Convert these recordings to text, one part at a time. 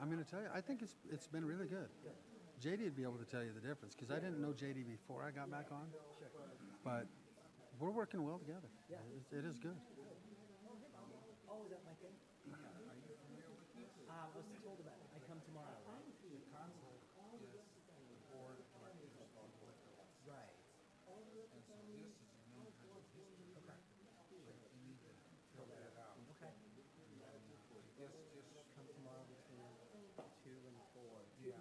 I'm going to tell you, I think it's been really good. JD would be able to tell you the difference because I didn't know JD before I got back on. But we're working well together. Yeah. It is good. Oh, is that my thing? I was told about it. I come tomorrow. Right. The console is the board directors of liquor license. Right. And so this is a known kind of history. Okay. So you need to fill that out. Okay. And then I guess just Come tomorrow between 2 and 4. yeah.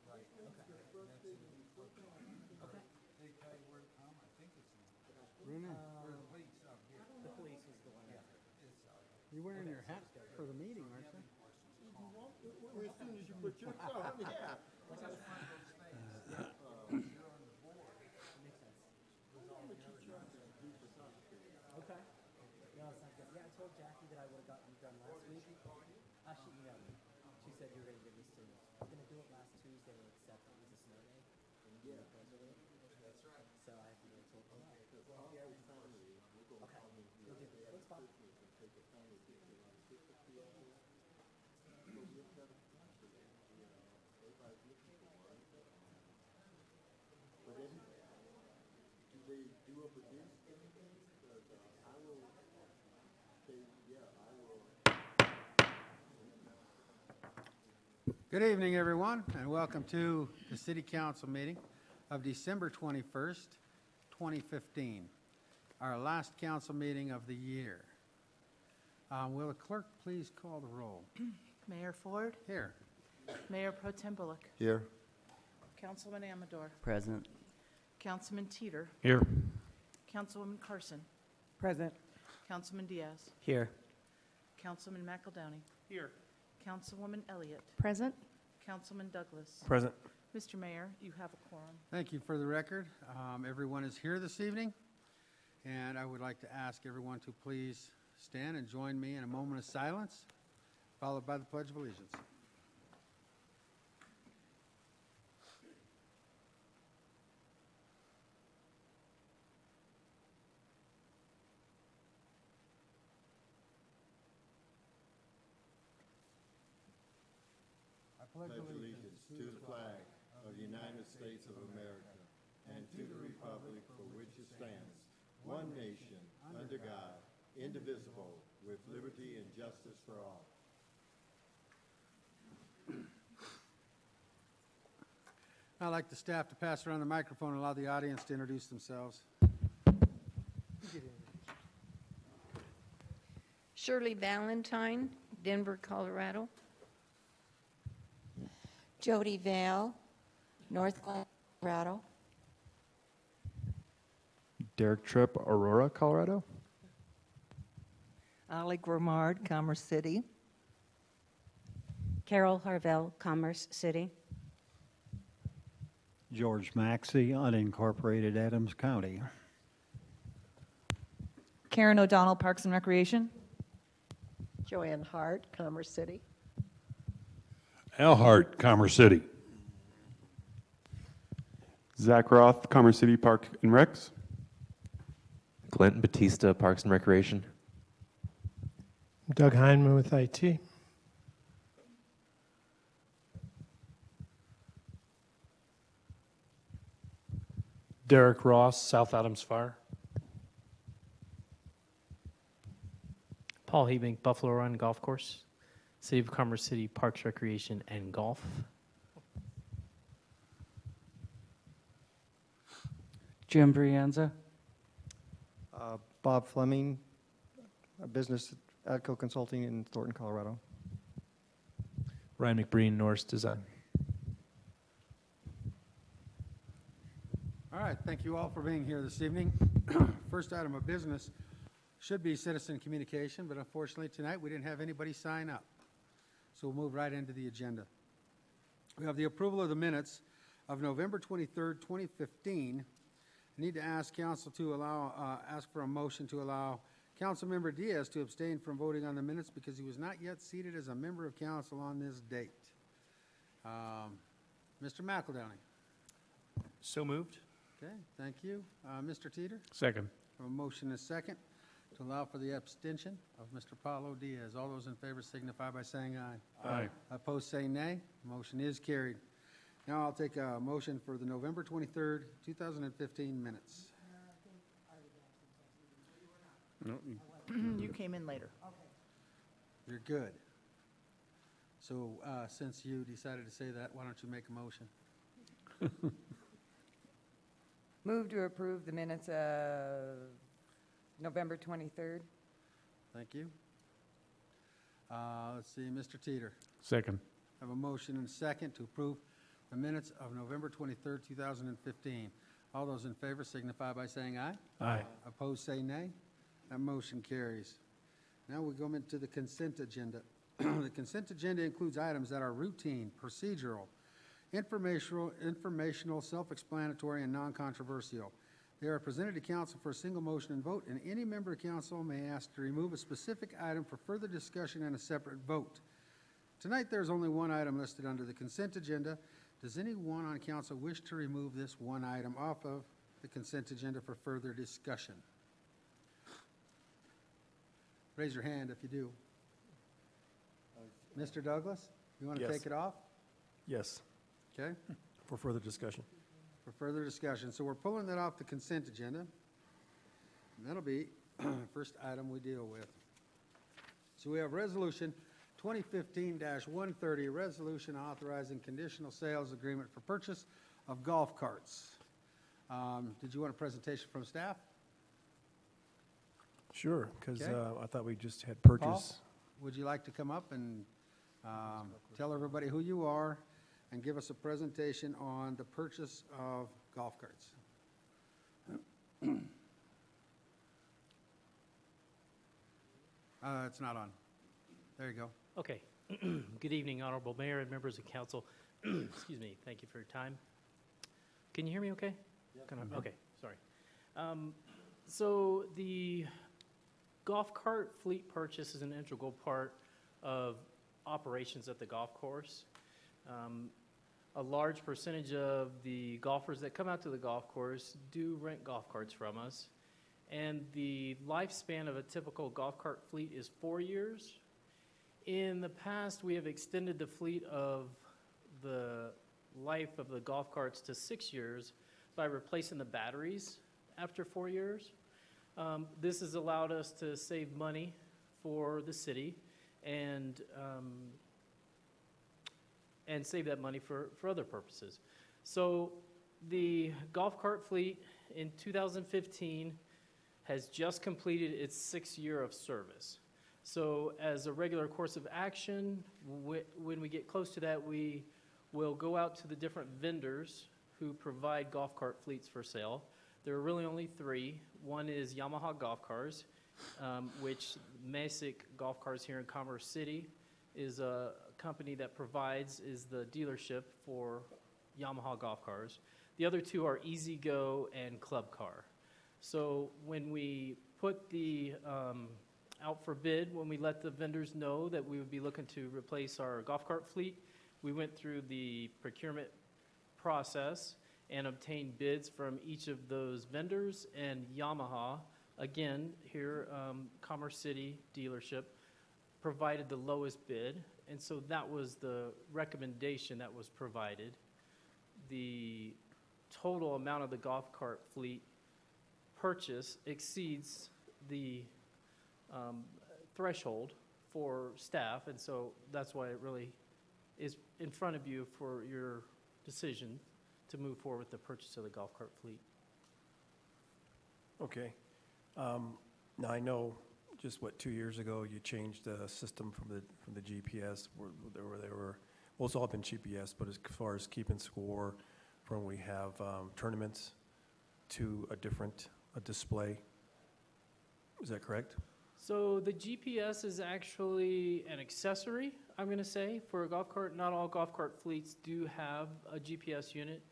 Right. Okay. That's in the clerk. Okay. They tell you where to come. I think it's in where the police out here. The police is the one. Yeah. It's out here. You're wearing your hat for the meeting, aren't you? As soon as you put your on, yeah. It's just one of those things. You're on the board. Makes sense. With all the other guys. Okay. No, it's not good. Yeah, I told Jackie that I would have gotten it done last week. She emailed me. She said you were going to give this to me. I was going to do it last Tuesday, except it was a snow day. Yeah. That's right. So I have to wait till tomorrow. Okay. We'll do this. What's fun? Do they do up a dance thing? I will say, yeah, I will. Good evening, everyone, and welcome to the City Council meeting of December 21st, 2015, our last council meeting of the year. Will the clerk please call the roll? Mayor Ford, Here. Mayor Pro Tem Bullock, Here. Councilman Amador, Present. Councilman Teeter, Here. Councilwoman Carson, Present. Councilman Diaz, Here. Councilman McEldowney, Here. Councilwoman Elliott, Present. Councilman Douglas. Present. Mr. Mayor, you have a quorum. Thank you for the record. Everyone is here this evening, and I would like to ask everyone to please stand and join me in a moment of silence, followed by the Pledge of Allegiance. I Pledge allegiance to the flag of the United States of America and to the republic for which it stands, one nation, under God, indivisible, with liberty and justice for all. I'd like the staff to pass around the microphone and allow the audience to introduce themselves. Shirley Valentine, Denver, Colorado. Jody Vale, North Colorado. Derek Tripp, Aurora, Colorado. Ali Grimard, Commerce City. Carol Harvell, Commerce City. George Maxey, unincorporated Adams County. Karen O'Donnell, Parks and Recreation. Joanne Hart, Commerce City. Al Hart, Commerce City. Zach Roth, Commerce City Park and Recs. Glenn Batista, Parks and Recreation. Doug Heineman with IT. Derek Ross, South Adams Fire. Paul Hebink, Buffalo Run Golf Course. City of Commerce City Parks, Recreation, and Golf. Jim Brianza. Bob Fleming, a business at ADCO Consulting in Thornton, Colorado. Ryan McBreen, Norse Design. All right, thank you all for being here this evening. First item of business should be citizen communication, but unfortunately tonight we didn't have anybody sign up. So we'll move right into the agenda. We have the approval of the minutes of November 23rd, 2015. I need to ask council to ask for a motion to allow Councilmember Diaz to abstain from voting on the minutes because he was not yet seated as a member of council on this date. Mr. McEldowney. So moved. Okay, thank you. Mr. Teeter? Second. A motion is second To allow for the abstention of Mr. Paulo Diaz. All those in favor signify by saying aye. Aye. Opposed, say nay. Motion is carried. Now I'll take a motion for the November 23rd, 2015 minutes. No, You came in later. You're good. So since you decided to say that, why don't you make a motion? Move to approve the minutes of November 23rd. Thank you. Let's see, Mr. Teeter. Second. I have a motion and a second to approve the minutes of November 23rd, 2015. All those in favor signify by saying aye. Aye. Opposed, say nay. That motion carries. Now we go into the consent agenda. The consent agenda includes items that are routine, procedural, informational, self-explanatory, and non-controversial. They are presented to council for a single motion and vote, and any member of council may ask to remove a specific item for further discussion and a separate vote. Tonight, there's only one item listed under the consent agenda. Does anyone on council wish to remove this one item off of the consent agenda for further discussion? Raise your hand if you do. Mr. Douglas, you want to Yes. take it off? Yes, Okay, for further discussion. for further discussion. So we're pulling that off the consent agenda. And that'll be the first item we deal with. So we have Resolution 2015-130, resolution authorizing conditional sales agreement for purchase of golf carts. Did you want a presentation from staff? Sure, because Okay. I thought we just had Paul, purchase. would you like to come up and tell everybody who you are and give us a presentation on the purchase of golf carts? It's not on. There you go. Okay. Good evening, Honorable Mayor and members of council. Excuse me. Thank you for your time. Can you hear me okay? Okay, sorry. So the golf cart fleet purchase is an integral part of operations at the golf course. A large percentage of the golfers that come out to the golf course do rent golf carts from us. And the lifespan of a typical golf cart fleet is 4 years. In the past, we have extended the fleet of the life of the golf carts to 6 years by replacing the batteries after 4 years. This has allowed us to save money for the city and save that money for other purposes. So the golf cart fleet in 2015 has just completed its 6th year of service. So as a regular course of action, when we get close to that, we will go out to the different vendors who provide golf cart fleets for sale. There are really only 3. One is Yamaha Golf Cars, which Masick Golf Cars here in Commerce City is a company that is the dealership for Yamaha Golf Cars. The other 2 are E-Z-GO and Club Car. So when we put the out for bid, when we let the vendors know that we would be looking to replace our golf cart fleet, we went through the procurement process and obtained bids from each of those vendors, and Yamaha, again, here, Commerce City dealership, provided the lowest bid, and so that was the recommendation that was provided. The total amount of the golf cart fleet purchase exceeds the threshold for staff, and so that's why it really is in front of you for your decision to move forward with the purchase of the golf cart fleet. Okay. Now, I know just 2 years ago, you changed the system from the GPS, where they were, well, it's all been GPS, but as far as keeping score from when we have tournaments to a display. Is that correct? So the GPS is actually an accessory, I'm going to say, for a golf cart. Not all golf cart fleets do have a GPS unit.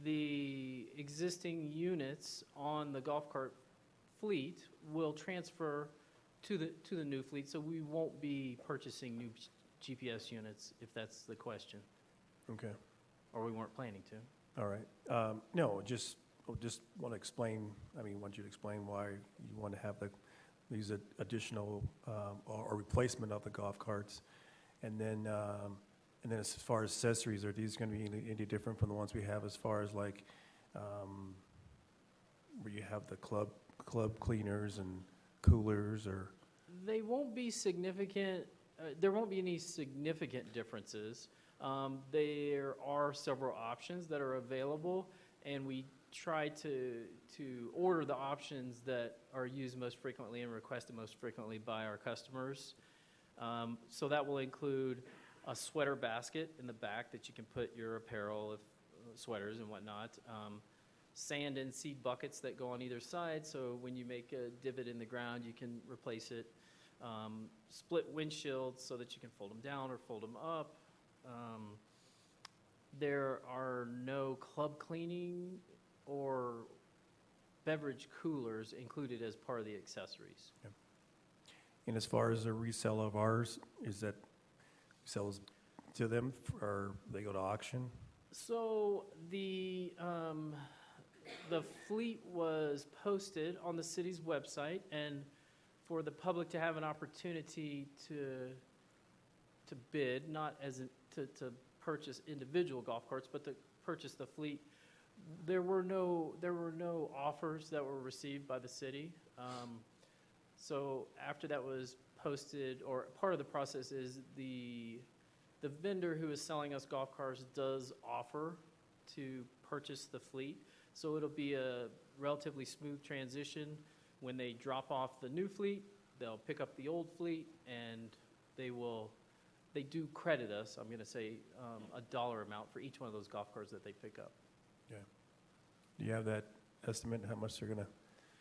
The existing units on the golf cart fleet will transfer to the new fleet, so we won't be purchasing new GPS units, if that's the question. Okay. Or we weren't planning to. All right. No, just want to explain, want you to explain why you want to have these additional or replacement of the golf carts. And then as far as accessories, are these going to be any different from the ones we have as far as like where you have the club cleaners and coolers, or? They won't be significant, there won't be any significant differences. There are several options that are available, and we try to order the options that are used most frequently and requested most frequently by our customers. So that will include a sweater basket in the back that you can put your apparel, sweaters and whatnot. Sand and seed buckets that go on either side, so when you make a divot in the ground, you can replace it. Split windshields so that you can fold them down or fold them up. There are no club cleaning or beverage coolers included as part of the accessories. Yep. And as far as the resale of ours, is that sells to them or they go to auction? So the fleet was posted on the city's website, and for the public to have an opportunity to bid, not as to purchase individual golf carts, but to purchase the fleet. There were no offers that were received by the city. So after that was posted, or part of the process is the vendor who is selling us golf carts does offer to purchase the fleet. So it'll be a relatively smooth transition. When they drop off the new fleet, they'll pick up the old fleet, and they do credit us, I'm going to say, a dollar amount for each one of those golf carts that they pick up. Yeah. Do you have that estimate, how much they're going to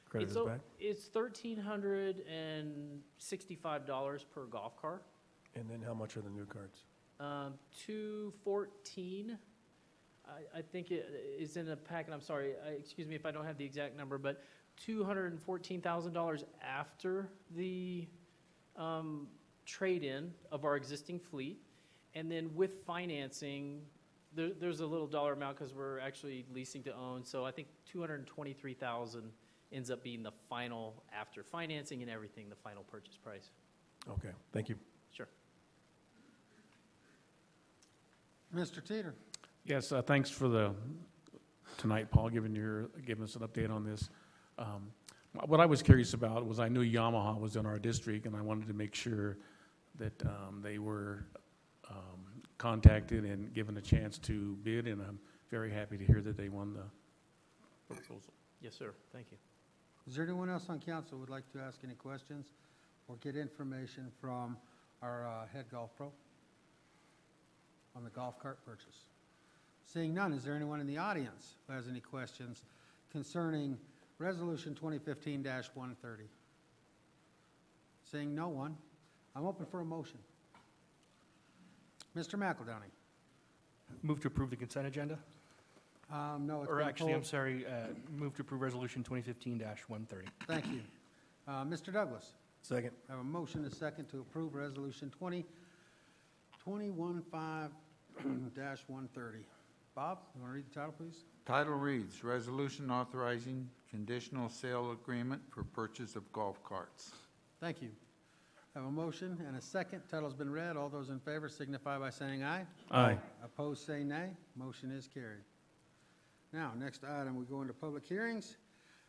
credit us back? It's $1,365 per golf cart. And then how much are the new carts? $214. I think it is in a packet. I'm sorry, excuse me if I don't have the exact number, but $214,000 after the trade-in of our existing fleet. And then with financing, there's a little dollar amount because we're actually leasing to own. So I think $223,000 ends up being the final, after financing and everything, the final purchase price. Okay, thank you. Sure. Mr. Teeter. Yes, thanks for tonight, Paul, giving us an update on this. What I was curious about was I knew Yamaha was in our district, and I wanted to make sure that they were contacted and given a chance to bid, and I'm very happy to hear that they won the proposal. Yes, sir. Thank you. Is there anyone else on council who would like to ask any questions or get information from our head golf pro on the golf cart purchase? Seeing none, is there anyone in the audience who has any questions concerning Resolution 2015-130? Seeing no one, I'm open for a motion. Mr. McEldowney. Move to approve the consent agenda? No, it's Or been actually, I'm pulled. sorry, move to approve Resolution 2015-130. Thank you. Mr. Douglas. Second. I have a motion and a second to approve Resolution 2015-130. Bob, you want to read the title, please? Title reads, Resolution Authorizing Conditional Sale Agreement for Purchase of Golf Carts. Thank you. I have a motion and a second. Title's been read. All those in favor signify by saying aye. Aye. Opposed, say nay. Motion is carried. Now, next item, we go into public hearings.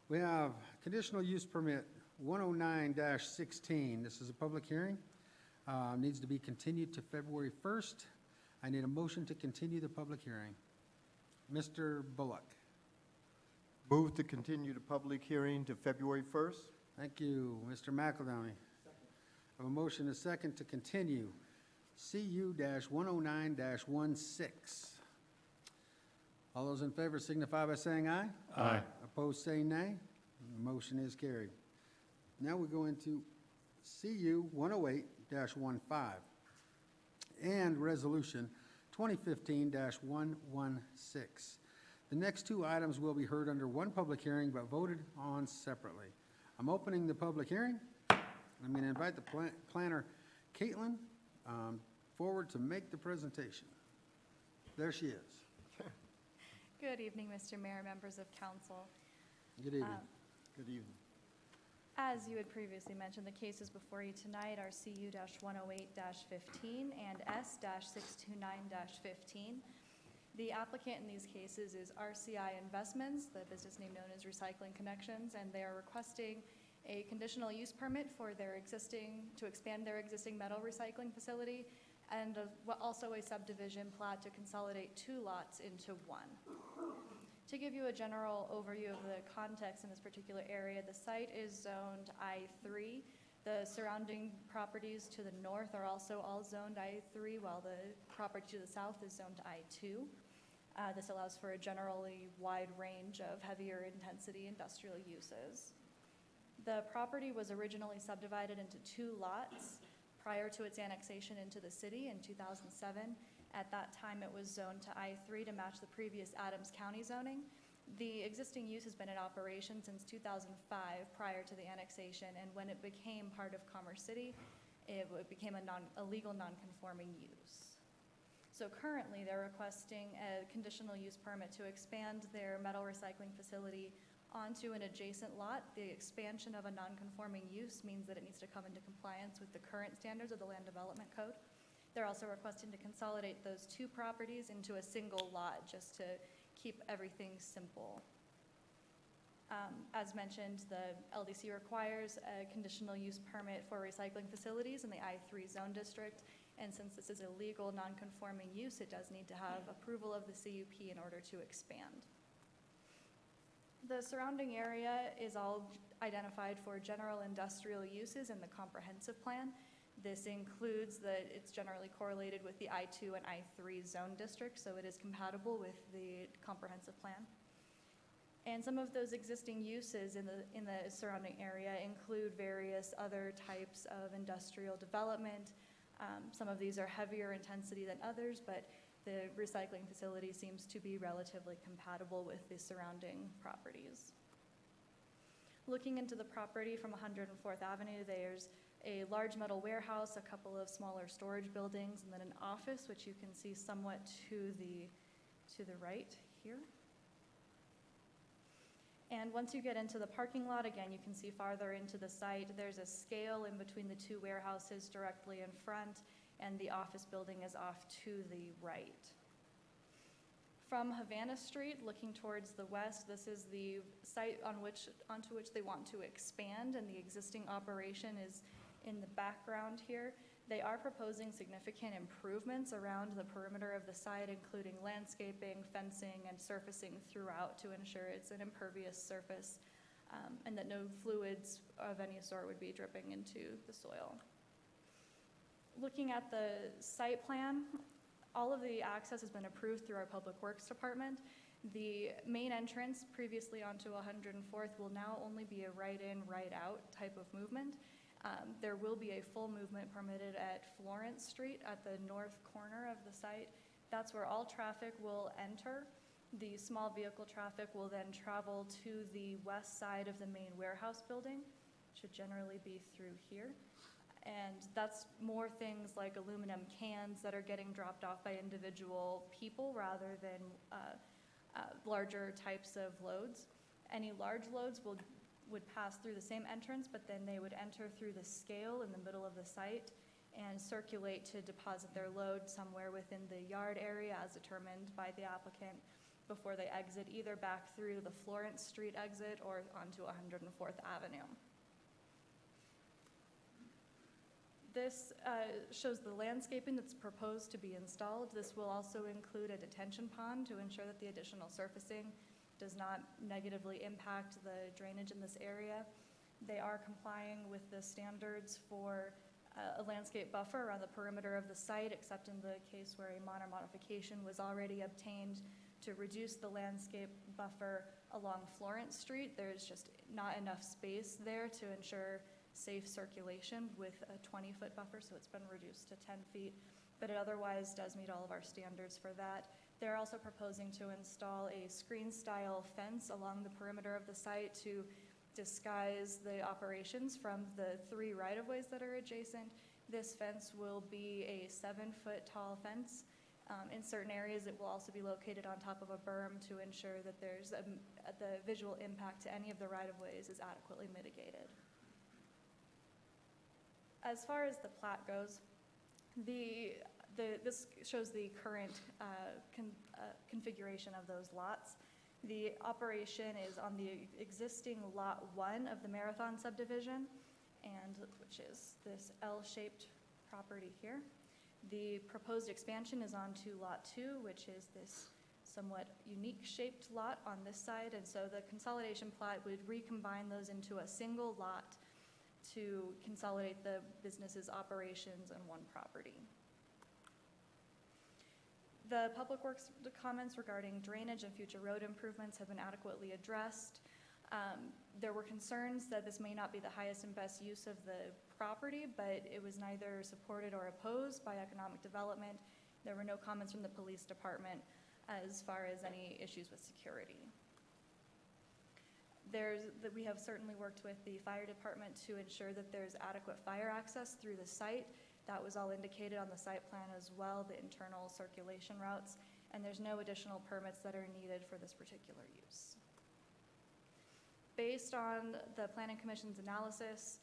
We have conditional use permit 109-16. This is a public hearing. Needs to be continued to February 1st. I need a motion to continue the public hearing. Mr. Bullock. Move to continue the public hearing to February 1st. Thank you. Mr. McEldowney. I have a motion and a second to continue CU-109-16. All those in favor signify by saying aye. Aye. Opposed, say nay. The motion is carried. Now we go into CU-108-15 and Resolution 2015-116. The next two items will be heard under one public hearing but voted on separately. I'm opening the public hearing. I'm going to invite the planner, Caitlin, forward to make the presentation. There she is. Good evening, Mr. Mayor, members of council. Good evening. Good evening. As you had previously mentioned, the cases before you tonight are CU-108-15 and S-629-15. The applicant in these cases is RCI Investments, the business name known as Recycling Connections, and they are requesting a conditional use permit for to expand their existing metal recycling facility, and also a subdivision plat to consolidate 2 lots into 1. To give you a general overview of the context in this particular area, the site is zoned I3. The surrounding properties to the north are also all zoned I3, while the property to the south is zoned I2. This allows for a generally wide range of heavier intensity industrial uses. The property was originally subdivided into 2 lots prior to its annexation into the city in 2007. At that time, it was zoned to I3 to match the previous Adams County zoning. The existing use has been in operation since 2005 prior to the annexation, and when it became part of Commerce City, it became a legal non-conforming use. So currently, they're requesting a conditional use permit to expand their metal recycling facility onto an adjacent lot. The expansion of a non-conforming use means that it needs to come into compliance with the current standards of the Land Development Code. They're also requesting to consolidate those 2 properties into a single lot just to keep everything simple. As mentioned, the LDC requires a conditional use permit for recycling facilities in the I3 zone district, and since this is a legal non-conforming use, it does need to have approval of the CUP in order to expand. The surrounding area is all identified for general industrial uses in the comprehensive plan. This includes that it's generally correlated with the I2 and I3 zone districts, so it is compatible with the comprehensive plan. And some of those existing uses in the surrounding area include various other types of industrial development. Some of these are heavier intensity than others, but the recycling facility seems to be relatively compatible with the surrounding properties. Looking into the property from 104th Avenue, there's a large metal warehouse, a couple of smaller storage buildings, and then an office, which you can see somewhat to the right here. And once you get into the parking lot, again, you can see farther into the site, there's a scale in between the 2 warehouses directly in front, and the office building is off to the right. From Havana Street, looking towards the west, this is the site onto which they want to expand, and the existing operation is in the background here. They are proposing significant improvements around the perimeter of the site, including landscaping, fencing, and surfacing throughout to ensure it's an impervious surface and that no fluids of any sort would be dripping into the soil. Looking at the site plan, all of the access has been approved through our Public Works Department. The main entrance, previously onto 104th, will now only be a right-in, right-out type of movement. There will be a full movement permitted at Florence Street at the north corner of the site. That's where all traffic will enter. The small vehicle traffic will then travel to the west side of the main warehouse building. It should generally be through here. And that's more things like aluminum cans that are getting dropped off by individual people rather than larger types of loads. Any large loads would pass through the same entrance, but then they would enter through the scale in the middle of the site and circulate to deposit their load somewhere within the yard area as determined by the applicant before they exit either back through the Florence Street exit or onto 104th Avenue. This shows the landscaping that's proposed to be installed. This will also include a detention pond to ensure that the additional surfacing does not negatively impact the drainage in this area. They are complying with the standards for a landscape buffer around the perimeter of the site, except in the case where a minor modification was already obtained to reduce the landscape buffer along Florence Street. There's just not enough space there to ensure safe circulation with a 20-foot buffer, so it's been reduced to 10 feet, but it otherwise does meet all of our standards for that. They're also proposing to install a screen-style fence along the perimeter of the site to disguise the operations from the 3 right-of-ways that are adjacent. This fence will be a 7-foot tall fence. In certain areas, it will also be located on top of a berm to ensure that the visual impact to any of the right-of-ways is adequately mitigated. As far as the plat goes, this shows the current configuration of those lots. The operation is on the existing Lot 1 of the Marathon subdivision, and which is this L-shaped property here. The proposed expansion is onto Lot 2, which is this somewhat unique shaped lot on this side, and so the consolidation plat would recombine those into a single lot to consolidate the business's operations on one property. The Public Works comments regarding drainage and future road improvements have been adequately addressed. There were concerns that this may not be the highest and best use of the property, but it was neither supported or opposed by economic development. There were no comments from the police department as far as any issues with security. We have certainly worked with the fire department to ensure that there's adequate fire access through the site. That was all indicated on the site plan as well, the internal circulation routes, and there's no additional permits that are needed for this particular use. Based on the Planning Commission's analysis,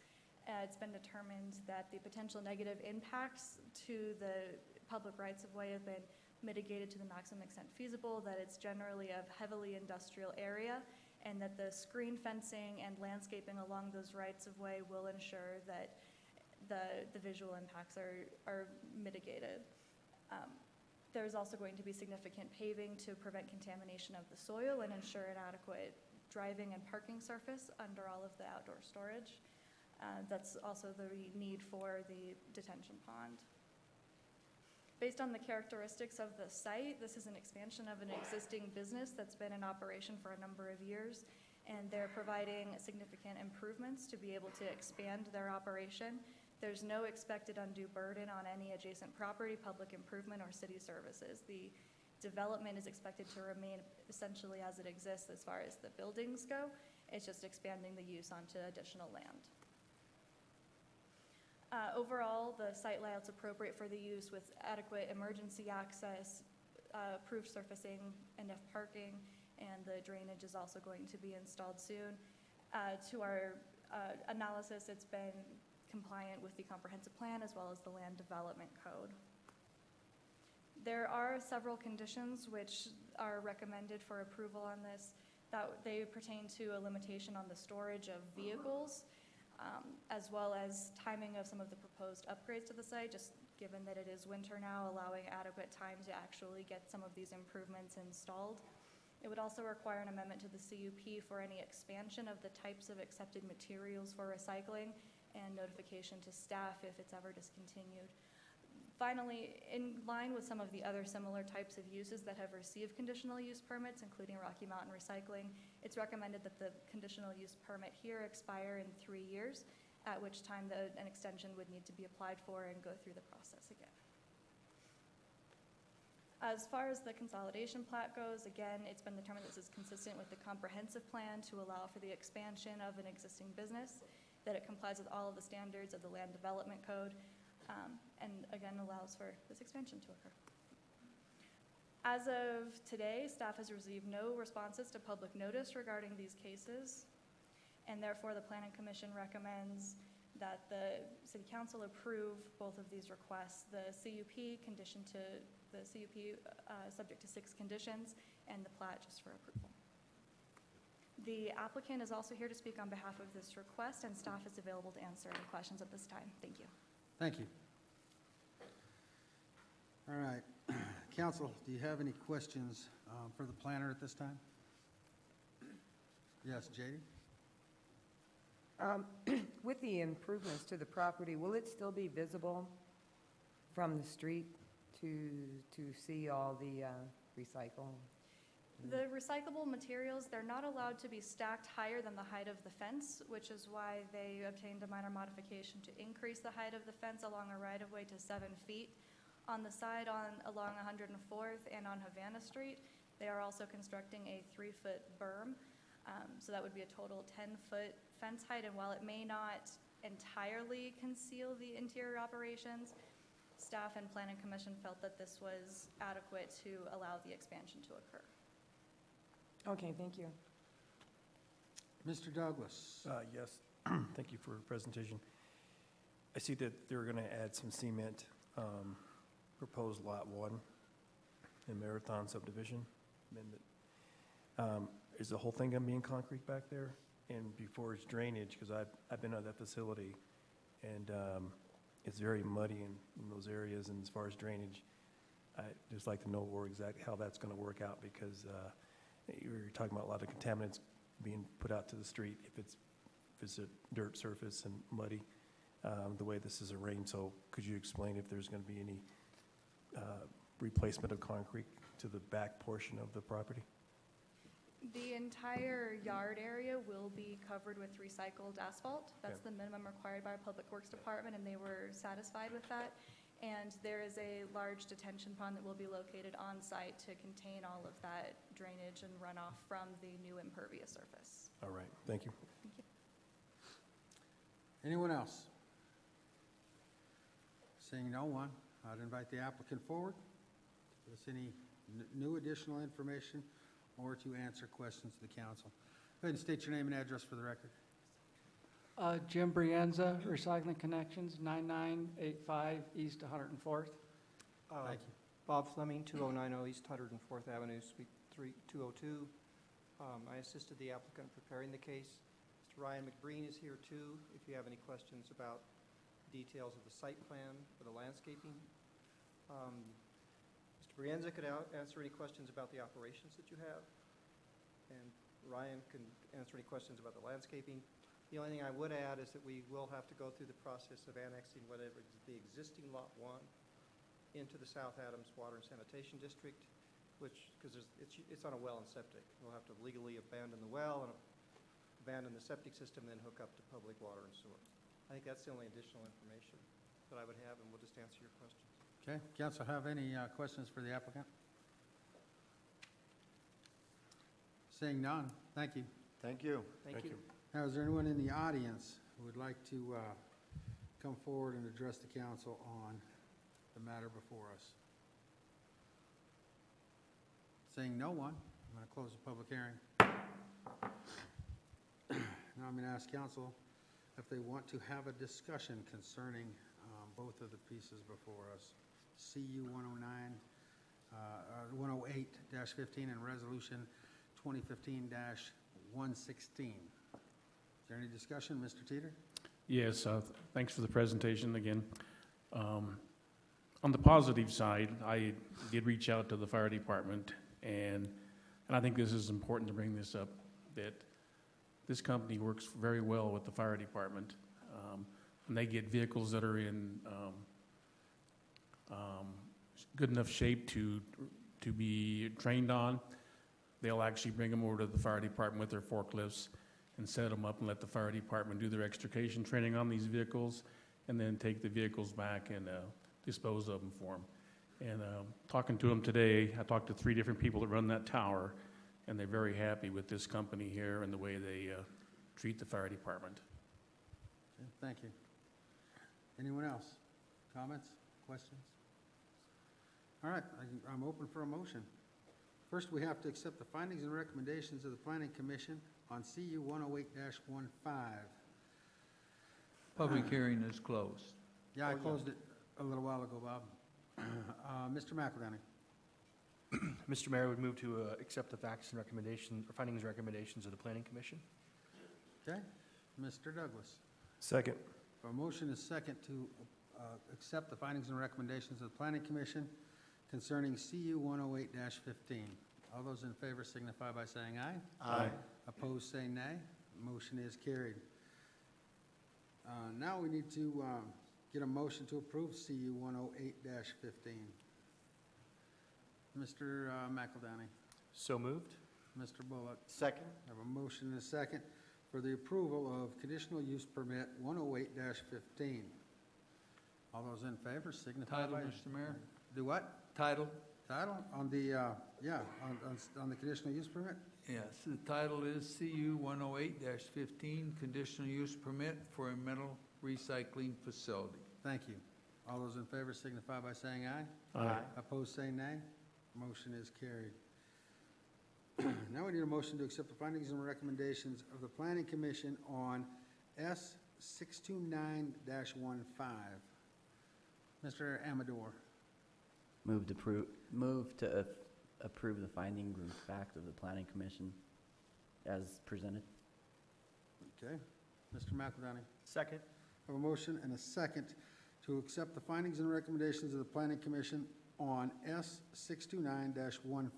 it's been determined that the potential negative impacts to the public rights-of-way have been mitigated to the maximum extent feasible, that it's generally a heavily industrial area, and that the screen fencing and landscaping along those rights-of-way will ensure that the visual impacts are mitigated. There's also going to be significant paving to prevent contamination of the soil and ensure an adequate driving and parking surface under all of the outdoor storage. That's also the need for the detention pond. Based on the characteristics of the site, this is an expansion of an existing business that's been in operation for a number of years, and they're providing significant improvements to be able to expand their operation. There's no expected undue burden on any adjacent property, public improvement, or city services. The development is expected to remain essentially as it exists as far as the buildings go. It's just expanding the use onto additional land. Overall, the site layout's appropriate for the use with adequate emergency access, approved surfacing, enough parking, and the drainage is also going to be installed soon. To our analysis, it's been compliant with the comprehensive plan as well as the land development code. There are several conditions which are recommended for approval on this. They pertain to a limitation on the storage of vehicles, as well as timing of some of the proposed upgrades to the site, just given that it is winter now, allowing adequate time to actually get some of these improvements installed. It would also require an amendment to the CUP for any expansion of the types of accepted materials for recycling and notification to staff if it's ever discontinued. Finally, in line with some of the other similar types of uses that have received conditional use permits, including Rocky Mountain Recycling, it's recommended that the conditional use permit here expire in 3 years, at which time an extension would need to be applied for and go through the process again. As far as the consolidation plat goes, again, it's been determined this is consistent with the comprehensive plan to allow for the expansion of an existing business, that it complies with all of the standards of the land development code, and again allows for this expansion to occur. As of today, staff has received no responses to public notice regarding these cases, and therefore the Planning Commission recommends that the City Council approve both of these requests, the CUP subject to 6 conditions, and the plat just for approval. The applicant is also here to speak on behalf of this request, and staff is available to answer any questions at this time. Thank you. Thank you. All right. Council, do you have any questions for the planner at this time? Yes, J.D.? With the improvements to the property, will it still be visible from the street to see all the recycle? The recyclable materials, they're not allowed to be stacked higher than the height of the fence, which is why they obtained a minor modification to increase the height of the fence along a right-of-way to 7 feet. On the side along 104th and on Havana Street, they are also constructing a 3-foot berm. So that would be a total 10-foot fence height, and while it may not entirely conceal the interior operations, staff and Planning Commission felt that this was adequate to allow the expansion to occur. Okay, thank you. Mr. Douglas. Yes, thank you for your presentation. I see that they're going to add some cement, proposed Lot 1 in Marathon subdivision amendment. Is the whole thing going to be in concrete back there? And before it's drainage, because I've been at that facility, and it's very muddy in those areas, and as far as drainage, I'd just like to know how that's going to work out, because you're talking about a lot of contaminants being put out to the street if it's a dirt surface and muddy, the way this is arranged. So could you explain if there's going to be any replacement of concrete to the back portion of the property? The entire yard area will be covered with recycled asphalt. That's the minimum required by our Public Works Department, and they were satisfied with that. And there is a large detention pond that will be located on site to contain all of that drainage and runoff from the new impervious surface. All right, thank you. Thank you. Anyone else? Seeing no one, I'd invite the applicant forward to give us any new additional information or to answer questions of the council. Go ahead and state your name and address for the record. Jim Brienza, Recycling Connections, 9985 East 104th. Thank you. Bob Fleming, 2090 East 104th Avenue, Suite 202. I assisted the applicant in preparing the case. Mr. Ryan McBreen is here too, if you have any questions about details of the site plan for the landscaping. Mr. Brienza could answer any questions about the operations that you have, and Ryan can answer any questions about the landscaping. The only thing I would add is that we will have to go through the process of annexing whatever the existing Lot 1 into the South Adams Water and Sanitation District, which, because it's on a well and septic. We'll have to legally abandon the well and abandon the septic system, then hook up to public water and sewer. I think that's the only additional information that I would have, and we'll just answer your questions. Okay, council have any questions for the applicant? Seeing none, thank you. Thank you. Thank you. Now, is there anyone in the audience who would like to come forward and address the council on the matter before us? Seeing no one, I'm going to close the public hearing. Now I'm going to ask council if they want to have a discussion concerning both of the pieces before us. CU 108-15 and Resolution 2015-116. Is there any discussion, Mr. Teeter? Yes, thanks for the presentation again. On the positive side, I did reach out to the fire department, and I think this is important to bring this up, that this company works very well with the fire department. When they get vehicles that are in good enough shape to be trained on, they'll actually bring them over to the fire department with their forklifts and set them up and let the fire department do their extrication training on these vehicles, and then take the vehicles back and dispose of them for them. And talking to them today, I talked to 3 different people that run that tower, and they're very happy with this company here and the way they treat the fire department. Okay, thank you. Anyone else? Comments? Questions? All right, I'm open for a motion. First, we have to accept the findings and recommendations of the Planning Commission on CU 108-15. Public hearing is closed. Yeah, I closed it a little while ago, Bob. Mr. McEldowney. Mr. Mayor, I would move to accept the facts and recommendations, or findings and recommendations of the Planning Commission. Okay. Mr. Douglas. Second. A motion is second to accept the findings and recommendations of the Planning Commission concerning CU 108-15. All those in favor signify by saying aye. Aye. Opposed, say nay. Motion is carried. Now we need to get a motion to approve CU 108-15. Mr. McEldowney. So moved. Mr. Bullock. Second. I have a motion and a second for the approval of conditional use permit 108-15. All those in favor signify Title, by... Mr. Mayor? Do what? Title? Title? On the, on the conditional use permit? Yes, the title is CU 108-15, conditional use permit for a metal recycling facility. Thank you. All those in favor signify by saying aye. Aye. Opposed, say nay. Motion is carried. Now we need a motion to accept the findings and recommendations of the Planning Commission on S 629-15. Mr. Amador. Move to approve the findings and facts of the Planning Commission as presented. Okay. Mr. McEldowney. Second. I have a motion and a second to accept the findings and recommendations of the Planning Commission on S 629-15.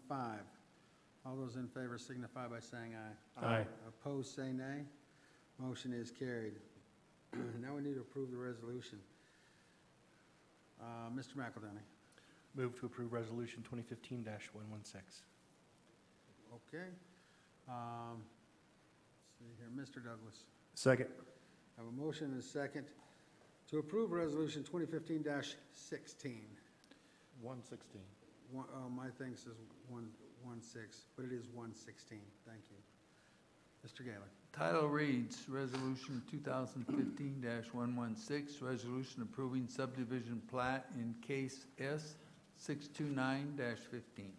All those in favor signify by saying aye. Aye. Opposed, say nay. Motion is carried. Now we need to approve the resolution. Mr. McEldowney. Move to approve Resolution 2015-116. Okay. Let's see here, Mr. Douglas. Second. I have a motion and a second to approve Resolution 2015-16. 116. My thing says 116, but it is 116. Thank you. Mr. Gaylor. Title reads, Resolution 2015-116, resolution approving subdivision plat in case S 629-15.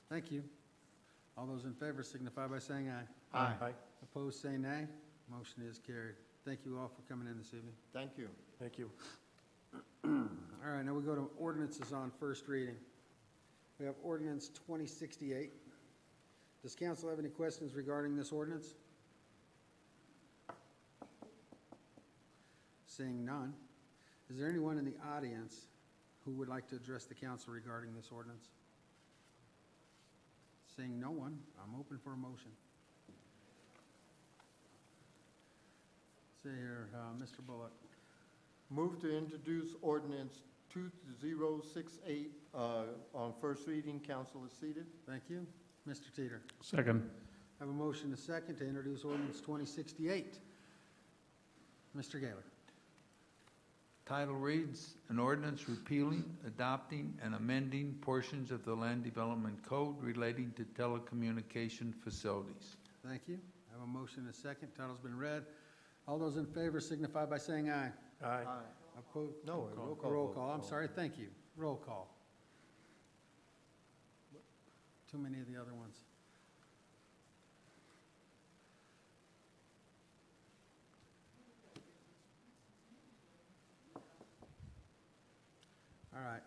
Thank you. All those in favor signify by saying aye. Aye. Opposed, say nay. Motion is carried. Thank you all for coming in this evening. Thank you. Thank you. All right, now we go to ordinances on first reading. We have ordinance 2068. Does council have any questions regarding this ordinance? Seeing none, is there anyone in the audience who would like to address the council regarding this ordinance? Seeing no one, I'm open for a motion. See here, Mr. Bullock. Move to introduce ordinance 2068 on first reading. Council is seated. Thank you. Mr. Teeter. Second. I have a motion and a second to introduce ordinance 2068. Mr. Gaylor. Title reads, an ordinance repealing, adopting, and amending portions of the Land Development Code relating to telecommunication facilities. Thank you. I have a motion and a second. Title's been read. All those in favor signify by saying aye. Aye. Opposed? No, roll call. Roll call. I'm sorry. Thank you. Roll call. Too many of the other ones. All right.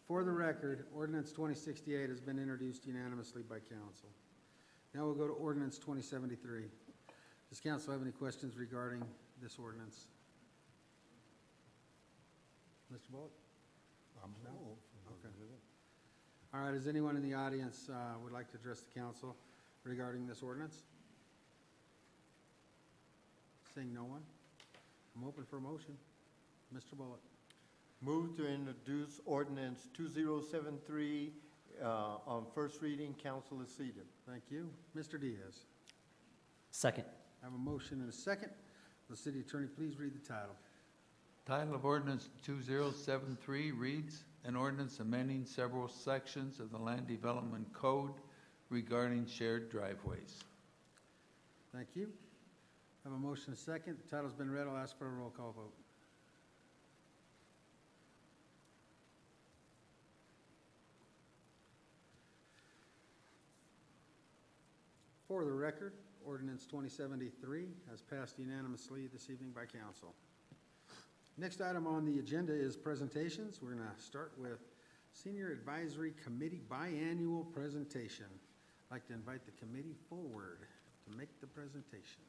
For the record, ordinance 2068 has been introduced unanimously by council. Now we'll go to ordinance 2073. Does council have any questions regarding this ordinance? Mr. Bullock? No. Okay. All right, does anyone in the audience would like to address the council regarding this ordinance? Seeing no one, I'm open for a motion. Mr. Bullock. Move to introduce ordinance 2073 on first reading. Council is seated. Thank you. Mr. Diaz. Second. I have a motion and a second. Will the city attorney please read the title? Title of ordinance 2073 reads, an ordinance amending several sections of the Land Development Code regarding shared driveways. Thank you. I have a motion and a second. The title's been read. I'll ask for a roll call vote. For the record, ordinance 2073 has passed unanimously this evening by council. Next item on the agenda is presentations. We're going to start with Senior Advisory Committee biannual presentation. I'd like to invite the committee forward to make the presentation.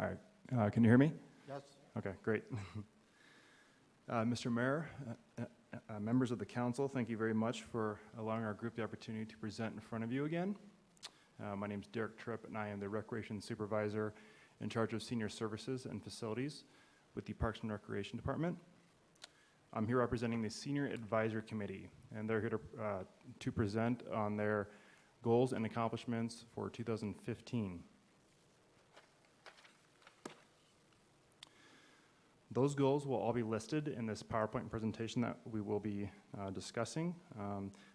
All right. Can you hear me? Yes. Okay, great. Mr. Mayor, members of the council, thank you very much for allowing our group the opportunity to present in front of you again. My name is Derek Tripp, and I am the Recreation Supervisor in charge of Senior Services and Facilities with the Parks and Recreation Department. I'm here representing the Senior Advisory Committee, and they're here to present on their goals and accomplishments for 2015. Those goals will all be listed in this PowerPoint presentation that we will be discussing.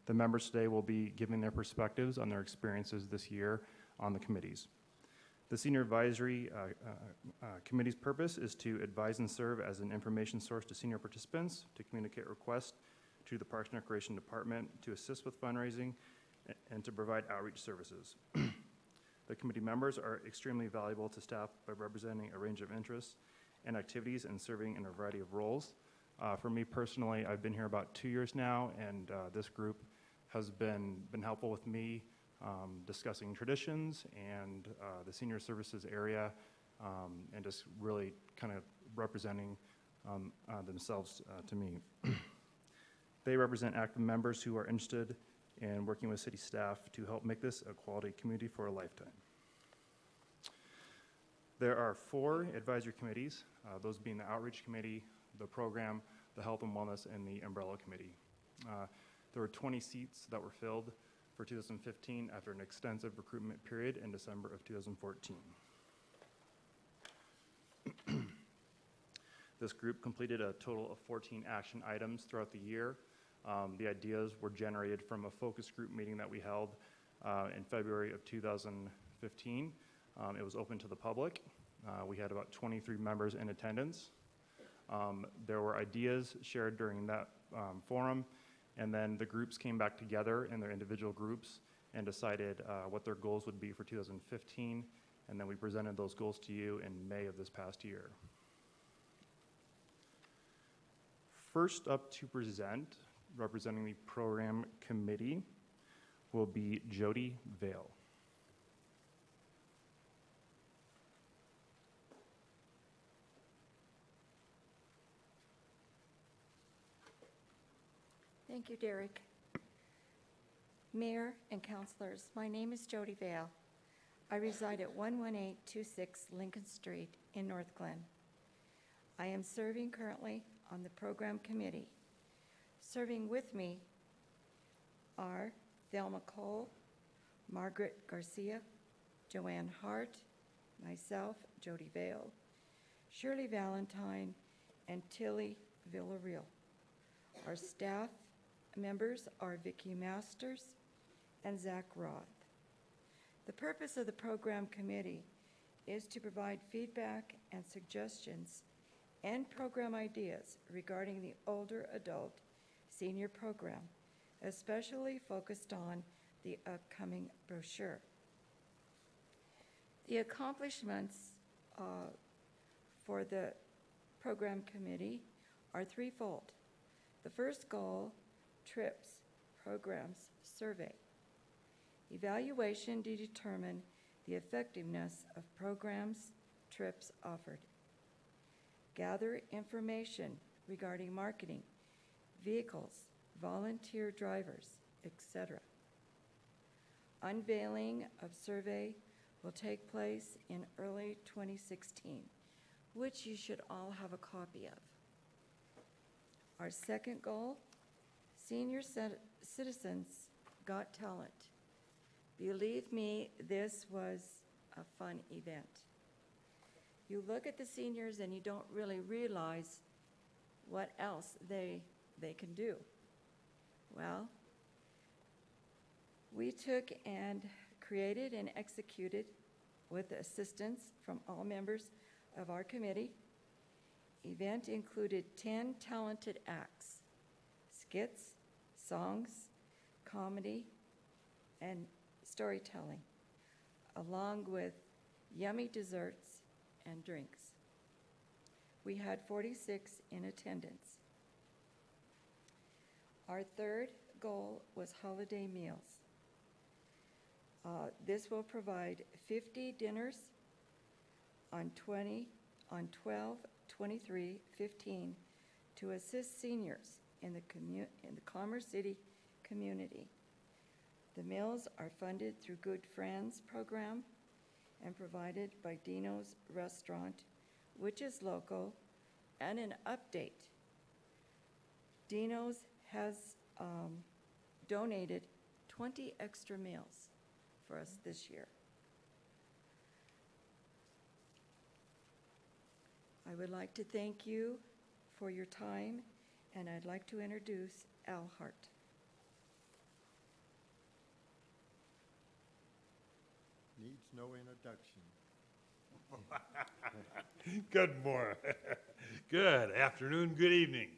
The members today will be giving their perspectives on their experiences this year on the committees. The Senior Advisory Committee's purpose is to advise and serve as an information source to senior participants, to communicate requests to the Parks and Recreation Department, to assist with fundraising, and to provide outreach services. The committee members are extremely valuable to staff by representing a range of interests and activities and serving in a variety of roles. For me personally, I've been here about 2 years now, and this group has been helpful with me discussing traditions and the senior services area, and just really kind of representing themselves to me. They represent active members who are interested in working with city staff to help make this a quality community for a lifetime. There are 4 advisory committees, those being the Outreach Committee, the Program, the Health and Wellness, and the Umbrella Committee. There were 20 seats that were filled for 2015 after an extensive recruitment period in December of 2014. This group completed a total of 14 action items throughout the year. The ideas were generated from a focus group meeting that we held in February of 2015. It was open to the public. We had about 23 members in attendance. There were ideas shared during that forum, and then the groups came back together in their individual groups and decided what their goals would be for 2015, and then we presented those goals to you in May of this past year. First up to present, representing the Program Committee, will be Jody Vale. Thank you, Derek. Mayor and councilors, my name is Jody Vale. I reside at 11826 Lincoln Street in North Glen. I am serving currently on the Program Committee. Serving with me are Thelma Cole, Margaret Garcia, Joanne Hart, myself, Jody Vale, Shirley Valentine, and Tilly Villarreal. Our staff members are Vicki Masters and Zach Roth. The purpose of the Program Committee is to provide feedback and suggestions and program ideas regarding the older adult senior program, especially focused on the upcoming brochure. The accomplishments for the Program Committee are threefold. The first goal, trips, programs, survey. Evaluation to determine the effectiveness of programs, trips offered. Gather information regarding marketing, vehicles, volunteer drivers, etc. Unveiling of survey will take place in early 2016, which you should all have a copy of. Our second goal, Senior Citizens Got Talent. Believe me, this was a fun event. You look at the seniors and you don't really realize what else they can do. Well, we took and created and executed, with assistance from all members of our committee. Event included 10 talented acts, skits, songs, comedy, and storytelling, along with yummy desserts and drinks. We had 46 in attendance. Our third goal was holiday meals. This will provide 50 dinners on 12/23/15 to assist seniors in the Commerce City community. The meals are funded through Good Friends program and provided by Dino's Restaurant, which is local. And an update, Dino's has donated 20 extra meals for us this year. I would like to thank you for your time, and I'd like to introduce Al Hart. Needs no introduction. Good morning. Good afternoon, good evening.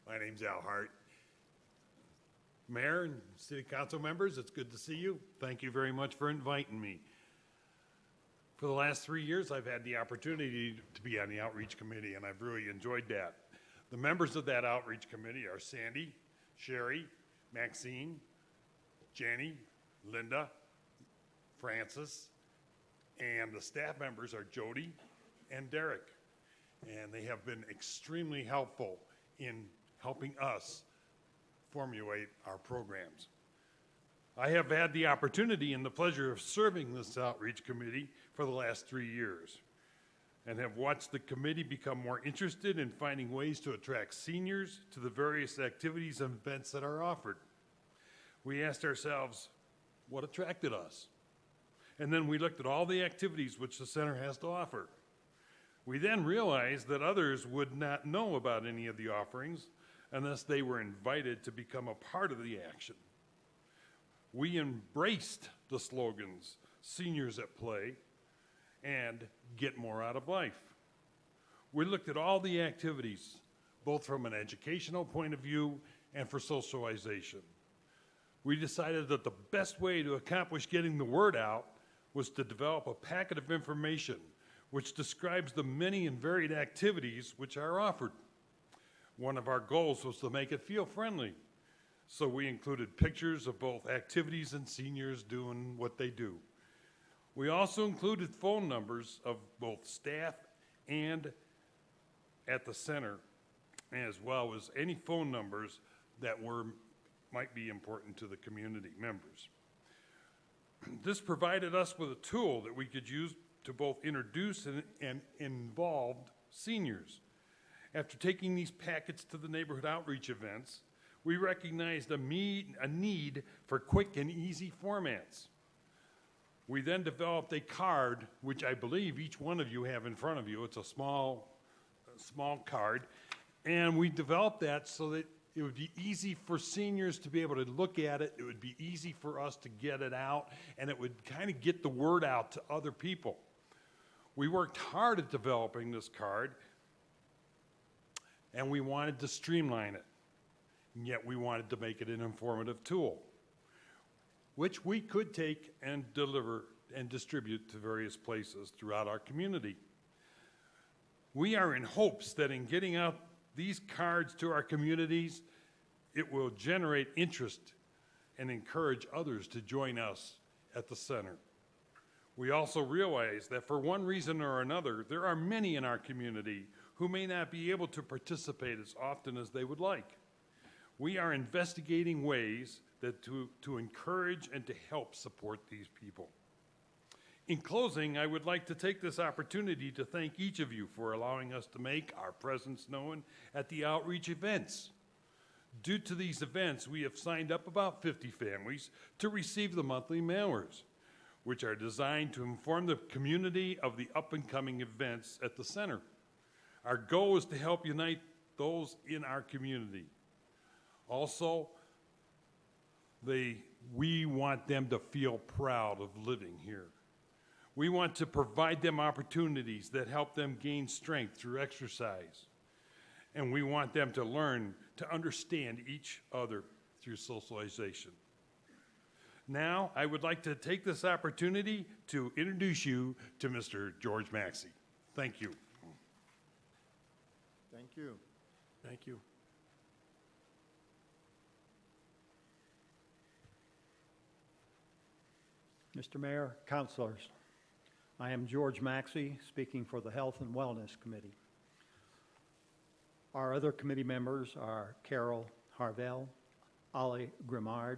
My name's Al Hart. Mayor and City Council members, it's good to see you. Thank you very much for inviting me. For the last 3 years, I've had the opportunity to be on the Outreach Committee, and I've really enjoyed that. The members of that Outreach Committee are Sandy, Sherry, Maxine, Jenny, Linda, Francis, and the staff members are Jody and Derek. And they have been extremely helpful in helping us formulate our programs. I have had the opportunity and the pleasure of serving this Outreach Committee for the last 3 years and have watched the committee become more interested in finding ways to attract seniors to the various activities and events that are offered. We asked ourselves, what attracted us? And then we looked at all the activities which the center has to offer. We then realized that others would not know about any of the offerings unless they were invited to become a part of the action. We embraced the slogans, Seniors at Play, and Get More Out of Life. We looked at all the activities, both from an educational point of view and for socialization. We decided that the best way to accomplish getting the word out was to develop a packet of information which describes the many and varied activities which are offered. One of our goals was to make it feel friendly, so we included pictures of both activities and seniors doing what they do. We also included phone numbers of both staff and at the center, as well as any phone numbers that might be important to the community members. This provided us with a tool that we could use to both introduce and involve seniors. After taking these packets to the neighborhood outreach events, we recognized a need for quick and easy formats. We then developed a card, which I believe each one of you have in front of you. It's a small card, and we developed that so that it would be easy for seniors to be able to look at it. It would be easy for us to get it out, and it would kind of get the word out to other people. We worked hard at developing this card, and we wanted to streamline it, and yet we wanted to make it an informative tool, which we could take and deliver and distribute to various places throughout our community. We are in hopes that in getting out these cards to our communities, it will generate interest and encourage others to join us at the center. We also realize that for one reason or another, there are many in our community who may not be able to participate as often as they would like. We are investigating ways to encourage and to help support these people. In closing, I would like to take this opportunity to thank each of you for allowing us to make our presence known at the outreach events. Due to these events, we have signed up about 50 families to receive the monthly mailers, which are designed to inform the community of the up-and-coming events at the center. Our goal is to help unite those in our community. Also, we want them to feel proud of living here. We want to provide them opportunities that help them gain strength through exercise. And we want them to learn to understand each other through socialization. Now, I would like to take this opportunity to introduce you to Mr. George Maxey. Thank you. Thank you. Thank you. Mr. Mayor, councilors, I am George Maxey, speaking for the Health and Wellness Committee. Our other committee members are Carol Harvell, Ali Grimard,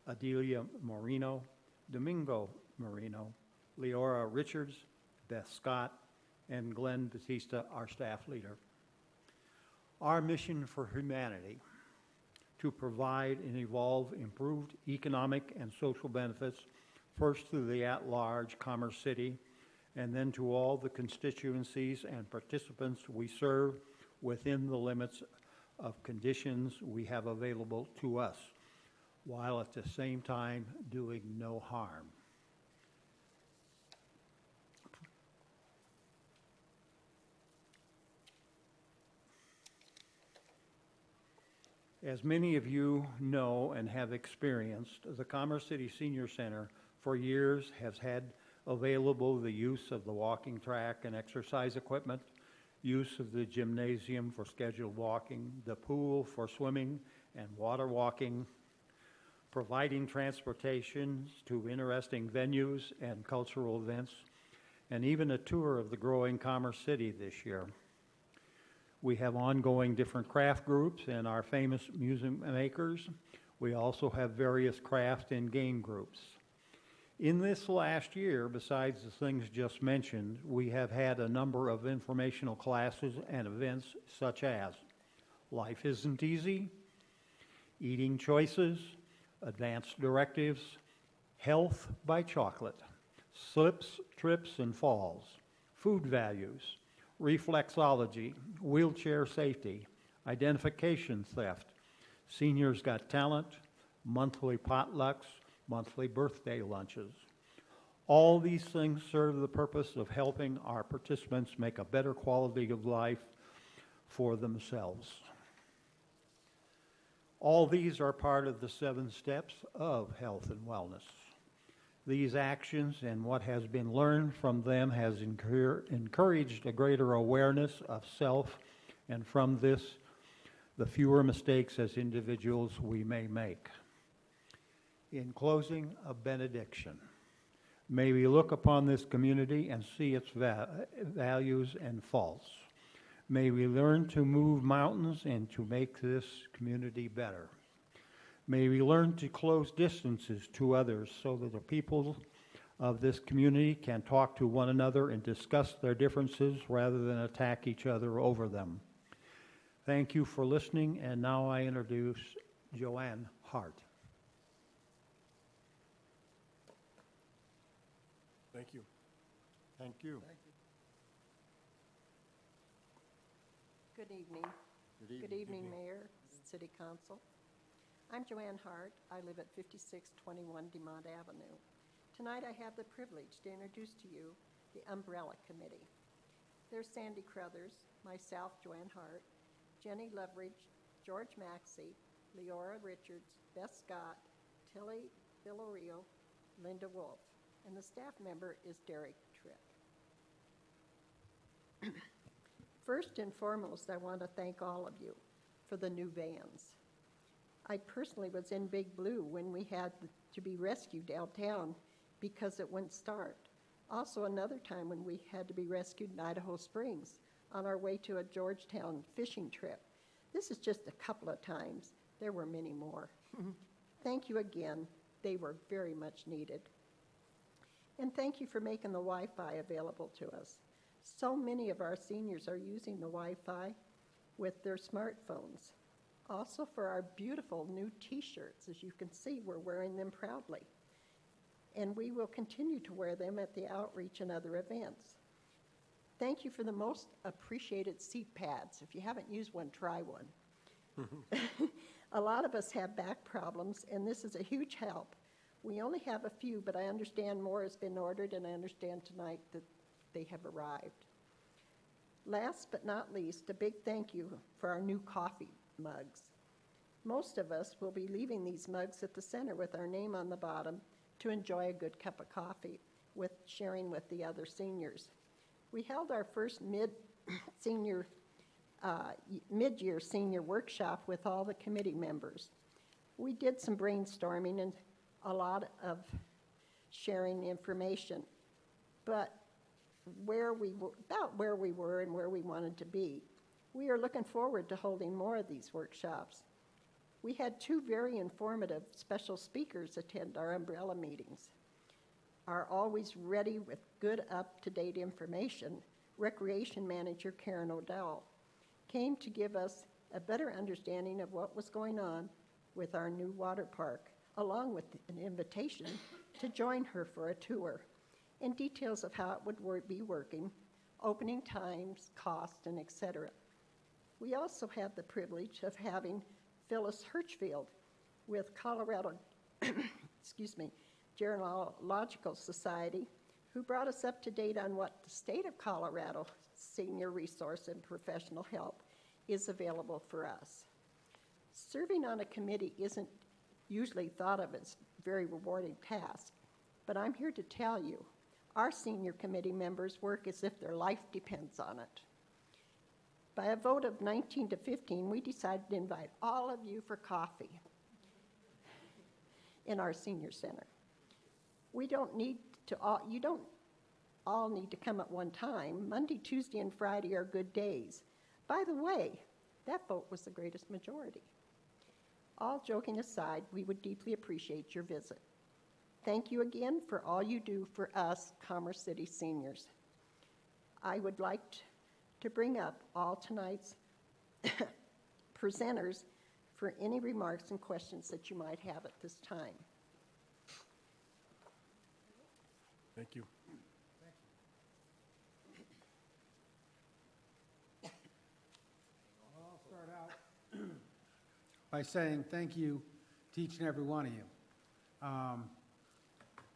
Adelia Moreno, Domingo Moreno, Leora Richards, Beth Scott, and Glenn Batista, our staff leader. Our mission for humanity: to provide and evolve improved economic and social benefits, first to the at-large Commerce City, and then to all the constituencies and participants we serve within the limits of conditions we have available to us, while at the same time doing no harm. As many of you know and have experienced, the Commerce City Senior Center for years has had available the use of the walking track and exercise equipment, use of the gymnasium for scheduled walking, the pool for swimming and water walking, providing transportation to interesting venues and cultural events, and even a tour of the growing Commerce City this year. We have ongoing different craft groups and our famous music makers. We also have various craft and game groups. In this last year, besides the things just mentioned, we have had a number of informational classes and events such as Life Isn't Easy, Eating Choices, Advanced Directives, Health by Chocolate, Slips, Trips, and Falls, Food Values, Reflexology, Wheelchair Safety, Identification Theft, Seniors Got Talent, Monthly Potlucks, Monthly Birthday Lunches. All these things serve the purpose of helping our participants make a better quality of life for themselves. All these are part of the 7 steps of health and wellness. These actions and what has been learned from them has encouraged a greater awareness of self, and from this, the fewer mistakes as individuals we may make. In closing, a benediction. May we look upon this community and see its values and faults. May we learn to move mountains and to make this community better. May we learn to close distances to others so that the people of this community can talk to one another and discuss their differences rather than attack each other over them. Thank you for listening, and now I introduce Joanne Hart. Thank you. Thank you. Good evening. Good evening. Mayor, City Council. I'm Joanne Hart. I live at 5621 DeMont Avenue. Tonight I have the privilege to introduce to you the Umbrella Committee. There's Sandy Crothers, myself, Joanne Hart, Jenny Loveridge, George Maxey, Leora Richards, Beth Scott, Tilly Villareal, Linda Wolf, and the staff member is Derek Tripp. First and foremost, I want to thank all of you for the new vans. I personally was in Big Blue when we had to be rescued downtown because it wouldn't start. Also another time when we had to be rescued in Idaho Springs on our way to a Georgetown fishing trip. This is just a couple of times. There were many more. Thank you again. They were very much needed. And thank you for making the Wi-Fi available to us. So many of our seniors are using the Wi-Fi with their smartphones. Also for our beautiful new t-shirts. As you can see, we're wearing them proudly. And we will continue to wear them at the outreach and other events. Thank you for the most appreciated seat pads. If you haven't used one, try one. A lot of us have back problems, and this is a huge help. We only have a few, but I understand more has been ordered, and I understand tonight that they have arrived. Last but not least, a big thank you for our new coffee mugs. Most of us will be leaving these mugs at the center with our name on the bottom to enjoy a good cup of coffee with sharing with the other seniors. We held our first mid-year senior workshop with all the committee members. We did some brainstorming and a lot of sharing information. but about where we were and where we wanted to be. We are looking forward to holding more of these workshops. We had 2 very informative special speakers attend our umbrella meetings. Our always ready with good up-to-date information, Recreation Manager Karen O'Dell came to give us a better understanding of what was going on with our new water park, along with an invitation to join her for a tour and details of how it would be working, opening times, cost, and etc. We also have the privilege of having Phyllis Hirschfield with Colorado Gerontological Society, who brought us up to date on what the state of Colorado senior resource and professional help is available for us. Serving on a committee isn't usually thought of as a very rewarding task, but I'm here to tell you, our senior committee members work as if their life depends on it. By a vote of 19 to 15, we decided to invite all of you for coffee in our senior center. You don't all need to come at one time. Monday, Tuesday, and Friday are good days. By the way, that vote was the greatest majority. All joking aside, we would deeply appreciate your visit. Thank you again for all you do for us Commerce City seniors. I would like to bring up all tonight's presenters for any remarks and questions that you might have at this time. Thank you. I'll start out by saying thank you to each and every one of you.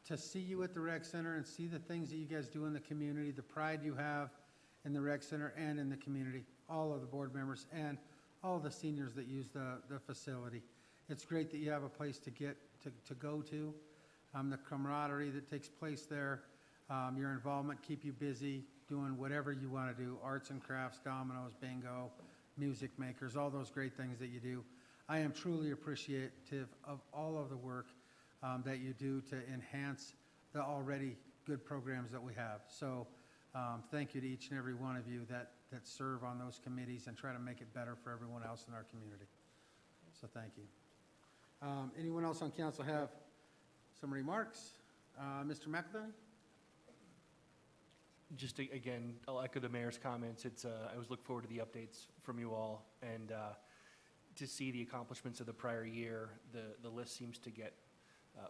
To see you at the rec center and see the things that you guys do in the community, the pride you have in the rec center and in the community, all of the board members and all of the seniors that use the facility. It's great that you have a place to go to. The camaraderie that takes place there, your involvement, keep you busy doing whatever you want to do, arts and crafts, dominoes, bingo, music makers, all those great things that you do. I am truly appreciative of all of the work that you do to enhance the already good programs that we have. So thank you to each and every one of you that serve on those committees and try to make it better for everyone else in our community. So thank you. Anyone else on council have some remarks? Mr. McEldowney? Just again, I'll echo the mayor's comments. I always look forward to the updates from you all, and to see the accomplishments of the prior year. The list seems to get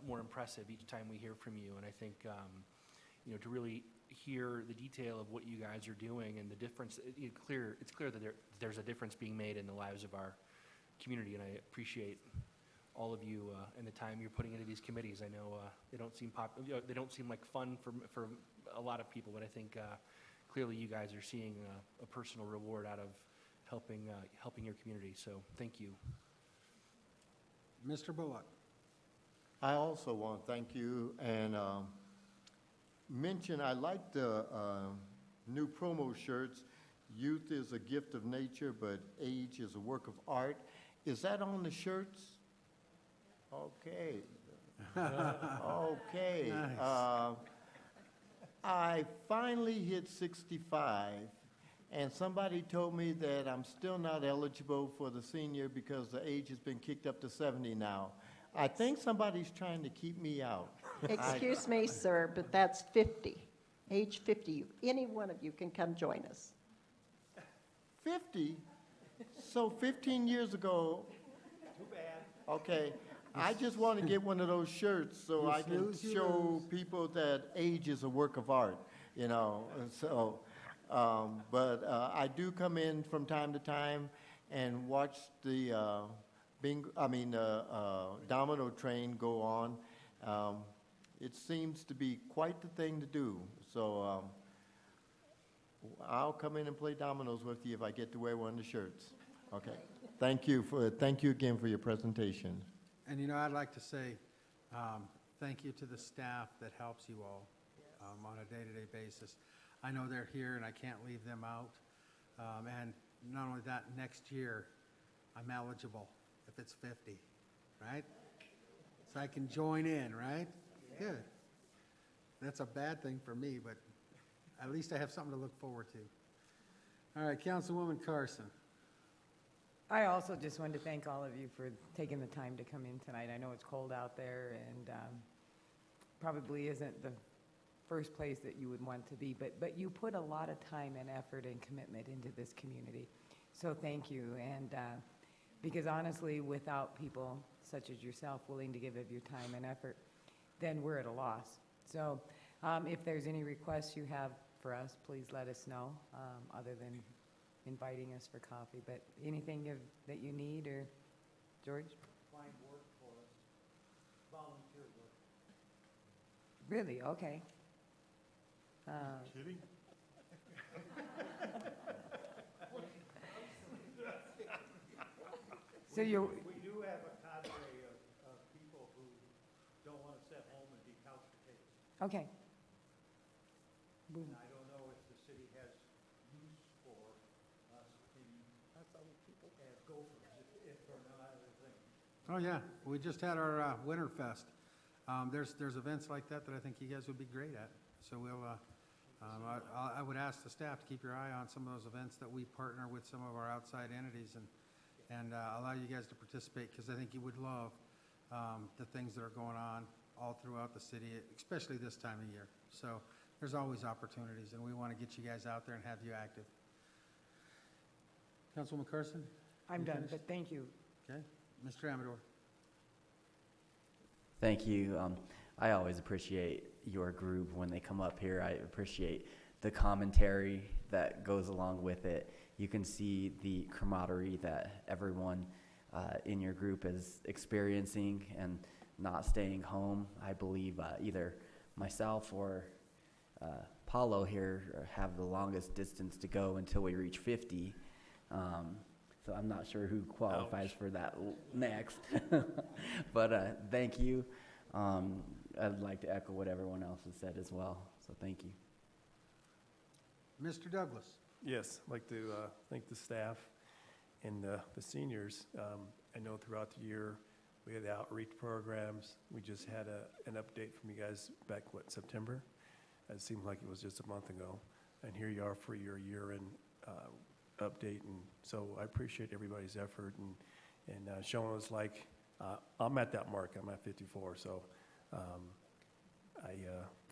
more impressive each time we hear from you, and I think to really hear the detail of what you guys are doing and the difference. It's clear that there's a difference being made in the lives of our community, and I appreciate all of you and the time you're putting into these committees. I know they don't seem like fun for a lot of people, but I think clearly you guys are seeing a personal reward out of helping your community. So thank you. Mr. Bullock. I also want to thank you and mention I like the new promo shirts. Youth is a gift of nature, but age is a work of art. Is that on the shirts? Okay. Okay. Nice. I finally hit 65, and somebody told me that I'm still not eligible for the senior because the age has been kicked up to 70 now. I think somebody's trying to keep me out. Excuse me, sir, but that's 50. Age 50. Any one of you can come join us. 50? So 15 years ago. Too bad. Okay. I just want to get one of those shirts so I can show people that age is a work of art, you know. And so, but I do come in from time to time and watch the domino train go on. It seems to be quite the thing to do. So I'll come in and play dominoes with you if I get to wear one of the shirts. Okay. Thank you again for your presentation. And I'd like to say thank you to the staff that helps you all on a day-to-day basis. I know they're here and I can't leave them out. And not only that, next year I'm eligible if it's 50, right? So I can join in, right? Good. That's a bad thing for me, but at least I have something to look forward to. All right, Councilwoman Carson. I also just wanted to thank all of you for taking the time to come in tonight. I know it's cold out there and probably isn't the first place that you would want to be, but you put a lot of time and effort and commitment into this community. So thank you. And because honestly, without people such as yourself willing to give of your time and effort, then we're at a loss. So if there's any requests you have for us, please let us know, other than inviting us for coffee. But anything that you need, or George? Find work for us, volunteer work. Really? Okay. Kidding? So you. We do have a cadre of people who don't want to sit home and be couch potatoes. Okay. And I don't know if the city has use for us as gophers, if or not other things. Oh, yeah, we just had our Winterfest. There's events like that I think you guys would be great at. So I would ask the staff to keep your eye on some of those events that we partner with some of our outside entities and allow you guys to participate, because I think you would love the things that are going on all throughout the city, especially this time of year. So there's always opportunities, and we want to get you guys out there and have you active. Councilwoman Carson? I'm you done, finished? but thank you. Okay. Mr. Amador? Thank you. I always appreciate your group when they come up here. I appreciate the commentary that goes along with it. You can see the camaraderie that everyone in your group is experiencing and not staying home. I believe either myself or Paulo here have the longest distance to go until we reach 50. So I'm not sure who qualifies for that next. But thank you. I'd like to echo what everyone else has said as well. So thank you. Mr. Douglas? Yes, I'd like to thank the staff and the seniors. I know throughout the year we had the outreach programs. We just had an update from you guys back, September? It seemed like it was just a month ago. And here you are for your year-end update. And so I appreciate everybody's effort and showing us, like, I'm at that mark. I'm at 54. So I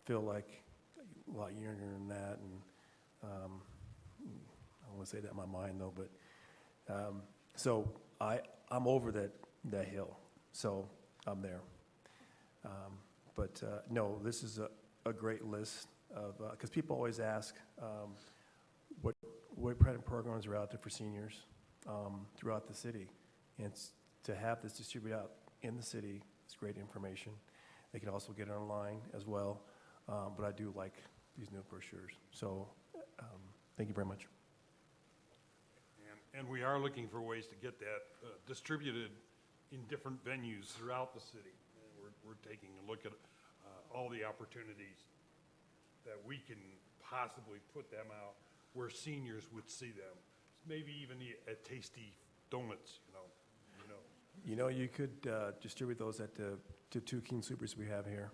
feel like a lot younger than that. And I don't want to say that in my mind, though. But so I'm over that hill. So I'm there. But no, this is a great list of, because people always ask what kind of programs are out there for seniors throughout the city. And to have this distributed out in the city is great information. They can also get it online as well. But I do like these new brochures. So thank you very much. And we are looking for ways to get that distributed in different venues throughout the city. And we're taking a look at all the opportunities that we can possibly put them out where seniors would see them. Maybe even a tasty donuts, You know, you could distribute those at the two King Supers we have here.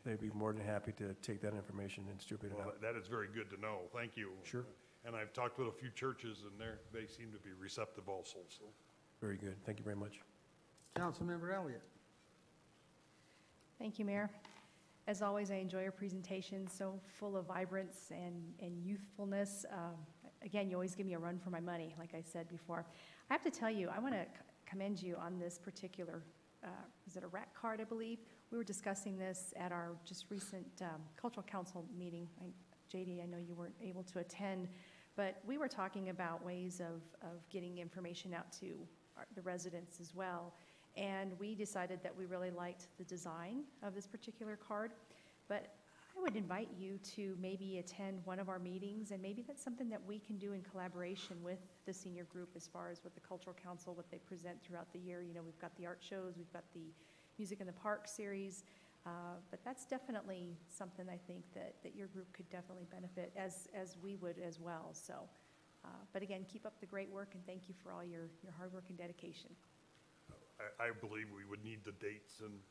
They'd be more than happy to take that information and distribute it out. That is very good to know. Thank you. Sure. And I've talked with a few churches, and they seem to be receptive also. So. Very good. Thank you very much. Councilmember Elliott? Thank you, Mayor. As always, I enjoy your presentation, so full of vibrance and youthfulness. Again, you always give me a run for my money, like I said before. I have to tell you, I want to commend you on this particular, is it a RAC card, I believe? We were discussing this at our just recent Cultural Council meeting. JD, I know you weren't able to attend, but we were talking about ways of getting information out to the residents as well. And we decided that we really liked the design of this particular card. But I would invite you to maybe attend one of our meetings, and maybe that's something that we can do in collaboration with the senior group as far as with the Cultural Council, what they present throughout the year. You know, we've got the art shows, we've got the Music in the Park series, but that's definitely something I think that your group could definitely benefit, as we would as well. So, but again, keep up the great work, and thank you for all your hard work and dedication. I believe we would need the dates and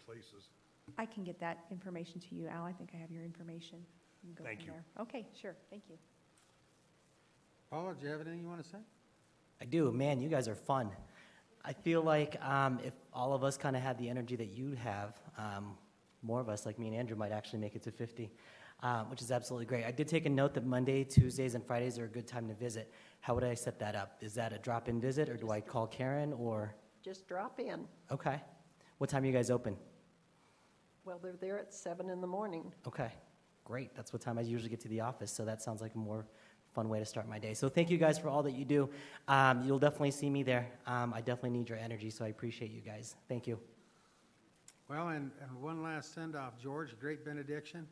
places. I can get that information to you, Al. I think I have your information. We can go Thank from you. there. Okay, sure. Thank you. Paula, do you have anything you want to say? I do. Man, you guys are fun. I feel like if all of us kind of had the energy that you have, more of us, like me and Andrew, might actually make it to 50, which is absolutely great. I did take a note that Monday, Tuesdays, and Fridays are a good time to visit. How would I set that up? Is that a drop-in visit, or do I call Karen, or? Just drop in. Okay. What time are you guys open? Well, they're there at 7 in the morning. Okay, great. That's what time I usually get to the office, so that sounds like a more fun way to start my day. So thank you guys for all that you do. You'll definitely see me there. I definitely need your energy, so I appreciate you guys. Thank you. Well, and one last send-off, George, great benediction.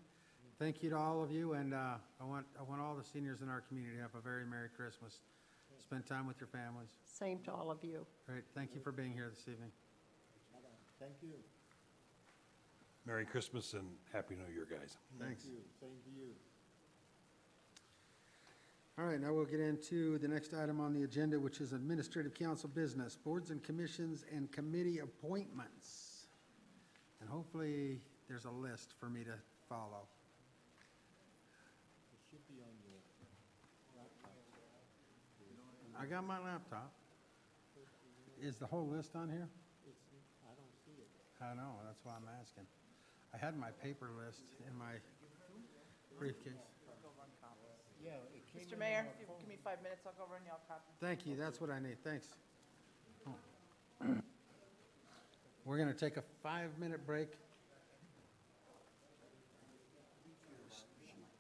Thank you to all of you, and I want all the seniors in our community to have a very Merry Christmas. Spend time with your families. Same to all of you. Great, thank you for being here this evening. Thank you. Merry Christmas and Happy New Year, guys. Thanks. Thank you. Same to you. All right, now we'll get into the next item on the agenda, which is Administrative Council business, boards and commissions and committee appointments. And hopefully, there's a list for me to follow. It should be on your laptop. I got my laptop. Is the whole list on here? I don't see it. I know, that's why I'm asking. I had my paper list in my briefcase. Yeah, it came Mr. Mayor, if you give me 5 minutes, I'll go run y'all a copy. Thank you, that's what I need, thanks. We're going to take a 5-minute break.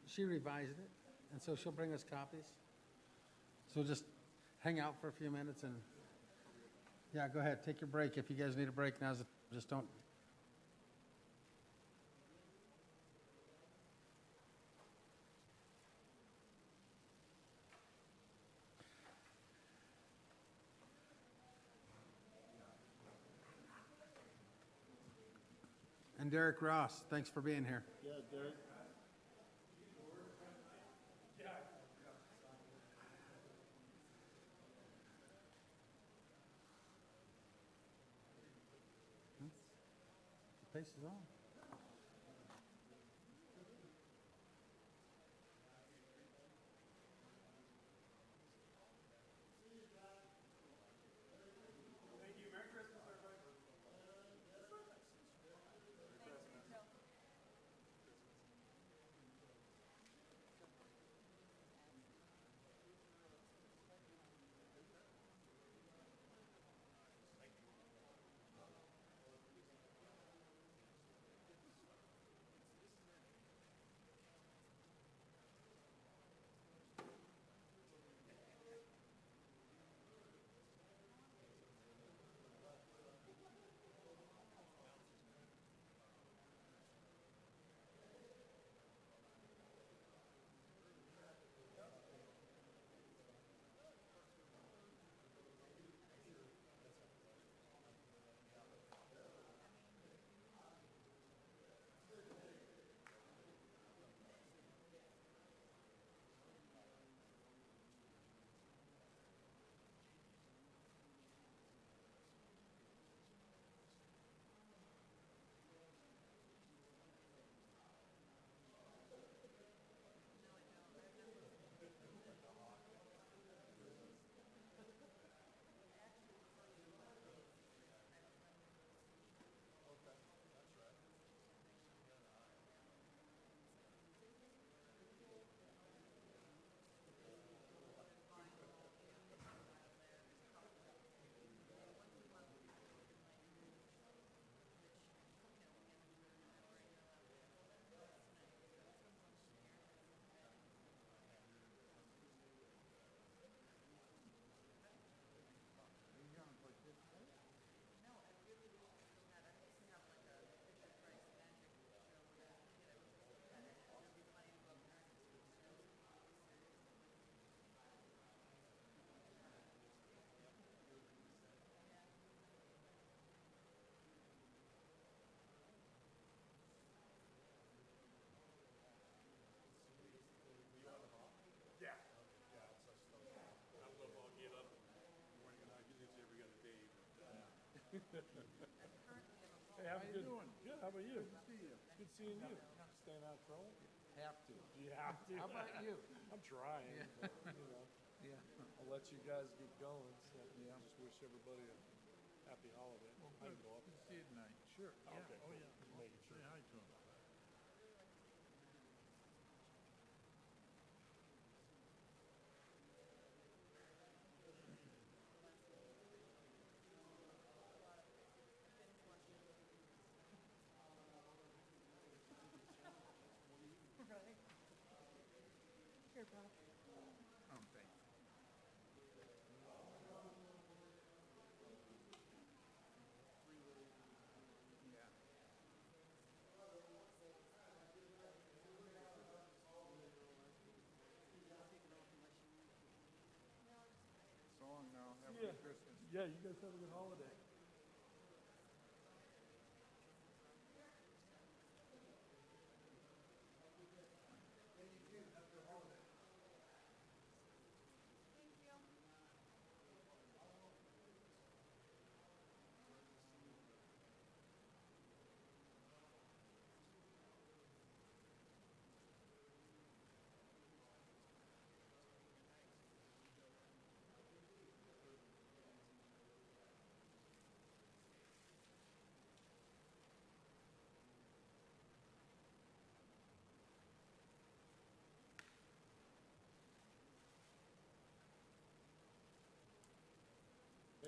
She revised it, and so she'll bring us copies. So just hang out for a few minutes and, yeah, go ahead, take your break. If you guys need a break, now's the, just don't. And Derek Ross, thanks for being here. Yeah, Derek. The pace is on. Hey, how you doing? Good, how about you? Good to see you. Good seeing you. Staying out front? Have to. You have to. How about you? I'm trying, Yeah. but, you know. Yeah. I'll let you guys get going, so just wish everybody a happy holiday. Well, I good. can go up. Good to see you tonight. Sure. Okay, Yeah. Oh, cool. yeah. Just making sure. Say hi to him. Here, Bob. Oh, thank you. Yeah. So long now. Have a Yeah. good Christmas. Yeah, you guys have a good holiday.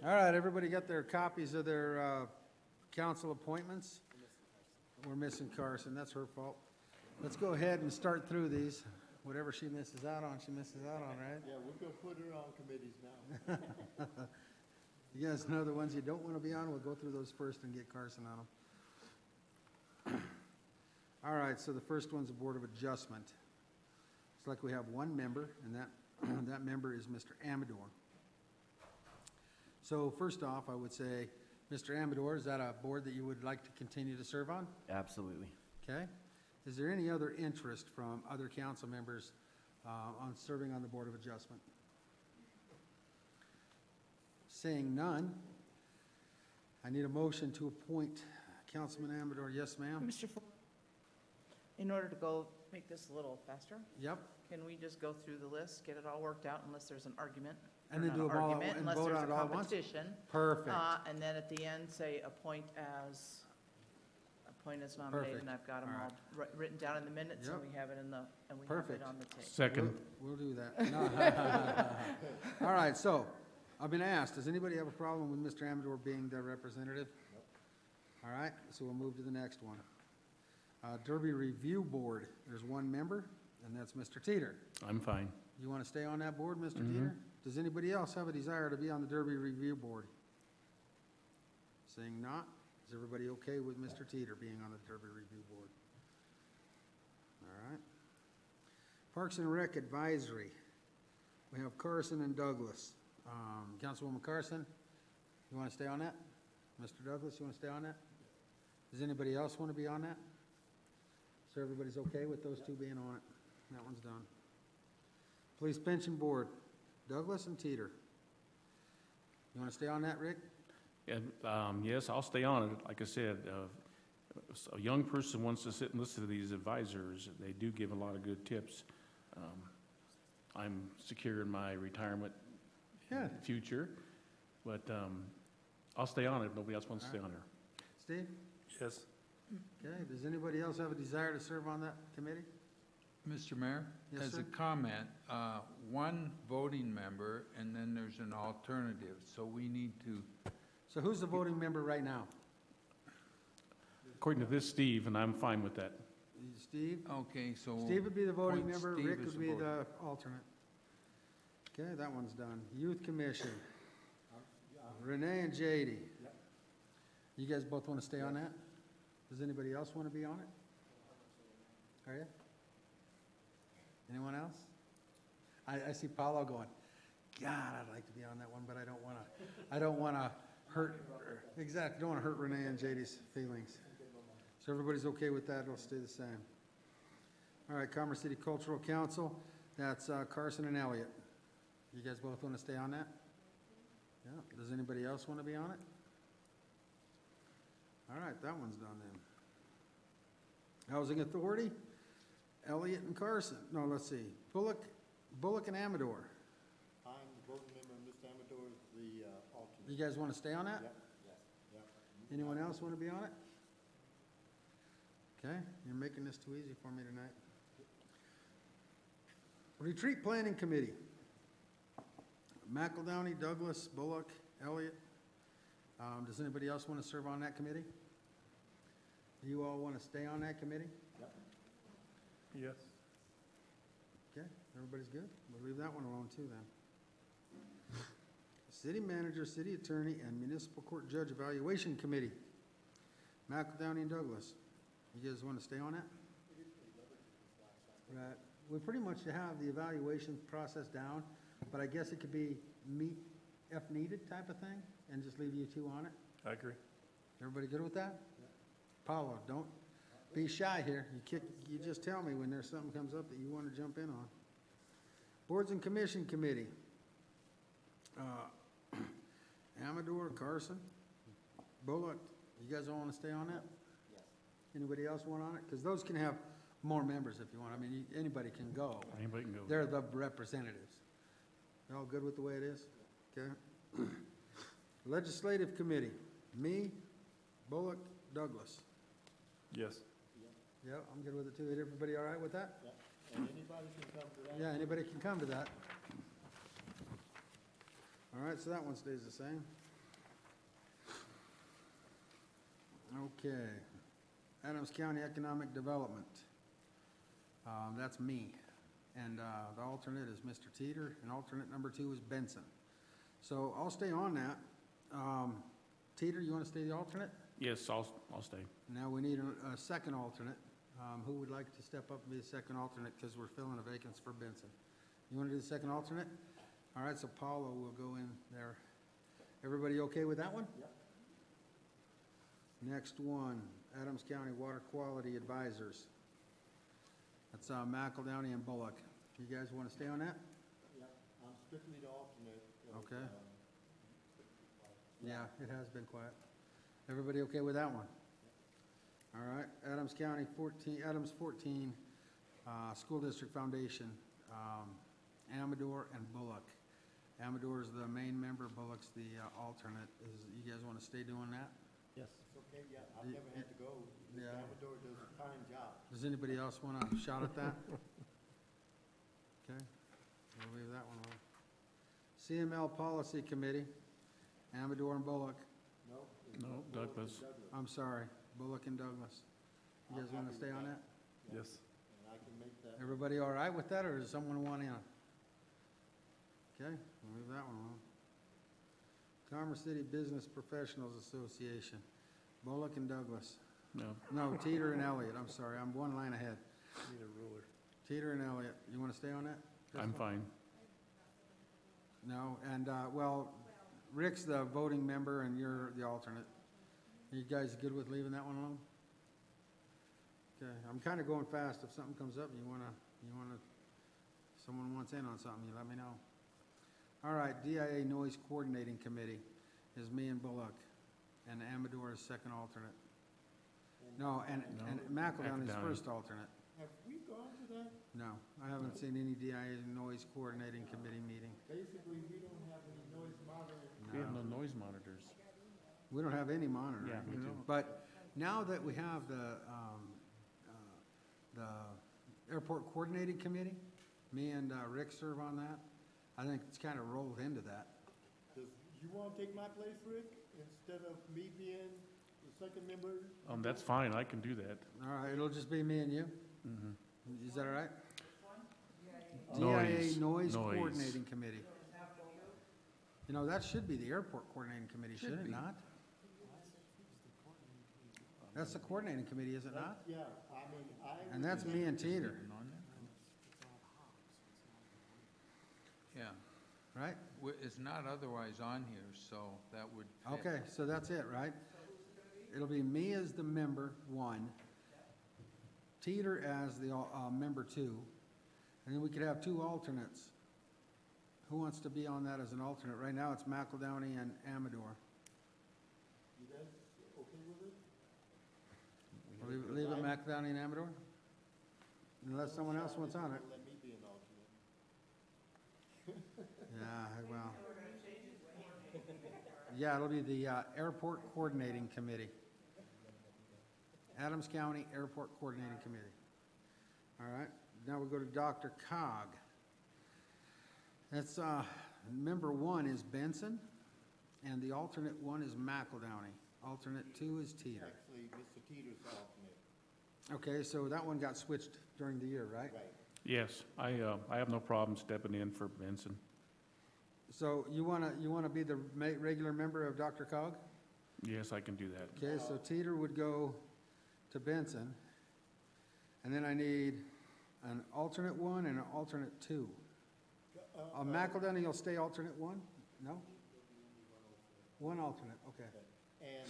All right, everybody got their copies of their council appointments? We're missing Carson, that's her fault. Let's go ahead and start through these. Whatever she misses out on, she misses out on, right? Yeah, we're gonna put her on committees now. You guys know the ones you don't want to be on, we'll go through those first and get Carson on them. All right, so the first one's the Board of Adjustment. It's like we have one member, and that member is Mr. Amador. So first off, I would say, Mr. Amador, is that a board that you would like to continue to serve on? Absolutely. Okay. Is there any other interest from other council members on serving on the Board of Adjustment? Seeing none, I need a motion to appoint Councilman Amador. Yes, ma'am? Mr. In order to go make this a little faster, Yep. can we just go through the list, get it all worked out unless there's an argument? And Or then not do them all argument, and unless vote there's on a it all at once? competition. Perfect. And then at the end, say appoint as nominated, and I've got them All all written down in the minutes, and Yep. we have it in the, and we have Perfect. it on the tape. Second. We'll do that. No. All right, so I've been asked, does anybody have a problem with Mr. Amador being their representative? All right, so we'll move to the next one. Derby Review Board, there's one member, and that's Mr. Teeter. I'm fine. You want to stay on that board, Mr. Mhm. Teeter? Does anybody else have a desire to be on the Derby Review Board? Seeing not, is everybody okay with Mr. Teeter being on the Derby Review Board? All right. Parks and Rec Advisory, we have Carson and Douglas. Councilwoman Carson, you want to stay on that? Mr. Douglas, you want to stay on that? Does anybody else want to be on that? So everybody's okay with those two being on it? That one's done. Police Pension Board, Douglas and Teeter. You want to stay on that, Rick? Yeah, yes, I'll stay on it. Like I said, if a young person wants to sit and listen to these advisors, they do give a lot of good tips. I'm secure in my retirement Yeah. future, but I'll stay on it if nobody else wants to stay on there. Steve? Yes. Okay, does anybody else have a desire to serve on that committee? Mr. Mayor? Yes, As sir. a comment, one voting member, and then there's an alternative, so we need to, So who's the voting member right now? According to this, Steve, and I'm fine with that. Steve? okay, so. Steve would be the voting appoint member, Steve Rick as would the be voting. the alternate. Okay, that one's done. Youth Commission. Renee and JD. You guys both want to stay on that? Does anybody else want to be on it? Are you? Anyone else? I see Paulo going, God, I'd like to be on that one, but I don't want to hurt, exactly, don't want to hurt Renee and JD's feelings. So everybody's okay with that, it'll stay the same. All right, Commerce City Cultural Council, that's Carson and Elliott. You guys both want to stay on that? Yeah, does anybody else want to be on it? All right, that one's done then. Housing Authority, Elliott and Carson. No, let's see, Bullock and Amador. I'm the voting member, Mr. Amador is the alternate. You guys want to stay on that? Yep, yep. Anyone else want to be on it? Okay, you're making this too easy for me tonight. Retreat Planning Committee. McEldowney, Douglas, Bullock, Elliott. Does anybody else want to serve on that committee? Do you all want to stay on that committee? Yep. Yes. Okay, everybody's good? We'll leave that one alone too then. City Manager, City Attorney, and Municipal Court Judge Evaluation Committee. McEldowney and Douglas. You guys want to stay on that? Right. We pretty much have the evaluation process down, but I guess it could be meet if needed type of thing, and just leave you two on it. I agree. Everybody good with that? Paulo, don't be shy here. You just tell me when there's something comes up that you want to jump in on. Boards and Commission Committee. Amador, Carson, Bullock. You guys all want to stay on that? Yes. Anybody else want on it? Because those can have more members if you want. I mean, anybody can go. Anybody can go. They're the representatives. You all good with the way it is? Okay. Legislative Committee, me, Bullock, Douglas. Yes. Yeah, I'm good with it too. Is everybody all right with that? Yep. And anybody can come to that. Yeah, anybody can come to that. All right, so that one stays the same. Okay. Adams County Economic Development. That's me. And the alternate is Mr. Teeter, and alternate number 2 is Benson. So I'll stay on that. Teeter, you want to stay the alternate? Yes, I'll stay. Now we need a second alternate. Who would like to step up and be the second alternate, because we're filling a vacancy for Benson? You want to do the second alternate? All right, so Paulo will go in there. Everybody okay with that one? Yep. Next one, Adams County Water Quality Advisors. That's McEldowney and Bullock. You guys want to stay on that? Yep. I'm strictly the alternate. Okay. Yeah, it has been quiet. Everybody okay with that one? All right, Adams County 14, Adams 14, School District Foundation, Amador and Bullock. Amador is the main member, Bullock's the alternate. You guys want to stay doing that? Yes. It's okay, yeah, I've never had to go. Mr. Yeah. Amador does a fine job. Does anybody else want a shot at that? Okay, we'll leave that one alone. CML Policy Committee, Amador and Bullock. No? No, Douglas. I'm sorry, Bullock and Douglas. You guys want to stay on that? Yes. And I can make that. Everybody all right with that, or does someone want in? Okay, we'll leave that one alone. Commerce City Business Professionals Association, Bullock and Douglas. No. No, Teeter and Elliott, I'm sorry, I'm one line ahead. Need a ruler. Teeter and Elliott, you want to stay on that? I'm Crystal? fine. No, and, well, Rick's the voting member and you're the alternate. You guys good with leaving that one alone? Okay, I'm kind of going fast. If something comes up and someone wants in on something, you let me know. All right, DIA Noise Coordinating Committee is me and Bullock, and Amador is second alternate. No, and McEldowney is McEldowney. first alternate. Have we gone to that? No, I haven't seen any DIA Noise Coordinating Committee meeting. Basically, we don't have any noise monitoring. We have no noise monitors. We don't have any monitoring. Yeah, we don't. But now that we have the Airport Coordinating Committee, me and Rick serve on that. I think it's kind of rolled into that. Does you want to take my place, Rick, instead of me being the second member? That's fine, I can do that. All right, it'll just be me and you? Mhm. Is that all right? Noise. DIA Noise Noise. Coordinating Committee. You know, that should be the Airport Coordinating Committee, should it not? That's the coordinating committee, is it not? Yeah, I mean, And that's me and Teeter, Yeah. right? It's not otherwise on here, so that would fit. Okay, so that's it, right? It'll be me as the member, 1, Teeter as the member 2, and then we could have 2 alternates. Who wants to be on that as an alternate? Right now, it's McEldowney and Amador. You guys okay with it? Leave it McDowney and Amador? Unless someone else wants on it. Let me be an alternate. Yeah, well. Yeah, it'll be the Airport Coordinating Committee. Adams County Airport Coordinating Committee. All right, now we'll go to Dr. Cog. That's, member 1 is Benson, and the alternate 1 is McEldowney. Alternate 2 is Teeter. Actually, Mr. Teeter's the alternate. Okay, so that one got switched during the year, right? Right. Yes, I have no problem stepping in for Benson. So you wanna be the regular member of Dr. Cog? Yes, I can do that. Okay, so Teeter would go to Benson. And then I need an alternate 1 and an alternate 2. McEldowney will stay alternate 1? No? One alternate, okay. And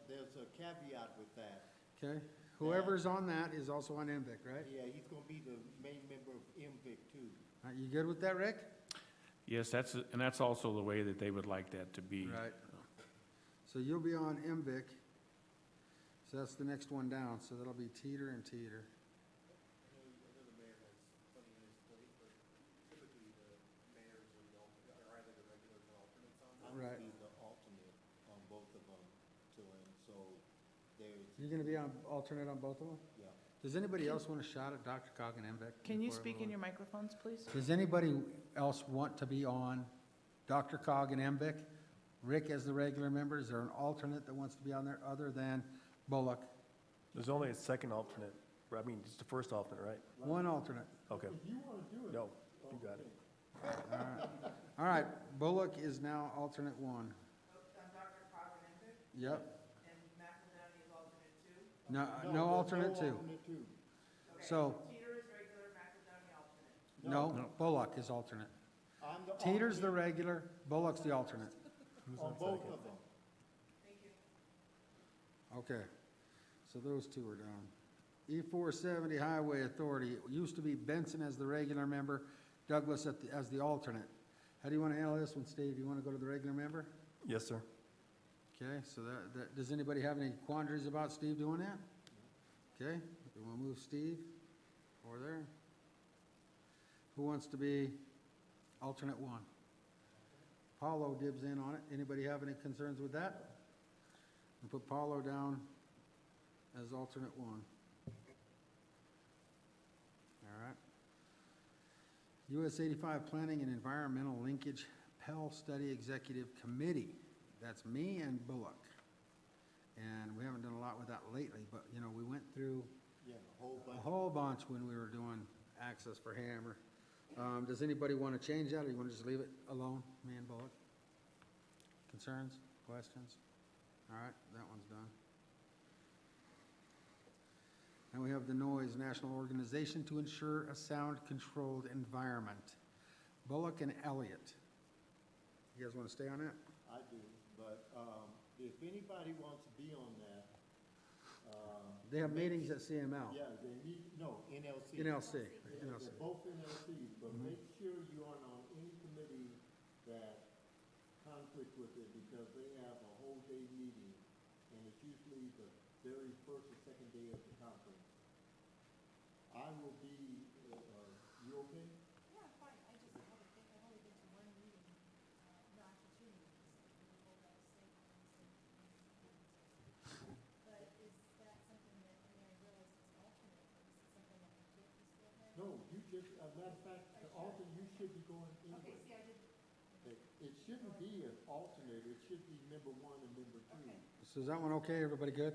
there's a caveat with that. Okay, whoever's on that is also on MVIC, right? Yeah, he's gonna be the main member of MVIC too. You good with that, Rick? Yes, that's also the way that they would like that to be. Right. So you'll be on MVIC. So that's the next one down, so that'll be Teeter and Teeter. I'm Right. gonna be the alternate on both of them to him, so there's, You're gonna be on alternate on both of them? yeah. Does anybody else want a shot at Dr. Cog and MVIC? Can you before speak in everyone- your microphones, please? Does anybody else want to be on Dr. Cog and MVIC? Rick as the regular member, is there an alternate that wants to be on there other than Bullock? There's only a second alternate, I mean, it's the first alternate, right? One alternate. Okay. If you wanna do it. No, you got it. All right. All right, Bullock is now alternate 1. Dr. Cog and MVIC, Yep. and McEldowney is alternate 2. No, there's no alternate 2. alternate two. So, Teeter is regular, McEldowney alternate. no, Bullock is alternate. I'm the Teeter's the alternate regular, Bullock's the alternate. on both of them. Okay, so those two are down. E470 Highway Authority, it used to be Benson as the regular member, Douglas as the alternate. How do you want to handle this one, Steve? You want to go to the regular member? Yes, sir. Okay, so does anybody have any quandaries about Steve doing that? Okay, we'll move Steve over there. Who wants to be alternate 1? Paulo dibs in on it. Anybody have any concerns with that? We'll put Paulo down as alternate 1. All right. US 85 Planning and Environmental Linkage Pell Study Executive Committee. That's me and Bullock. And we haven't done a lot with that lately, but, you know, we went through Yeah, a whole a bunch. whole bunch when we were doing access for Hammer. Does anybody want to change that, or you want to just leave it alone, me and Bullock? Concerns, questions? All right, that one's done. And we have the NOISE, National Organization to Ensure a Sound-Controlled Environment. Bullock and Elliott. You guys want to stay on that? I do, but, if anybody wants to be on that, They have meetings at CML. yeah, they need, no, NLC. NLC. They're both NLCs, but make sure you aren't on any committee that conflict with it, because they have a whole day meeting, and it's usually the very first or second day of the conference. I will be, you okay? Yeah, I'm fine. I just, I've only been to one meeting, no, actually 2 meetings. But is that something that, I mean, I realize it's alternate, but is it something that we did just go ahead? No, you just, as a matter of fact, the alternate, you should be going anyway. Okay, see, I did, It shouldn't be an alternate, it should be member 1 and member 2. So is that one okay? Everybody good?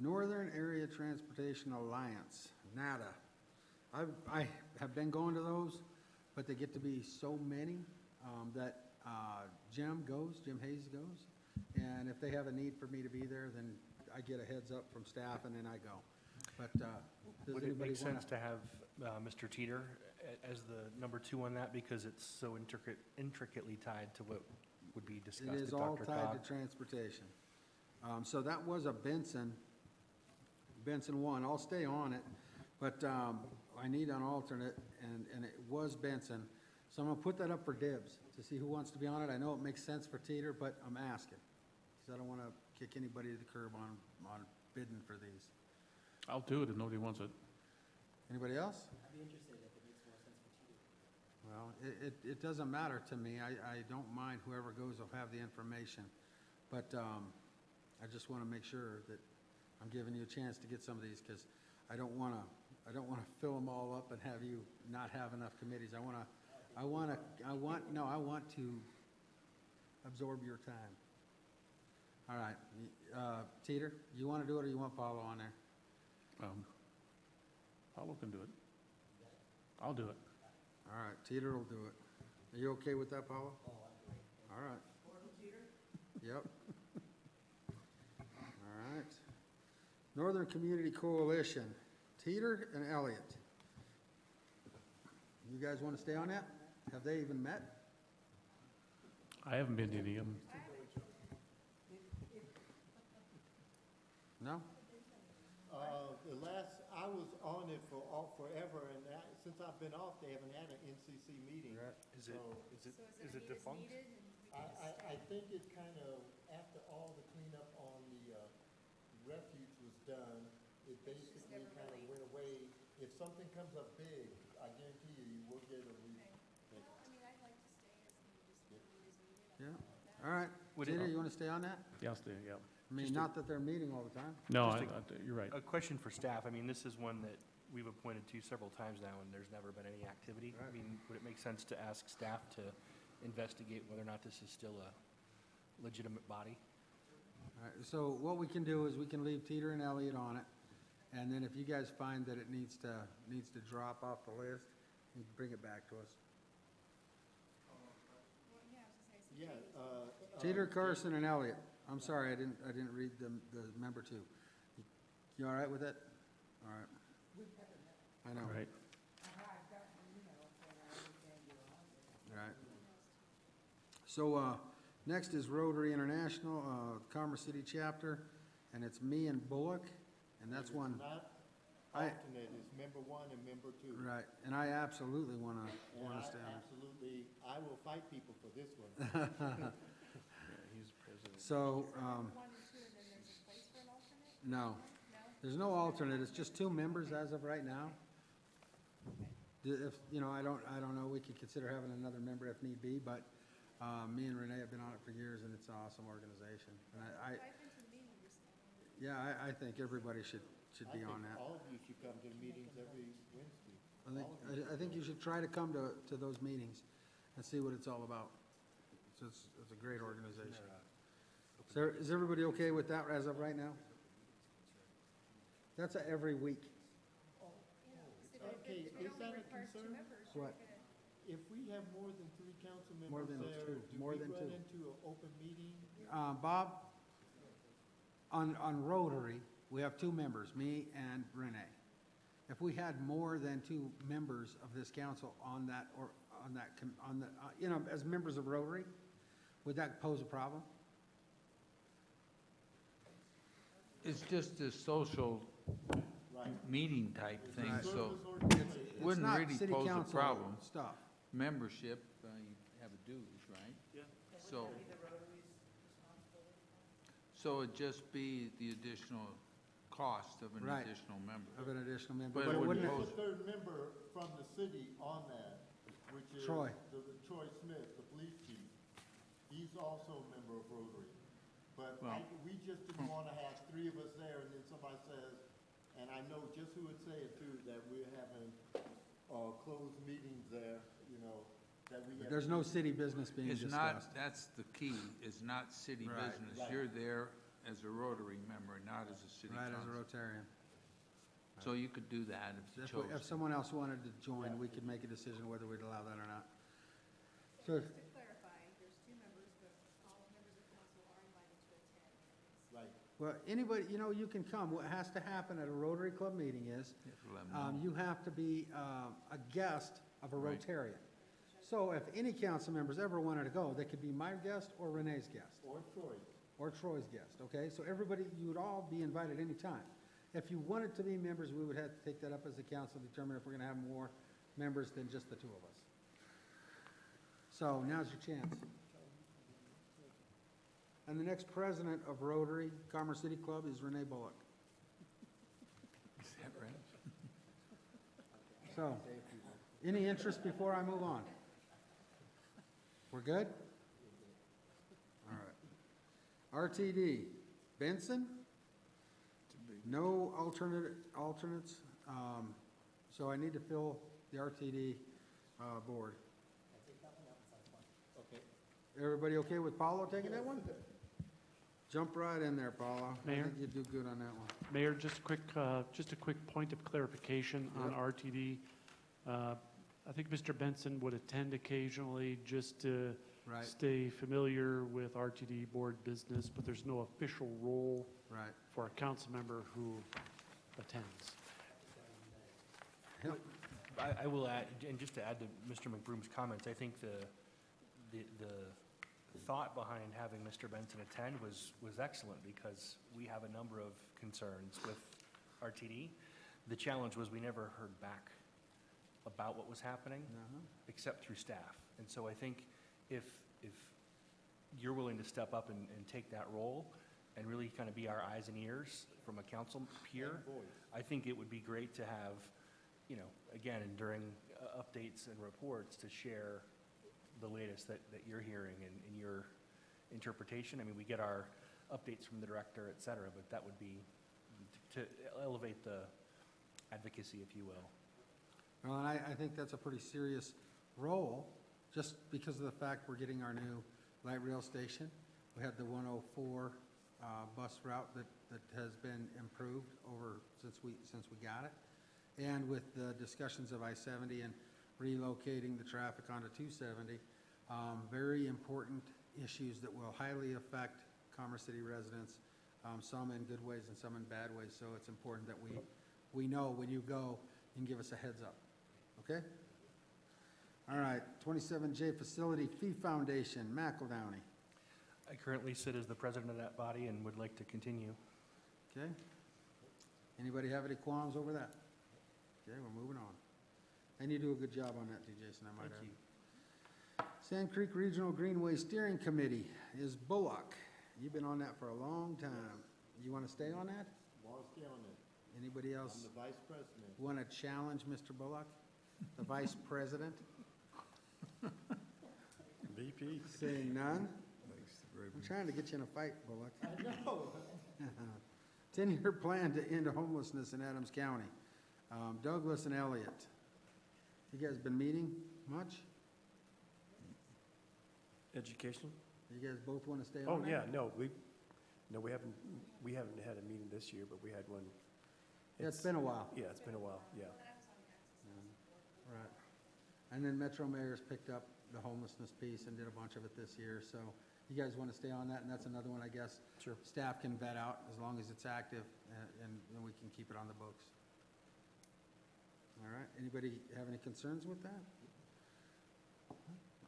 Northern Area Transportation Alliance, NADA. I have been going to those, but they get to be so many that Jim Hayes goes. And if they have a need for me to be there, then I get a heads up from staff and then I go. But does Would it anybody make want sense to have Mr. Teeter as the number 2 on that, because it's so intricately tied to what would be discussed It at is all Dr. tied Cog? to transportation. So that was a Benson 1. I'll stay on it, but I need an alternate, and it was Benson. So I'm going to put that up for dibs to see who wants to be on it. I know it makes sense for Teeter, but I'm asking, because I don't want to kick anybody to the curb on bidding for these. I'll do it if nobody wants it. Anybody else? I'd be interested if it makes more sense for Teeter. Well, it doesn't matter to me. I don't mind whoever goes will have the information. But I just want to make sure that I'm giving you a chance to get some of these, because I don't want to fill them all up and have you not have enough committees. I want to absorb your time. All right. Teeter, you want to do it or you want Paulo on there? Paulo can do it. I'll do it. All right, Teeter will do it. Are you okay with that, Paulo? All right. Yep. All right. Northern Community Coalition, Teeter and Elliott. You guys want to stay on that? Have they even met? I haven't been to any of them. No? I was on it for forever, and since I've been off, they haven't had an NCC meeting. Is it defunct? I think it kind of, after all the cleanup on the refuge was done, it basically kind of went away. If something comes up big, I guarantee you will get a Yeah. All right. Teeter, you want to stay on that? Yeah, I'll stay, yeah. I mean, not that they're meeting all the time. No, Just you're right. A question for staff. I mean, this is one that we've appointed to several times now, and there's never been any activity. I mean, would it make sense to ask staff to investigate whether or not this is still a legitimate body? All right, so what we can do is we can leave Teeter and Elliott on it, and then if you guys find that it needs to drop off the list, you can bring it back to us. Yeah. Teeter, Carson, and Elliott. I'm sorry, I didn't read the member two. You all right with it? All right. I know. Right. All right. So, next is Rotary International, Commerce City Chapter, and it's me and Bullock, and that's one. Not alternate, it's member one and member two. Right, and I absolutely want to stay on it. Absolutely, I will fight people for this one. He's president. So, no, there's no alternate, it's just two members as of right now. If, I don't know, we could consider having another member if need be, but me and Renee have been on it for years, and it's an awesome organization. And I think everybody should be on that. All of you should come to the meetings every Wednesday. I think you should try to come to those meetings and see what it's all about. It's a great organization. So is everybody okay with that as of right now? That's every week. Okay, is that a concern? What? If we have more than 3 council More members than there, two, do more we than run two. into an open meeting? Bob, on Rotary, we have 2 members, me and Renee. If we had more than 2 members of this council on that, as members of Rotary, would that pose a problem? It's just a social meeting type thing, Right. so It's wouldn't not really city pose a council problem. stuff. Membership, you have a dues, right? Yeah. So it'd just be the additional cost of an Right. additional member. Of an additional member. But But it it wouldn't wouldn't, There's a third member from the city on that, which is Troy. Troy Smith, the police chief. He's also a member of Rotary. But Well- we just didn't want to have 3 of us there, and then somebody says, and I know just who would say it too, that we're having closed meetings there, that we have. there's no city business being It's discussed. not, that's the key, is not city Right. business. Right. You're there as a Rotary member, not as a city Right, as a council. Rotarian. So you could do that if you chose. If someone else wanted to join, we could make a decision whether we'd allow that or not. So, Just to clarify, there's 2 members, but all members of council are invited to attend. Right. well, anybody, you can come. What has to happen at a Rotary Club meeting is, You have to let 'em know. you have to be a guest of a Right. Rotarian. So if any council members ever wanted to go, they could be my guest or Renee's guest. Or Troy's. Or Troy's guest, okay? So everybody, you would all be invited anytime. If you wanted to be members, we would have to take that up as a council, determine if we're gonna have more members than just the 2 of us. So now's your chance. And the next president of Rotary Commerce City Club is Renee Bullock. Is that right? So, any interest before I move on? We're good? All right. RTD, Benson? No alternates, so I need to fill the RTD board. Okay. Everybody okay with Paulo taking that one? Jump right in there, Paulo. I Mayor? think you do good on that one. Mayor, just a quick point of clarification on RTD. I think Mr. Benson would attend occasionally just to Right. stay familiar with RTD board business, but there's no official role Right. for a council member who attends. I will add, and just to add to Mr. McBroom's comments, I think the thought behind having Mr. Benson attend was excellent, because we have a number of concerns with RTD. The challenge was we never heard back about what was happening, except through staff. And so I think if you're willing to step up and take that role and really kind of be our eyes and ears from a council peer, I think it would be great to have, you know, again, and during updates and reports, to share the latest that you're hearing and your interpretation. I mean, we get our updates from the director, et cetera, but that would be to elevate the advocacy, if you will. Well, and I think that's a pretty serious role, just because of the fact we're getting our new light rail station. We had the 104 bus route that has been improved over since we got it. And with the discussions of I-70 and relocating the traffic onto 270, very important issues that will highly affect Commerce City residents, some in good ways and some in bad ways. So it's important that we know when you go, you can give us a heads up. Okay? All right, 27J Facility Fee Foundation, McEldowney. I currently sit as the president of that body and would like to continue. Okay? Anybody have any qualms over that? Okay, we're moving on. And you do a good job on that too, Jason, I might add. Thank you. Sand Creek Regional Greenway Steering Committee is Bullock. You've been on that for a long time. You want to stay on that? I'll stay on it. Anybody else I'm the vice president. want to challenge Mr. Bullock, the vice president? VP. Seeing none? I'm trying to get you in a fight, Bullock. I know. 10-year plan to end homelessness in Adams County. Douglas and Elliott. You guys been meeting much? Education? You guys both want to stay on Oh, that? yeah, no, we haven't had a meeting this year, but we had one. Yeah, it's been a while. Yeah, it's been a while, yeah. Right. And then Metro Mayor's picked up the homelessness piece and did a bunch of it this year, so you guys want to stay on that, and that's another one, I guess. Sure. Staff can vet out as long as it's active, and then we can keep it on the books. All right, anybody have any concerns with that?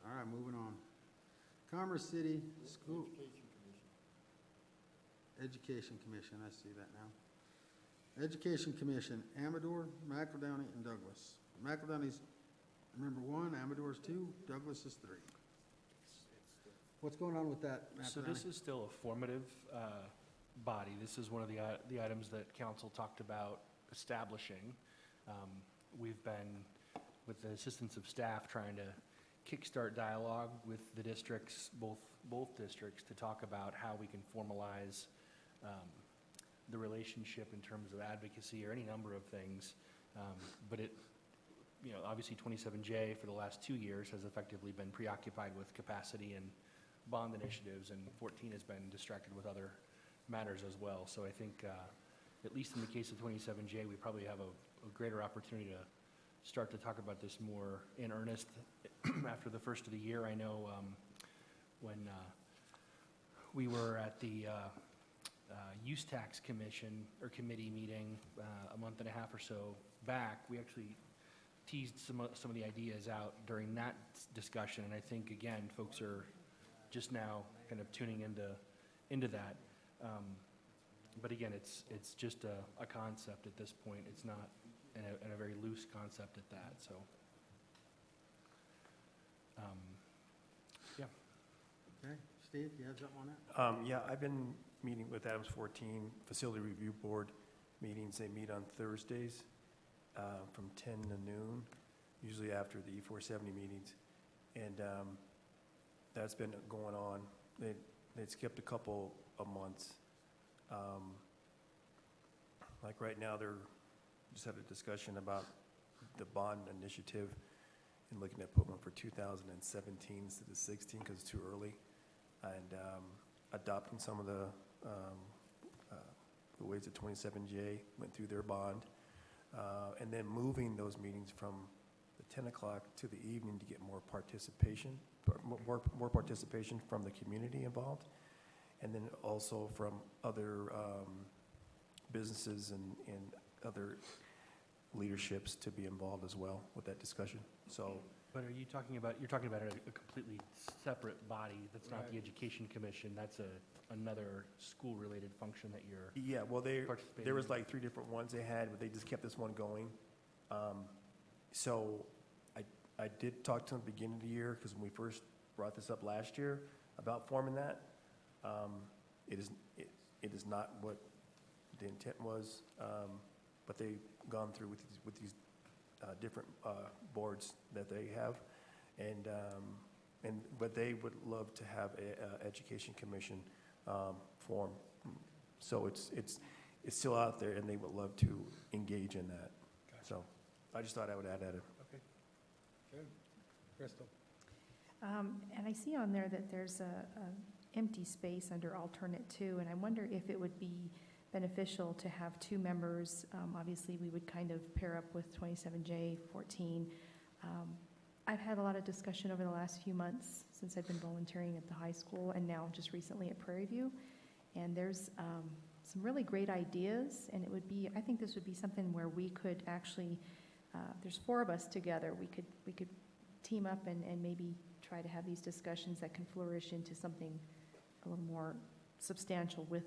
All right, moving on. Commerce City School. Education Commission, I see that now. Education Commission, Amador, McEldowney, and Douglas. McEldowney's number 1, Amador's 2, Douglas is 3. What's going on with that, So McEldowney? this is still a formative body. This is one of the items that council talked about establishing. We've been, with the assistance of staff, trying to kickstart dialogue with the districts, both districts, to talk about how we can formalize the relationship in terms of advocacy or any number of things. But it, you know, obviously 27J for the last 2 years has effectively been preoccupied with capacity and bond initiatives, and 14 has been distracted with other matters as well. So I think, at least in the case of 27J, we probably have a greater opportunity to start to talk about this more in earnest after the first of the year. I know when we were at the Use Tax Commission or committee meeting a month and a half or so back, we actually teased some of the ideas out during that discussion, and I think, again, folks are just now kind of tuning into that. But again, it's just a concept at this point. It's not, and a very loose concept at that, so. Yeah. Okay, Steve, you have something on that? Yeah, I've been meeting with Adams 14 Facility Review Board meetings. They meet on Thursdays from 10 to noon, usually after the E470 meetings. And that's been going on. They'd skipped a couple of months. Like right now, they're just had a discussion about the bond initiative and looking at putting one for 2017 instead of 16 because it's too early, and adopting some of the ways that 27J went through their bond, and then moving those meetings from the 10 o'clock to the evening to get more participation, more participation from the community involved, and then also from other businesses and other leaderships to be involved as well with that discussion. So, But are you talking about, you're talking about a completely separate body, that's not the Education Commission, that's another school-related function that you're yeah, well, participating there was in? like 3 different ones they had, but they just kept this one going. So I did talk to them at the beginning of the year, because when we first brought this up last year about forming that, it is not what the intent was, but they've gone through with these different boards that they have, but they would love to have a education commission form. So it's still out there, and they would love to engage in that. Gotcha. So I just thought I would add that. Okay. Good. Crystal? And I see on there that there's a empty space under alternate 2, and I wonder if it would be beneficial to have 2 members. Obviously, we would kind of pair up with 27J 14. I've had a lot of discussion over the last few months since I've been volunteering at the high school and now just recently at Prairie View. And there's some really great ideas, and it would be, I think this would be something where we could actually, there's 4 of us together, we could team up and maybe try to have these discussions that can flourish into something a little more substantial with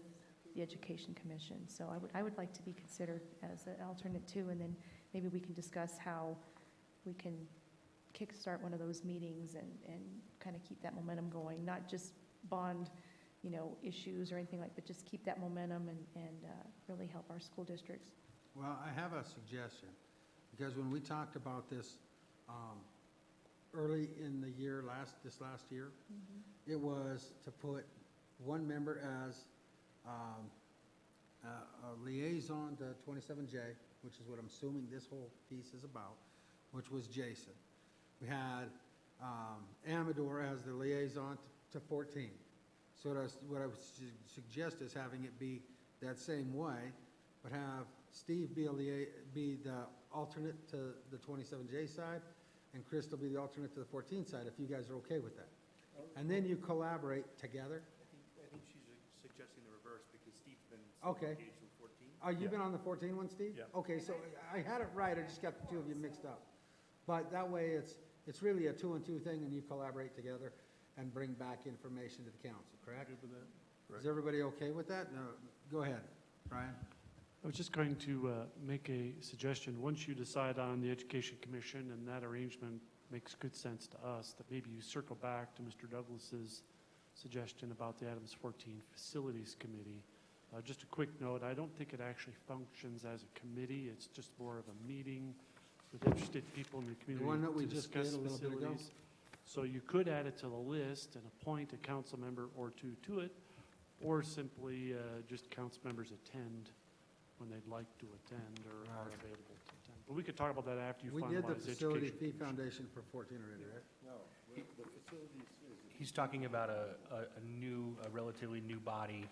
the Education Commission. So I would like to be considered as an alternate 2, and then maybe we can discuss how we can kickstart one of those meetings and kind of keep that momentum going, not just bond, issues or anything like, but just keep that momentum and really help our school districts. Well, I have a suggestion, because when we talked about this early in the year, this last year, it was to put one member as a liaison to 27J, which is what I'm assuming this whole piece is about, which was Jason. We had Amador as the liaison to 14. So what I would suggest is having it be that same way, but have Steve be the alternate to the 27J side, and Crystal be the alternate to the 14 side, if you guys are okay with that. And then you collaborate together. I think she's suggesting the reverse, because Steve's been Okay. engaged with 14. Oh, you've been on the 14 one, Steve? Yeah. Okay, so I had it right, I just got the 2 of you mixed up. But that way, it's really a 2-and-2 thing, and you collaborate together and bring back information to the council, correct? Good with that? Is everybody okay with that? No, go ahead, Brian. I was just going to make a suggestion. Once you decide on the Education Commission and that arrangement makes good sense to us, that maybe you circle back to Mr. Douglas's suggestion about the Adams 14 Facilities Committee. Just a quick note, I don't think it actually functions as a committee. It's just more of a meeting with interested people in the community. The one that we to just did discuss a little bit ago? facilities. So you could add it to the list and appoint a council member or 2 to it, or simply just council members attend when they'd like to attend or are available to attend. But we could talk about that after you We finalize did the the Facility Education Fee Commission. Foundation for 14 already, right? No, the facilities is. He's talking about a relatively new body,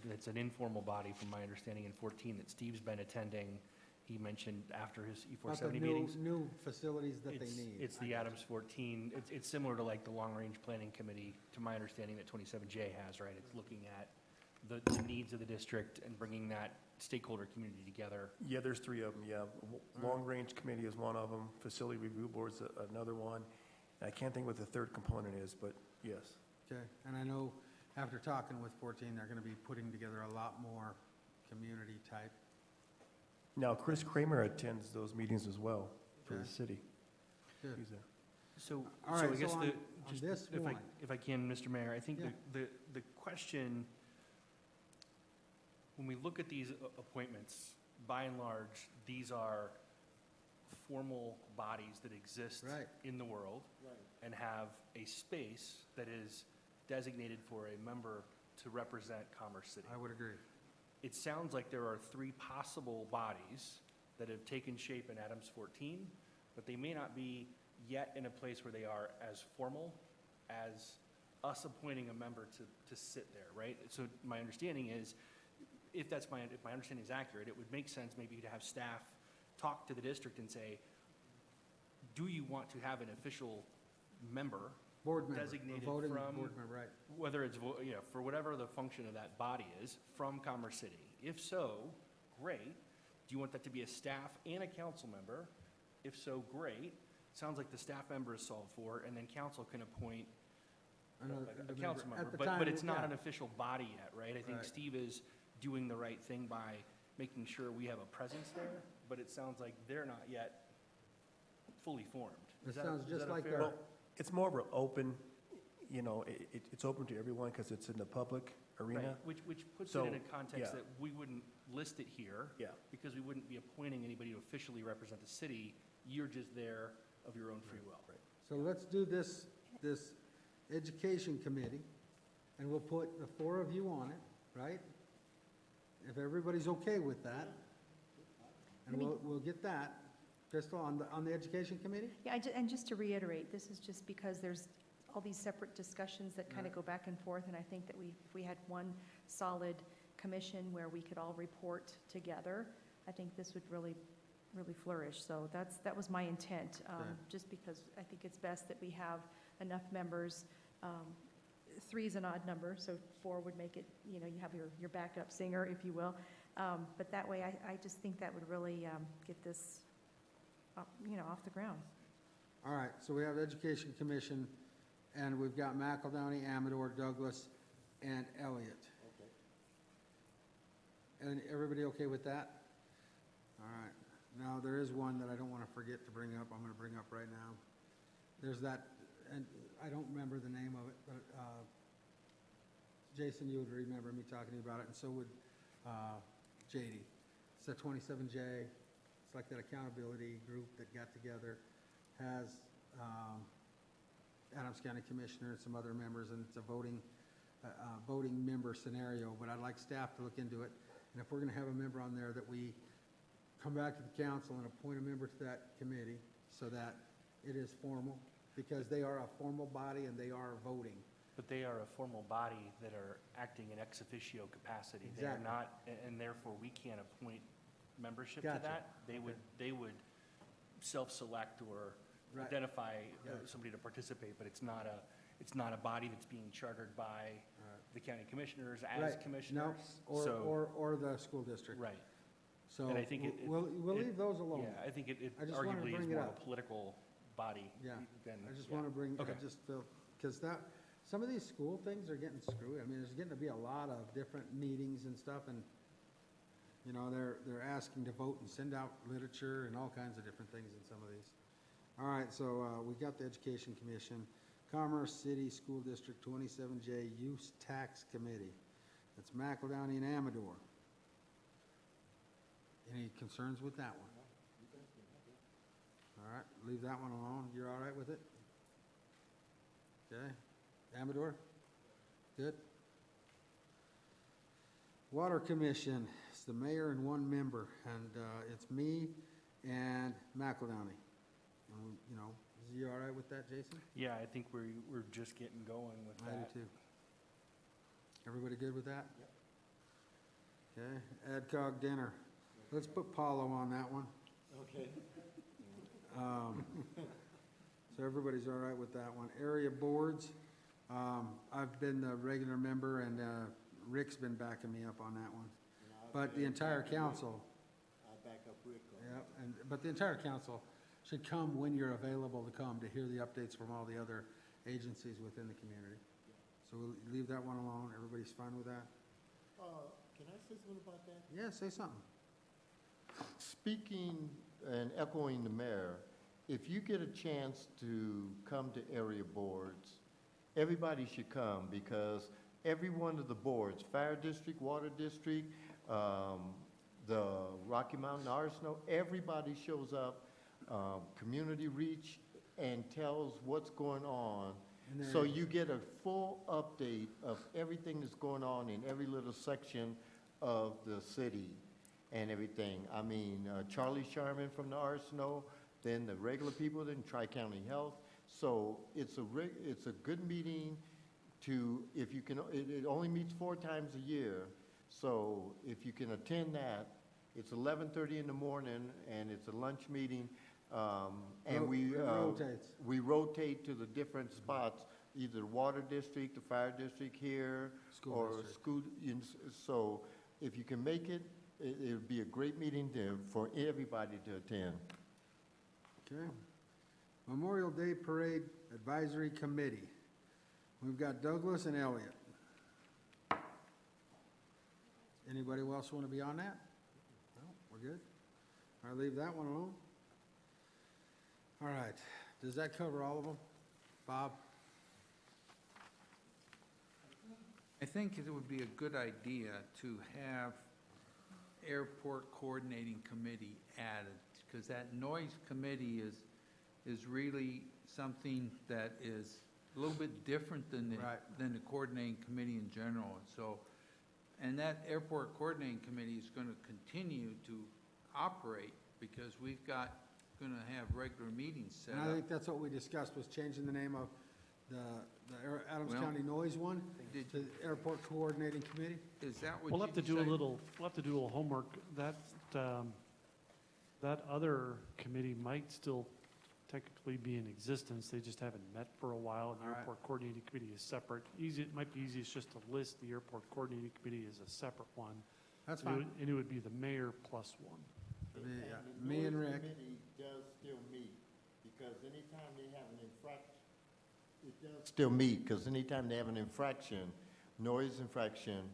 that's an informal body, from my understanding, in 14 that Steve's been attending. He mentioned after his Not the E470 meetings. new facilities that they need. It's the Adams 14, it's similar to like the Long Range Planning Committee, to my understanding, that 27J has, right? It's looking at the needs of the district and bringing that stakeholder community together. Yeah, there's 3 of them, yeah. Long Range Committee is one of them, Facility Review Board's another one. I can't think what the 3rd component is, but yes. Okay, and I know after talking with 14, they're going to be putting together a lot more community type. Now, Chris Kramer attends those meetings as well for the Okay. city. Good. He's there. So, All so right, I guess so the, on just this if I, one. if I can, Mr. Mayor, I think Yeah. the question, when we look at these appointments, by and large, these are formal bodies that exist Right. in the world and have a space that is designated for a member to represent Commerce City. I would agree. It sounds like there are 3 possible bodies that have taken shape in Adams 14, but they may not be yet in a place where they are as formal as us appointing a member to sit there, right? So my understanding is, if my understanding is accurate, it would make sense maybe to have staff talk to the district and say, do you want to have an official member Board member, a designated voting from, board member, right. whether it's, for whatever the function of that body is, from Commerce City? If so, great. Do you want that to be a staff and a council member? If so, great. Sounds like the staff member is solved for, and then council can appoint a council member. At the But time, it's not yeah. an official body yet, right? I think Right. Steve is doing the right thing by making sure we have a presence there, but it sounds like they're not yet fully formed. It Is that- sounds is just that a like fair- our, Well, it's more of an open, you know, it's open to everyone because it's in the public arena. Right, which puts it So, in a context yeah. that we wouldn't list it here. Yeah. Because we wouldn't be appointing anybody to officially represent the city. You're just there of your own free will. so let's do this education committee, and we'll put the 4 of you on it, right? If everybody's okay with that. And we'll get that. Crystal, on the education committee? Yeah, and just to reiterate, this is just because there's all these separate discussions that kind of go back and forth, and I think that if we had one solid commission where we could all report together, I think this would really flourish. So that was my intent, just because I think it's best that we have enough members. 3 is an odd number, so 4 would make it, you have your backup singer, if you will. But that way, I just think that would really get this, off the ground. All right, so we have Education Commission, and we've got McEldowney, Amador, Douglas, and Elliott. And everybody okay with that? All right. Now, there is one that I don't want to forget to bring up. I'm going to bring up right now. There's that, and I don't remember the name of it, but Jason, you would remember me talking about it, and so would JD. It's the 27J. It's like that accountability group that got together, has Adams County Commissioner and some other members, and it's a voting member scenario, but I'd like staff to look into it. And if we're going to have a member on there, that we come back to the council and appoint a member to that committee so that it is formal, because they are a formal body and they are voting. But they are a formal body that are acting in ex officio capacity. They are Exactly. not, and therefore we can't appoint membership to Gotcha. that. They would self-select or Right. identify Gotcha. somebody to participate, but it's not a body that's being chartered by the county commissioners as Right. commissioners. No, So- or the school district. Right. So And I think we'll leave those alone. Yeah, I think it I just wanted to arguably is bring it more of up. a political body Yeah, than. I just yeah. want to bring, I Okay. just feel, because some of these school things are getting screwy. I mean, there's getting to be a lot of different meetings and stuff, and, they're asking to vote and send out literature and all kinds of different things in some of these. All right, so we got the Education Commission, Commerce City School District 27J Use Tax Committee. That's McEldowney and Amador. Any concerns with that one? All right, leave that one alone. You're all right with it? Okay. Amador? Good. Water Commission, it's the mayor and 1 member, and it's me and McEldowney. And, is you all right with that, Jason? Yeah, I think we're just getting going with I that. do too. Everybody good with that? Okay, AdCog dinner. Let's put Paulo on that one. Okay. So everybody's all right with that one. Area boards, I've been the regular member, and Rick's been backing me up on that one. But the entire council, I'll back up Rick on yeah, but the entire council should come when you're available to come to hear the updates from all the other agencies within the community. So we'll leave that one alone. Everybody's fine with that? Can I say something about that? Yeah, say something. Speaking and echoing the mayor, if you get a chance to come to area boards, everybody should come, because every one of the boards, Fire District, Water District, the Rocky Mountain Arsenal, everybody shows up, Community Reach, and tells what's going on. And there So is- you get a full update of everything that's going on in every little section of the city and everything. I mean, Charlie Sharman from the Arsenal, then the regular people, then Tri-County Health. So it's a good meeting to, if you can, it only meets 4 times a year. So if you can attend that, it's 11:30 in the morning, and it's a lunch meeting. And we, It rotates. we rotate to the different spots, either the Water District, the Fire District here, School or district. school. So if you can make it, it would be a great meeting for everybody to attend. Okay. Memorial Day Parade Advisory Committee. We've got Douglas and Elliott. Anybody else want to be on that? No, we're good? I'll leave that one alone. All right. Does that cover all of them? Bob? I think it would be a good idea to have airport coordinating committee added, because that noise committee is really something that is a little bit different than the coordinating committee in general. And that airport coordinating committee is going to continue to operate, because we've got, going to have regular meetings set And up. I think that's what we discussed, was changing the name of the Adams Well, County Noise one to Airport Coordinating Committee. Is that what We'll you have to do a decided? we'll have to do a little homework. That other committee might still technically be in existence. They just haven't met for a while, and the All right. airport coordinating committee is separate. It might be easiest just to list the airport coordinating committee as a separate one. That's And it fine. would- And it would be the mayor plus one. The Me and noise Rick. committee does still meet, because anytime they have an infraction, it does still meet, because anytime they have an infraction, noise infraction,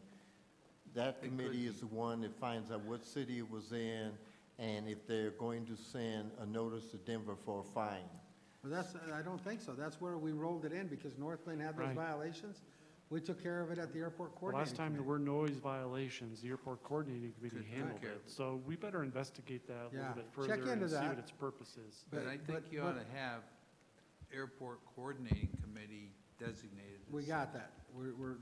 that committee is the one that finds out what city it was in, and if they're going to send a notice to Denver for a fine. Well, I don't think so. That's where we rolled it in, because Northland had those Right. violations. We took care of it at the Airport The Coordinating last time there Committee. were noise violations, the airport coordinating committee Took handled care it. of it. So we better investigate that a Yeah. little bit Check further into and see that. what its purpose is. But I think you ought to have airport coordinating committee designated. as We got such.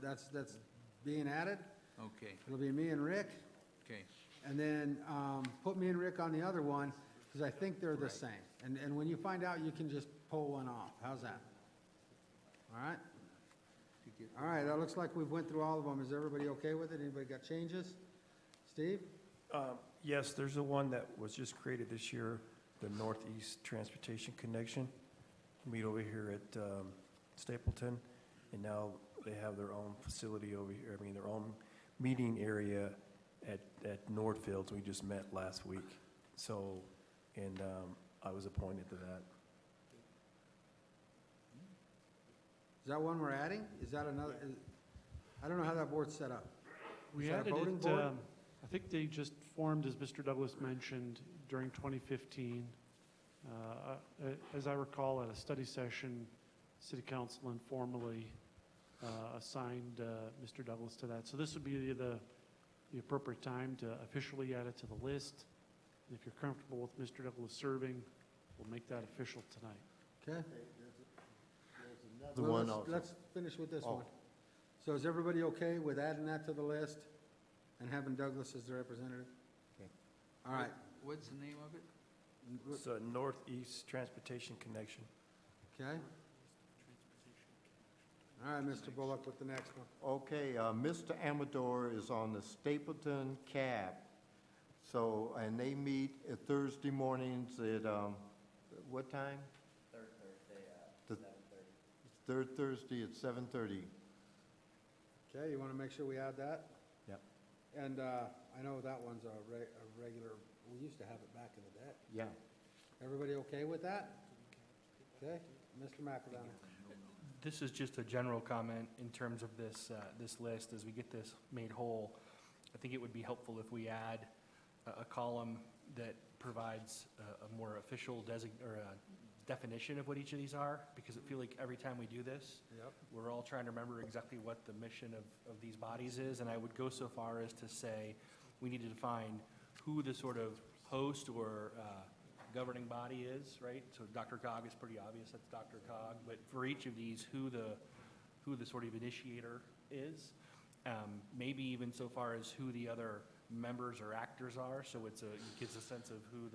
that. That's being added. Okay, It'll be me and Rick, okay. and then put me and Rick on the other one, because I think they're the Right. same. And when you find out, you can just pull one off. How's that? All right? All right, that looks like we've went through all of them. Is everybody okay with it? Anybody got changes? Steve? Yes, there's a one that was just created this year, the Northeast Transportation Connection. Meet over here at Stapleton, and now they have their own facility over here, their own meeting area at Nordfields. We just met last week. So, and I was appointed to that. Is that one we're adding? Is that another? I don't know how that board's set up. We Is that a added voting it, board? I think they just formed, as Mr. Douglas mentioned, during 2015. As I recall, at a study session, City Council informally assigned Mr. Douglas to that. So this would be the appropriate time to officially add it to the list. And if you're comfortable with Mr. Douglas serving, we'll make that official tonight. Okay. The Well, one let's- also. Let's finish with this Oh. one. So is everybody okay with adding that to the list and having Douglas as the representative? Okay. All right. What's the name of it? It's a Northeast Transportation Connection. Okay. All right, Mr. Bullock with the next one. Okay, Mr. Amador is on the Stapleton cab. So, and they meet Thursday mornings at, what time? Third Thursday at The 7:30. Third Thursday at 7:30. Okay, you want to make sure we add that? Yep. And I know that one's a regular, we used to have it back in the day. Yeah. Everybody okay with that? Okay, Mr. McEldowney. This is just a general comment in terms of this, this list. As we get this made whole, I think it would be helpful if we add a column that provides a more official definition of what each of these are, because I feel like every time we do this, Yep. we're all trying to remember exactly what the mission of these bodies is, and I would go so far as to say we need to define who the sort of host or governing body is, right? So Dr. Cog is pretty obvious, that's Dr. Cog, but for each of these, who the sort of initiator is, maybe even so far as who the other members or actors are, so it gives a sense of who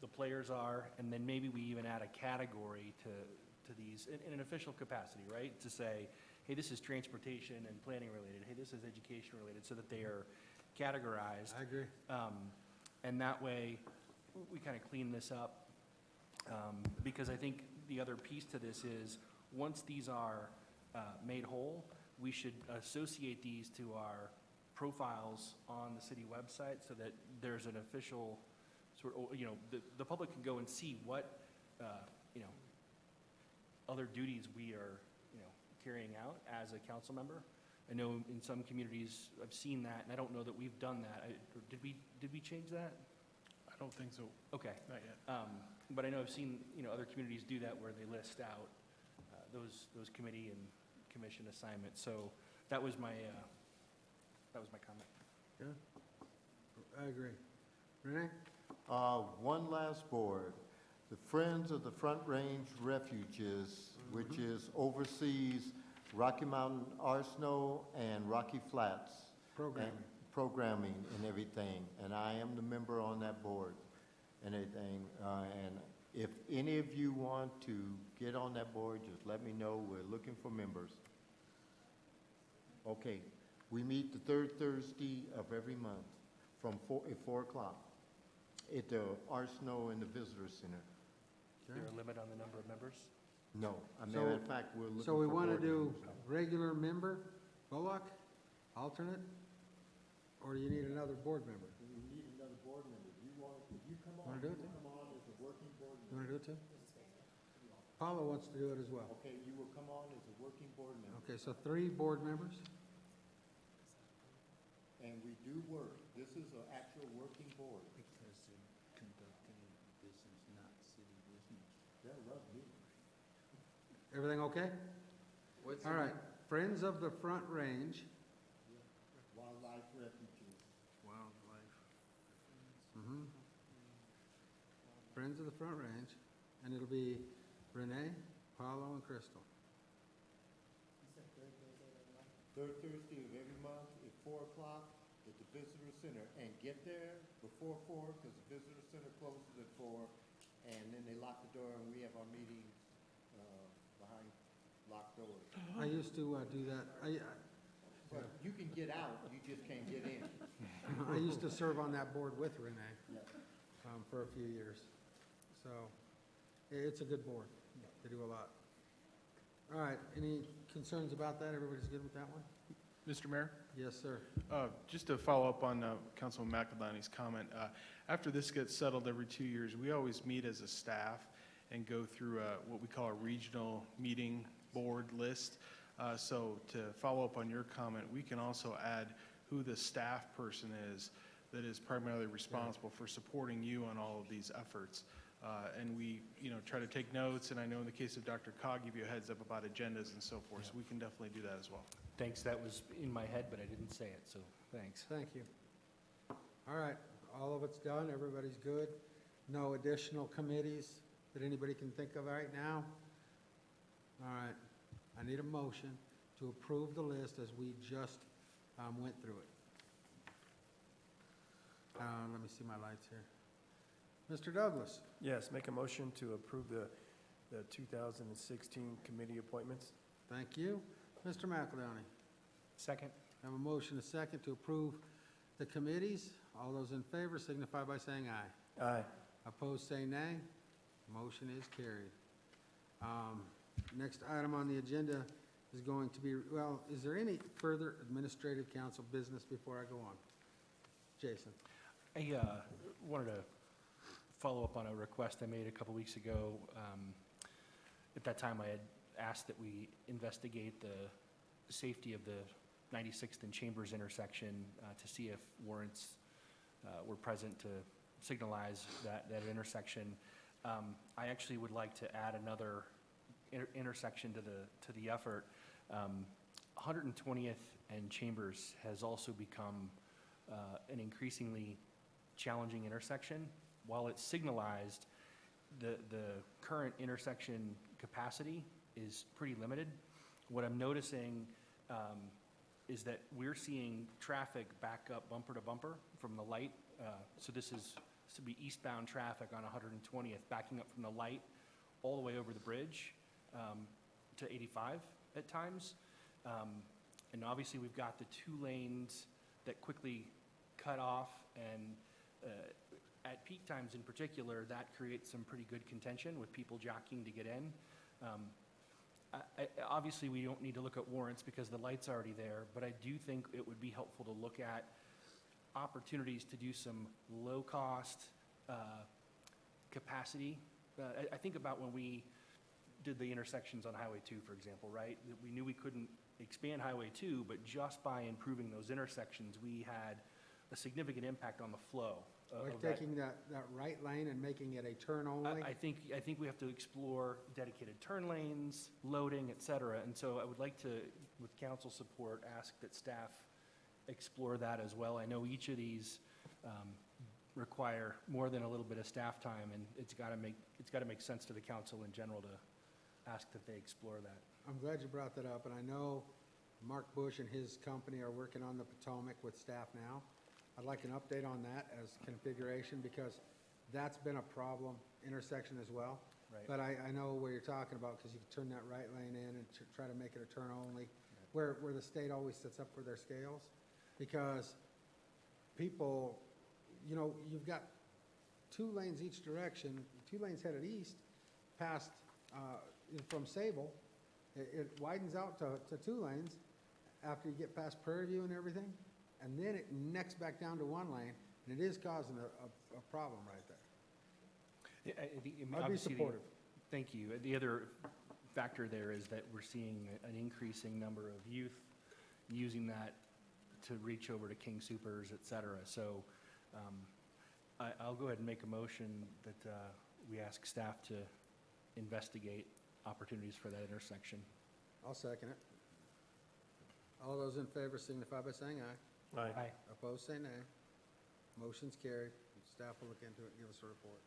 the players are, and then maybe we even add a category to these in an official capacity, right? To say, hey, this is transportation and planning related, hey, this is education related, so that they are categorized. I agree. And that way, we kind of clean this up, because I think the other piece to this is, once these are made whole, we should associate these to our profiles on the city website so that there's an official sort of, the public can go and see what, other duties we are, carrying out as a council member. I know in some communities, I've seen that, and I don't know that we've done that. Did we change that? I don't think so. Okay. Not yet. But I know I've seen, other communities do that where they list out those committee and commission assignments. So that was my comment. Good. I agree. Renee? One last board, the Friends of the Front Range Refuges, which is oversees Rocky Mountain Arsenal and Rocky Flats. Programming. And programming and everything, and I am the member on that board and everything. And if any of you want to get on that board, just let me know. We're looking for members. Okay, we meet the third Thursday of every month from 4 o'clock at the Arsenal and the Visitor Center. Is there a limit on the number of members? No, a matter of fact, we're looking for So we want to board do members. regular member, Bullock, alternate, or do you need another board member? We need another board member. If you come on, Wanna do it you then? come on as a working board You want member. to do it too? Paula wants to do it as well. Okay, you will come on as a working board member. Okay, so 3 board members? And we do work. This is an actual working board. Because they're conducting business, not city business. They'll love me. Everything okay? All right, Friends of the Front Range. Wildlife refuges. Wildlife. Mhm. Friends of the Front Range, and it'll be Renee, Paulo, and Crystal. Third Thursday of every month at 4 o'clock at the Visitor Center. And get there before 4, because the Visitor Center closes at 4, and then they lock the door, and we have our meetings behind locked doors. I used to do that. But you can get out, you just can't get in. I used to serve on that board with Renee for a few years. So it's a good board. They do a lot. All right, any concerns about that? Everybody's good with that one? Mr. Mayor? Yes, sir. Just to follow up on Councilman McEldowney's comment, after this gets settled every 2 years, we always meet as a staff and go through what we call a regional meeting board list. So to follow up on your comment, we can also add who the staff person is that is primarily responsible for supporting you on all of these efforts. And we, try to take notes, and I know in the case of Dr. Cog, give you a heads up about agendas and so forth, so we can definitely do that as well. Thanks, that was in my head, but I didn't say it, so thanks. Thank you. All right, all of it's done, everybody's good. No additional committees that anybody can think of right now? All right, I need a motion to approve the list as we just went through it. Let me see my lights here. Mr. Douglas? Yes, make a motion to approve the 2016 committee appointments. Thank you. Mr. McEldowney? Second. I have a motion, a second, to approve the committees. All those in favor signify by saying aye. Aye. Opposed, say nay. Motion is carried. Next item on the agenda is going to be, well, is there any further administrative council business before I go on? Jason? I wanted to follow up on a request I made a couple weeks ago. At that time, I had asked that we investigate the safety of the 96th and Chambers intersection to see if warrants were present to signalize that intersection. I actually would like to add another intersection to the effort. 120th and Chambers has also become an increasingly challenging intersection. While it's signalized, the current intersection capacity is pretty limited. What I'm noticing is that we're seeing traffic back up bumper to bumper from the light. So this to be eastbound traffic on 120th, backing up from the light all the way over the bridge to 85 at times. And obviously we've got the 2 lanes that quickly cut off, and at peak times in particular, that creates some pretty good contention with people jockeying to get in. Obviously, we don't need to look at warrants because the light's already there, but I do think it would be helpful to look at opportunities to do some low-cost capacity. I think about when we did the intersections on Highway 2, for example, right? We knew we couldn't expand Highway 2, but just by improving those intersections, we had a significant impact on the flow. Like taking that right lane and making it a turn only? I think we have to explore dedicated turn lanes, loading, et cetera. And so I would like to, with council support, ask that staff explore that as well. I know each of these require more than a little bit of staff time, and it's got to make sense to the council in general to ask that they explore that. I'm glad you brought that up, and I know Mark Bush and his company are working on the Potomac with staff now. I'd like an update on that as configuration, because that's been a problem intersection as well. Right. But I know where you're talking about, because you can turn that right lane in and try to make it a turn only, where the state always sets up for their scales. Because people, you know, you've got 2 lanes each direction, 2 lanes headed east past, from Sable. It widens out to 2 lanes after you get past Prairie View and everything. And then it necks back down to 1 lane, and it is causing a problem right there. I'd be supportive. Thank you. The other factor there is that we're seeing an increasing number of youth using that to reach over to King Soopers, et cetera. So I'll go ahead and make a motion that we ask staff to investigate opportunities for that intersection. I'll second it. All those in favor signify by saying aye. Aye. Opposed, say nay. Motion's carried. Staff will look into it and give us a report.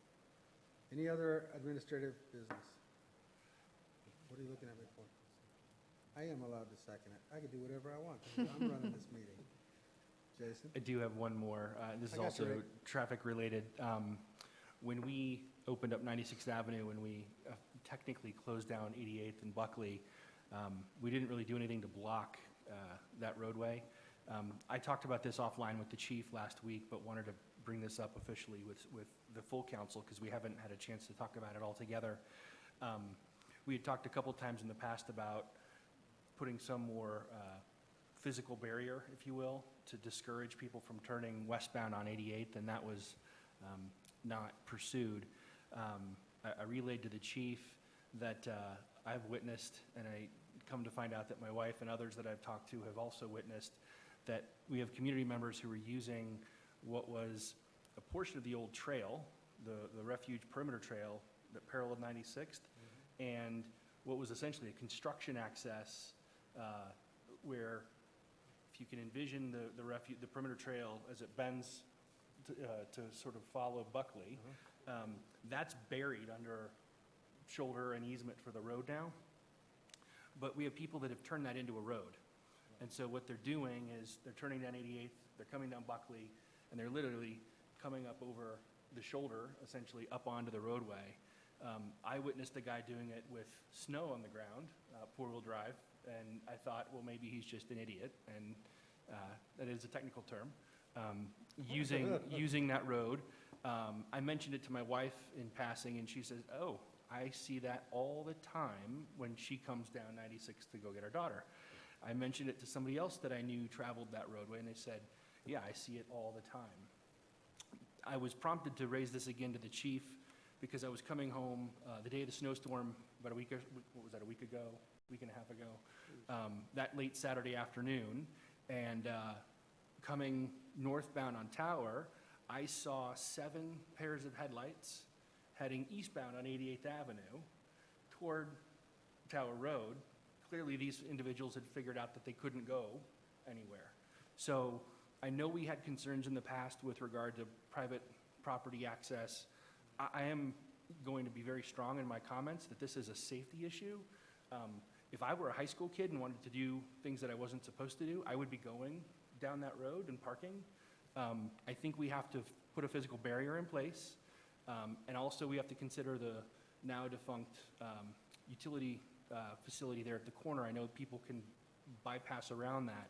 Any other administrative business? What are you looking at me for? I am allowed to second it. I can do whatever I want. I'm running this meeting. Jason? I do have one more. This is I got you, also Rick. traffic related. When we opened up 96th Avenue and we technically closed down 88th and Buckley, we didn't really do anything to block that roadway. I talked about this offline with the chief last week, but wanted to bring this up officially with the full council because we haven't had a chance to talk about it all together. We had talked a couple times in the past about putting some more physical barrier, if you will, to discourage people from turning westbound on 88th, and that was not pursued. I relayed to the chief that I've witnessed, and I come to find out that my wife and others that I've talked to have also witnessed, that we have community members who are using what was a portion of the old trail, the refuge perimeter trail that paralleled 96th, and what was essentially a construction access where, if you can envision the perimeter trail as it bends to sort of follow Buckley, that's buried under shoulder and easement for the road now. But we have people that have turned that into a road. And so what they're doing is they're turning down 88th, they're coming down Buckley, and they're literally coming up over the shoulder, essentially up onto the roadway. I witnessed a guy doing it with snow on the ground, four-wheel drive, and I thought, well, maybe he's just an idiot, and that is a technical term, using that road. I mentioned it to my wife in passing, and she says, oh, I see that all the time when she comes down 96 to go get her daughter. I mentioned it to somebody else that I knew traveled that roadway, and they said, yeah, I see it all the time. I was prompted to raise this again to the chief because I was coming home the day of the snowstorm about a week and a half ago, that late Saturday afternoon, and coming northbound on Tower, I saw 7 pairs of headlights heading eastbound on 88th Avenue toward Tower Road. Clearly, these individuals had figured out that they couldn't go anywhere. So I know we had concerns in the past with regard to private property access. I am going to be very strong in my comments that this is a safety issue. If I were a high school kid and wanted to do things that I wasn't supposed to do, I would be going down that road and parking. I think we have to put a physical barrier in place. And also we have to consider the now defunct utility facility there at the corner. I know people can bypass around that,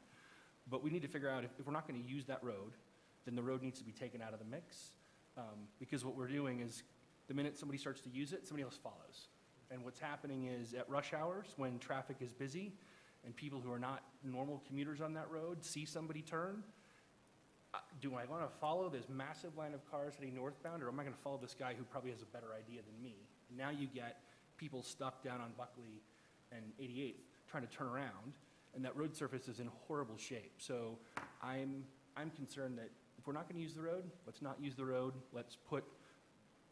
but we need to figure out if we're not going to use that road, then the road needs to be taken out of the mix. Because what we're doing is the minute somebody starts to use it, somebody else follows. And what's happening is at rush hours when traffic is busy and people who are not normal commuters on that road see somebody turn, do I want to follow this massive line of cars heading northbound, or am I going to follow this guy who probably has a better idea than me? Now you get people stuck down on Buckley and 88th trying to turn around, and that road surface is in horrible shape. So I'm concerned that if we're not going to use the road, let's not use the road. Let's put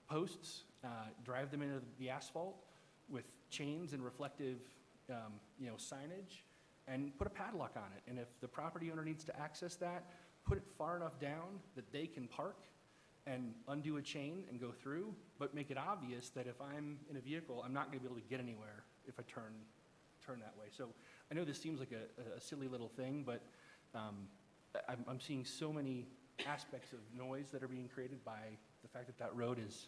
posts, drive them into the asphalt with chains and reflective signage, and put a padlock on it. And if the property owner needs to access that, put it far enough down that they can park and undo a chain and go through, but make it obvious that if I'm in a vehicle, I'm not going to be able to get anywhere if I turn that way. So I know this seems like a silly little thing, but I'm seeing so many aspects of noise that are being created by the fact that that road is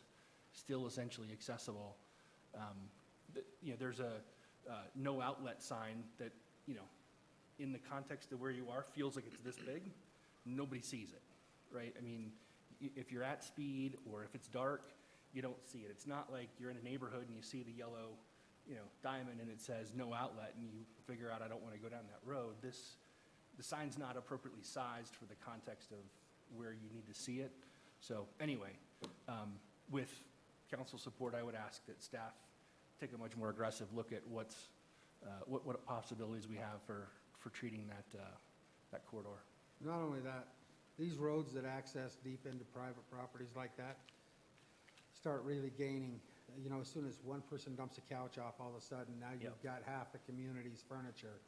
still essentially accessible. There's a no outlet sign that, in the context of where you are, feels like it's this big. Nobody sees it, right? I mean, if you're at speed or if it's dark, you don't see it. It's not like you're in a neighborhood and you see the yellow, diamond and it says no outlet and you figure out I don't want to go down that road. The sign's not appropriately sized for the context of where you need to see it. So anyway, with council support, I would ask that staff take a much more aggressive look at what possibilities we have for treating that corridor. Not only that, these roads that access deep into private properties like that start really gaining, as soon as one person dumps a couch off, all of a sudden, now you've got half the community's furniture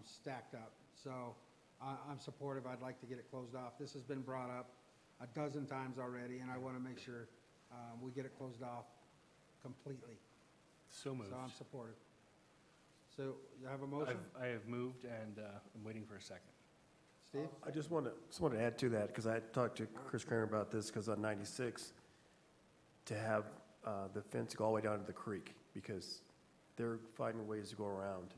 stacked up. So I'm supportive. I'd like to get it closed off. This has been brought up a dozen times already, and I want to make sure we get it closed off completely. So moved. So I'm supportive. So you have a motion? I have moved, and I'm waiting for a second. Steve? I just want to add to that, because I talked to Chris Kramer about this, because on 96, to have the fence go all the way down to the creek, because they're finding ways to go around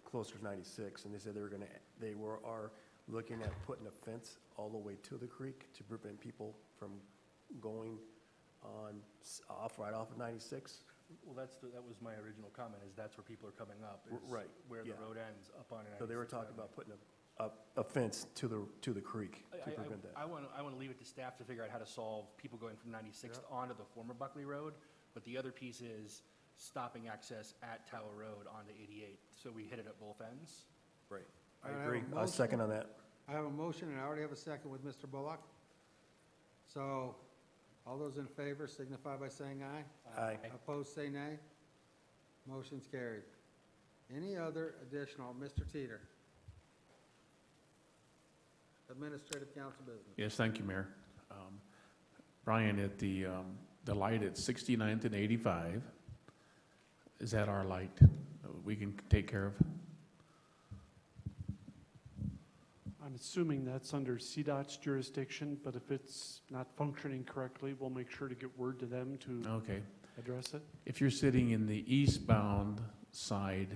closer to 96, and they said they are looking at putting a fence all the way to the creek to prevent people from going right off of 96. Well, that was my original comment, is that's where people are coming up, is Right, where yeah. the road ends, up on 96. So they were talking about putting a fence to the creek to prevent that. I want to leave it to staff to figure out how to solve people going from 96th onto the former Buckley Road, but the other piece is stopping access at Tower Road onto 88, so we hit it at both ends. Right. All right, I I have agree. a I'll motion. second on that. I have a motion, and I already have a second with Mr. Bullock. So all those in favor signify by saying aye. Aye. Opposed, say nay. Motion's carried. Any other additional? Mr. Teeter. Administrative council business. Yes, thank you, Mayor. Brian, at the light at 69th and 85, is that our light we can take care of? I'm assuming that's under CDOT's jurisdiction, but if it's not functioning correctly, we'll make sure to get word to them to Okay. address it. If you're sitting in the eastbound side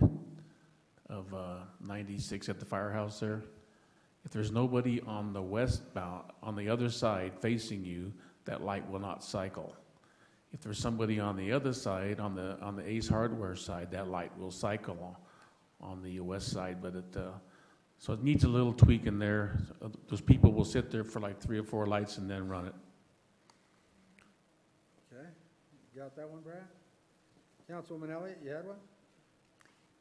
of 96 at the firehouse there, if there's nobody on the westbound, on the other side facing you, that light will not cycle. If there's somebody on the other side, on the Ace Hardware side, that light will cycle on the west side, but so it needs a little tweak in there. Those people will sit there for like 3 or 4 lights and then run it. Okay, you got that one, Brad? Councilwoman Elliott, you had one?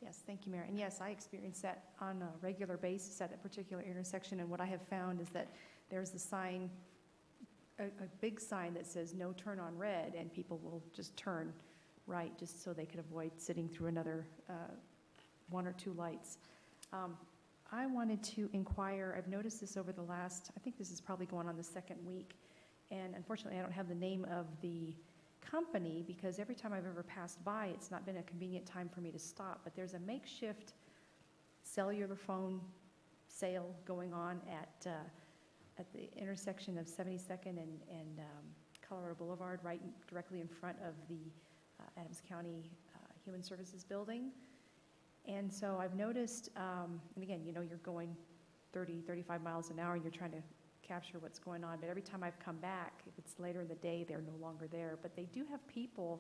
Yes, thank you, Mayor. And yes, I experience that on a regular basis at a particular intersection, and what I have found is that there's the sign a big sign that says no turn on red, and people will just turn right, just so they could avoid sitting through another one or two lights. I wanted to inquire, I've noticed this over the last, I think this is probably going on the second week, and unfortunately I don't have the name of the company, because every time I've ever passed by, it's not been a convenient time for me to stop, but there's a makeshift cellular phone sale going on at the intersection of 72nd and Colorado Boulevard, right directly in front of the Adams County Human Services Building. And so I've noticed, and again, you know, you're going 30, 35 miles an hour and you're trying to capture what's going on, but every time I've come back, if it's later in the day, they're no longer there. But they do have people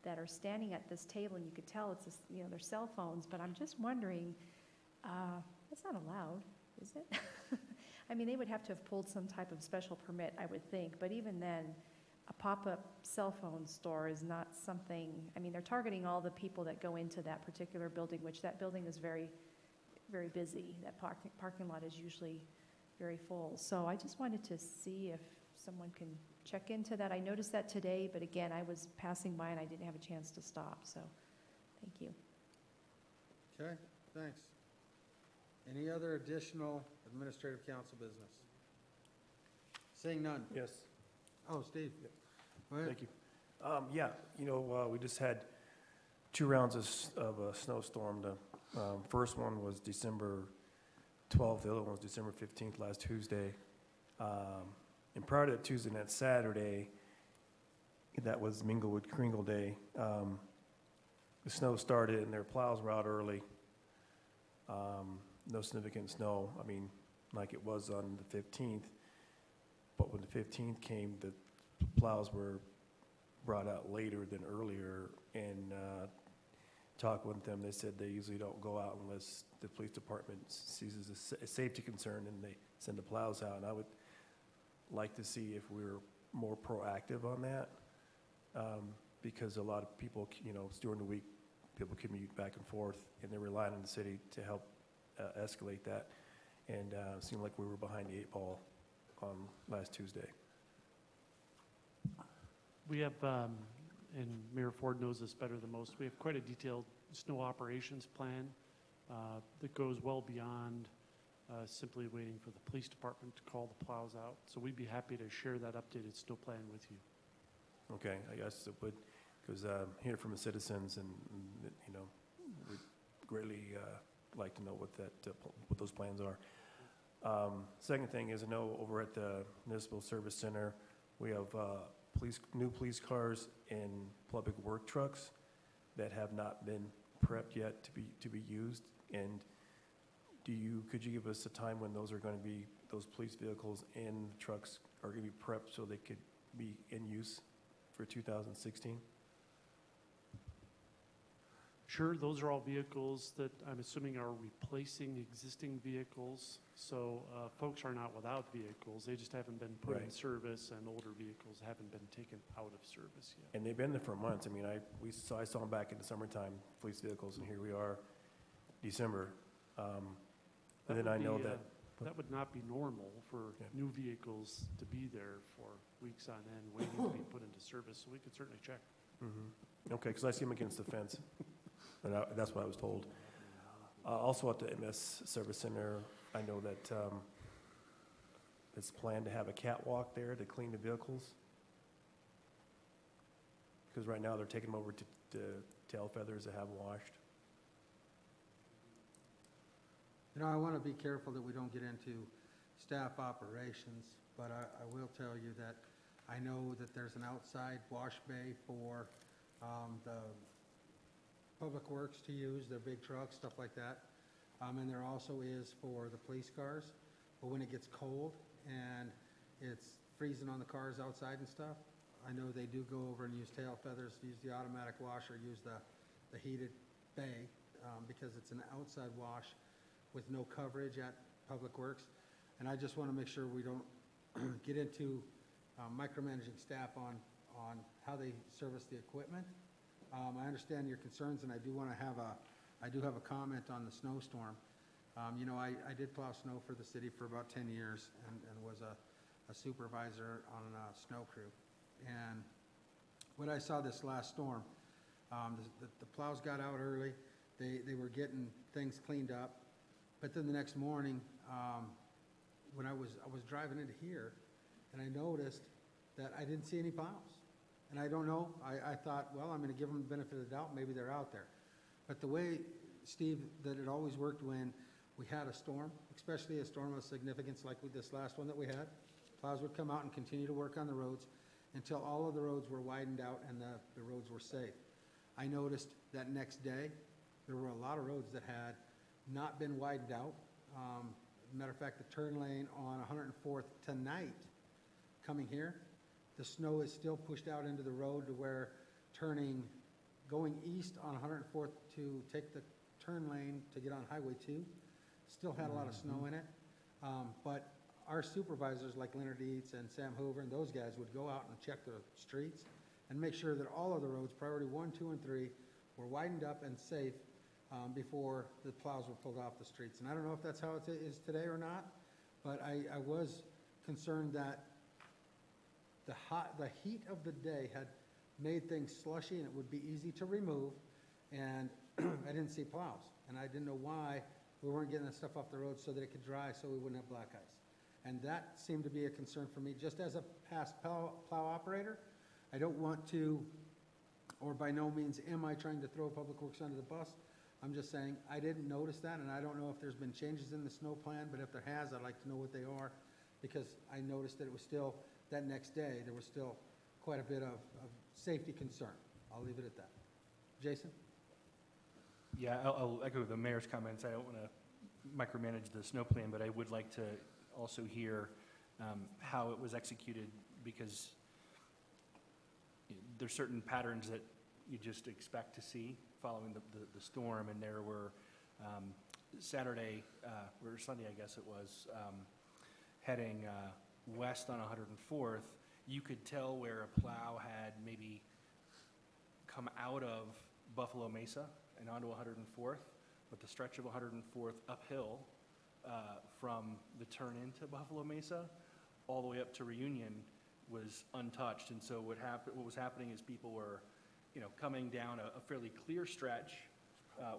that are standing at this table, and you could tell it's, you know, their cell phones, but I'm just wondering, that's not allowed, is it? I mean, they would have to have pulled some type of special permit, I would think, but even then, a pop-up cell phone store is not something, I mean, they're targeting all the people that go into that particular building, which that building is very, very busy. That parking lot is usually very full. So I just wanted to see if someone can check into that. I noticed that today, but again, I was passing by and I didn't have a chance to stop, so thank you. Okay, thanks. Any other additional administrative council business? Seeing none. Yes. Oh, Steve. Go ahead. Thank you. Yeah, you know, we just had 2 rounds of a snowstorm. The first one was December 12th, the other one was December 15th, last Tuesday. And prior to that Tuesday and that Saturday, that was Minglewood Kringle Day. The snow started and their plows were out early. No significant snow, I mean, like it was on the 15th. But when the 15th came, the plows were brought out later than earlier. And talking with them, they said they usually don't go out unless the police department sees it as a safety concern, and they send the plows out. And I would like to see if we're more proactive on that, because a lot of people, you know, during the week, people commute back and forth, and they're relying on the city to help escalate that. And it seemed like we were behind the 8 ball on last Tuesday. We have, and Mayor Ford knows this better than most, we have quite a detailed snow operations plan that goes well beyond simply waiting for the police department to call the plows out. So we'd be happy to share that updated snow plan with you. Okay, I guess it would, because hear from the citizens, and you know, we'd greatly like to know what those plans are. Second thing is, I know over at the Municipal Service Center, we have new police cars and public work trucks that have not been prepped yet to be used. And could you give us a time when those police vehicles and trucks are going to be prepped so they could be in use for 2016? Sure, those are all vehicles that I'm assuming are replacing existing vehicles. So folks are not without vehicles, they just haven't been put in Right. service, and older vehicles haven't been taken out of service yet. And they've been there for months. I mean, I saw them back in the summertime, police vehicles, and here we are, December. And then I know that. That would not be normal for new vehicles to be there for weeks on end, waiting to be put into service, so we could certainly check. Mm-hmm. Okay, because I see them against the fence, and that's what I was told. Also at the MS Service Center, I know that it's planned to have a catwalk there to clean the vehicles. Because right now they're taking them over to tail feathers that have washed. You know, I want to be careful that we don't get into staff operations, but I will tell you that I know that there's an outside wash bay for the public works to use, their big trucks, stuff like that. And there also is for the police cars. But when it gets cold and it's freezing on the cars outside and stuff, I know they do go over and use tail feathers, use the automatic wash, or use the heated bay because it's an outside wash with no coverage at Public Works. And I just want to make sure we don't get into micromanaging staff on how they service the equipment. I understand your concerns, and I do have a comment on the snowstorm. You know, I did plow snow for the city for about 10 years and was a a supervisor on a snow crew. And when I saw this last storm, the plows got out early, they were getting things cleaned up, but then the next morning, when I was driving into here, and I noticed that I didn't see any plows. And I don't know, I thought, well, I'm gonna give them the benefit of the doubt, maybe they're out there. But the way, Steve, that it always worked when we had a storm, especially a storm of significance like with this last one that we had, plows would come out and continue to work on the roads until all of the roads were widened out and the roads were safe. I noticed that next day, there were a lot of roads that had not been widened out. Matter of fact, the turn lane on 104th tonight, coming here, the snow is still pushed out into the road to where going east on 104th to take the turn lane to get on Highway 2, still had a lot of snow in it. But our supervisors like Leonard Eads and Sam Hoover and those guys would go out and check the streets and make sure that all of the roads, priority 1, 2, and 3, were widened up and safe before the plows were pulled off the streets. And I don't know if that's how it is today or not, but I was concerned that the heat of the day had made things slushy and it would be easy to remove, and I didn't see plows. And I didn't know why we weren't getting the stuff off the road so that it could dry so we wouldn't have black ice. And that seemed to be a concern for me. Just as a past plow operator, I don't want to, or by no means am I trying to throw Public Works under the bus. I'm just saying I didn't notice that, and I don't know if there's been changes in the snow plan, but if there has, I'd like to know what they are, because I noticed that it was still, that next day, there was still quite a bit of safety concern. I'll leave it at that. Jason? Yeah, I'll echo the mayor's comments. I don't want to micromanage the snow plan, but I would like to also hear how it was executed, because there's certain patterns that you just expect to see following the storm, and there were Saturday, or Sunday, I guess it was, heading west on 104th, you could tell where a plow had maybe come out of Buffalo Mesa and onto 104th, but the stretch of 104th uphill from the turn into Buffalo Mesa all the way up to Reunion was untouched. And so what was happening is people were, coming down a fairly clear stretch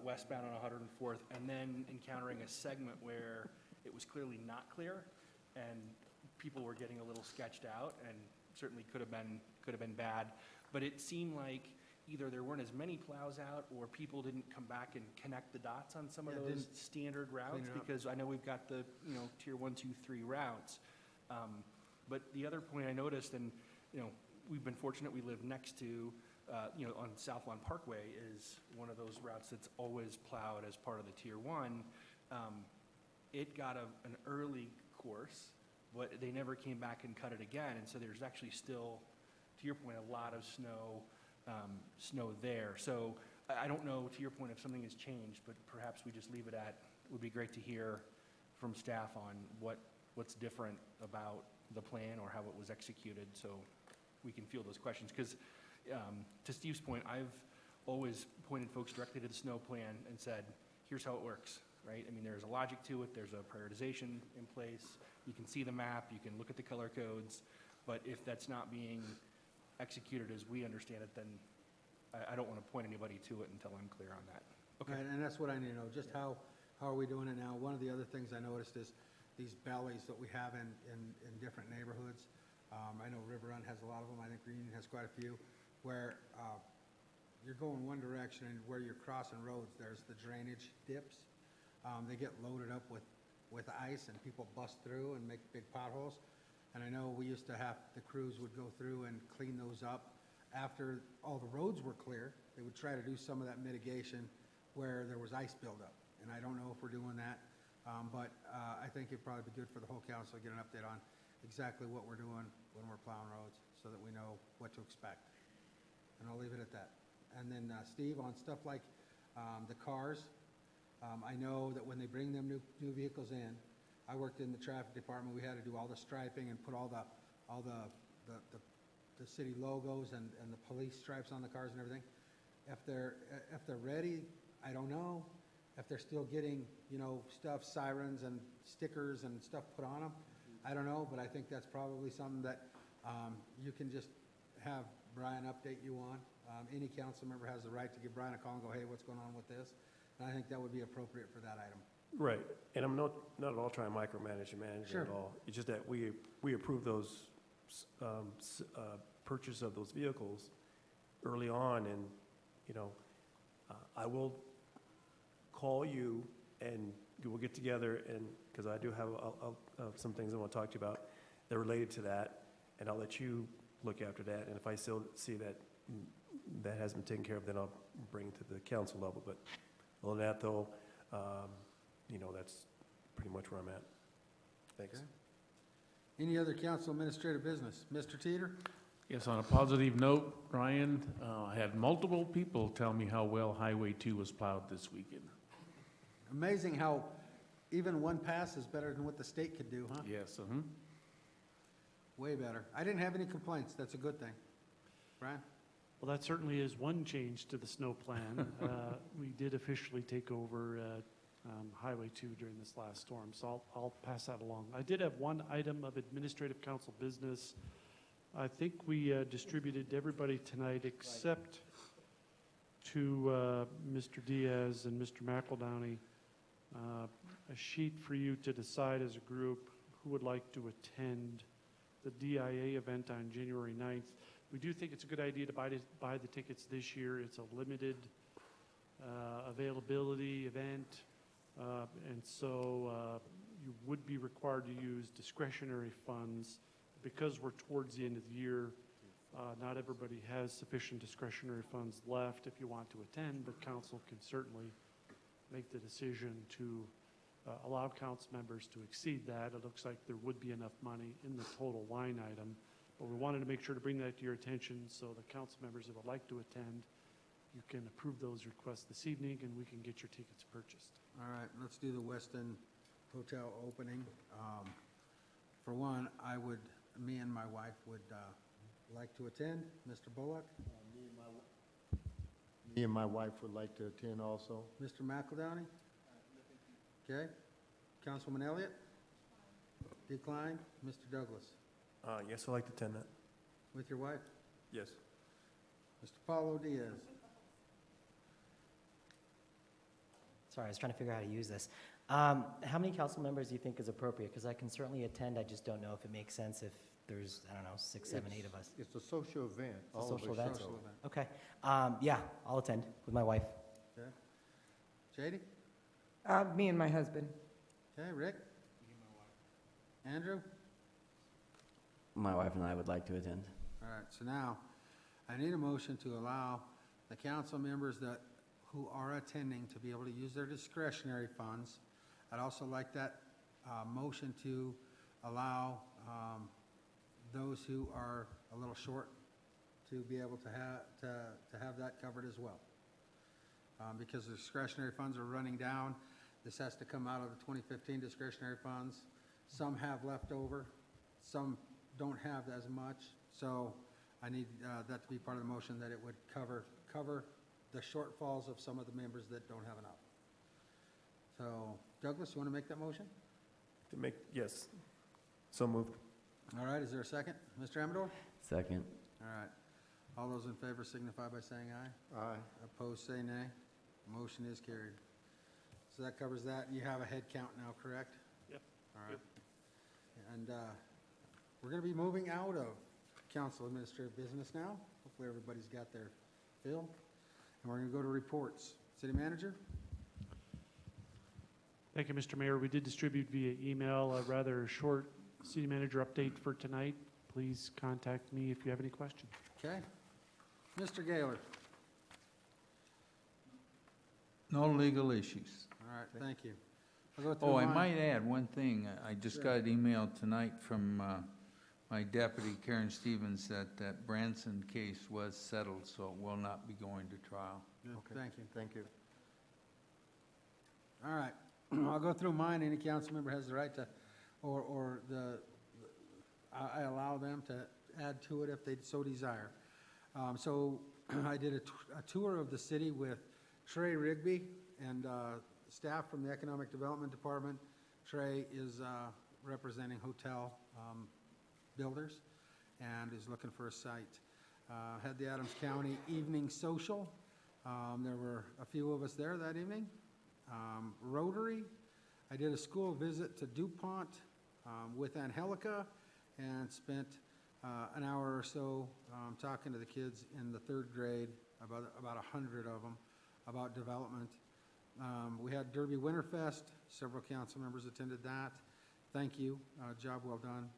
westbound on 104th, and then encountering a segment where it was clearly not clear, and people were getting a little sketched out, and certainly could have been bad. But it seemed like either there weren't as many plows out, or people didn't come back and connect the dots on some of those standard routes, because I know we've got the tier 1, 2, 3 routes. But the other point I noticed, and we've been fortunate, we live next to on South Lawn Parkway is one of those routes that's always plowed as part of the tier 1. It got an early course, but they never came back and cut it again, and so there's actually still, to your point, a lot of snow there. So I don't know, to your point, if something has changed, but perhaps we just leave it at, it would be great to hear from staff on what's different about the plan or how it was executed, so we can field those questions. Because to Steve's point, I've always pointed folks directly to the snow plan and said, here's how it works, right? I mean, there's a logic to it, there's a prioritization in place, you can see the map, you can look at the color codes, but if that's not being executed as we understand it, then I don't want to point anybody to it until I'm clear on that. Okay. Right, and that's what I need to know, just how are we doing it now? One of the other things I noticed is these bellies that we have in different neighborhoods. I know River Run has a lot of them. I think Reunion has quite a few, where you're going one direction, and where you're crossing roads, there's the drainage dips. They get loaded up with ice, and people bust through and make big potholes. And I know we used to have, the crews would go through and clean those up. After all the roads were clear, they would try to do some of that mitigation where there was ice buildup. And I don't know if we're doing that, but I think it'd probably be good for the whole council to get an update on exactly what we're doing when we're plowing roads, so that we know what to expect. And I'll leave it at that. And then Steve, on stuff like the cars, I know that when they bring them new vehicles in, I worked in the traffic department. We had to do all the striping and put all the city logos and the police stripes on the cars and everything. If they're ready, I don't know. If they're still getting stuff, sirens and stickers and stuff put on them, I don't know, but I think that's probably something that you can just have Brian update you on. Any council member has the right to give Brian a call and go, hey, what's going on with this? And I think that would be appropriate for that item. Right, and I'm not at all trying to micromanage management Sure. at all. It's just that we approved those purchase of those vehicles early on, and, you know, I will call you and we'll get together, and, because I do have some things I want to talk to you about that are related to that, and I'll let you look after that, and if I still see that that hasn't been taken care of, then I'll bring it to the council level. But other than that, though, you know, that's pretty much where I'm at. Thanks. Okay. Any other council administrative business? Mr. Teeter? Yes, on a positive note, Ryan, I had multiple people tell me how well Highway 2 was plowed this weekend. Amazing how even one pass is better than what the state could do, huh? Yes, Way better. I didn't have any complaints. That's a good thing. Brian? Well, that certainly is one change to the snow plan. We did officially take over Highway 2 during this last storm, so I'll pass that along. I did have one item of administrative council business. I think we distributed to everybody tonight except to Mr. Diaz and Mr. McEldowney a sheet for you to decide as a group who would like to attend the DIA event on January 9th. We do think it's a good idea to buy the tickets this year. It's a limited availability event, and so you would be required to use discretionary funds. Because we're towards the end of the year, not everybody has sufficient discretionary funds left if you want to attend, but council can certainly make the decision to allow council members to exceed that. It looks like there would be enough money in the total line item, but we wanted to make sure to bring that to your attention so the council members that would like to attend, you can approve those requests this evening and we can get your tickets purchased. All right, let's do the Westin Hotel opening. For one, me and my wife would like to attend. Mr. Bullock? Me and my wife would like to attend also. Mr. McEldowney? Okay. Councilman Elliott? Decline. Mr. Douglas? Yes, I'd like to attend that. With your wife? Yes. Mr. Paulo Diaz? Sorry, I was trying to figure out how to use this. How many council members do you think is appropriate? Because I can certainly attend, I just don't know if it makes sense if there's, I don't know, 6, 7, 8 of us. It's a social event. It's a social event? Social event. Okay. Yeah, I'll attend with my wife. Okay. JD? Me and my husband. Okay, Rick? Andrew? My wife and I would like to attend. All right, so now, I need a motion to allow the council members who are attending to be able to use their discretionary funds. I'd also like that motion to allow those who are a little short to be able to have that covered as well. Because the discretionary funds are running down. This has to come out of the 2015 discretionary funds. Some have left over, some don't have as much. So I need that to be part of the motion, that it would cover the shortfalls of some of the members that don't have enough. So Douglas, you want to make that motion? Yes. So moved. All right, is there a second? Mr. Amador? Second. All right. All those in favor signify by saying aye. Aye. Opposed, say nay. Motion is carried. So that covers that. You have a head count now, correct? Yep. All right. And we're going to be moving out of council administrative business now. Hopefully everybody's got their fill. And we're going to go to reports. City Manager? Thank you, Mr. Mayor. We did distribute via email a rather short city manager update for tonight. Please contact me if you have any questions. Okay. Mr. Gaylor? No legal issues. All right, thank you. I'll go through Oh, I mine. might add one thing. I just Sure. got an email tonight from my deputy, Karen Stevens, that Branson case was settled, so it will not be going to trial. Okay. Thank you. Thank you. All right. I'll go through mine. Any council member has the right to, I allow them to add to it if they so desire. So I did a tour of the city with Trey Rigby and staff from the Economic Development Department. Trey is representing hotel builders and is looking for a site. Had the Adams County Evening Social. There were a few of us there that evening. Rotary. I did a school visit to DuPont with Angelica and spent an hour or so talking to the kids in the 3rd grade, about 100 of them, about development. We had Derby Winterfest. Several council members attended that. Thank you. Job well done.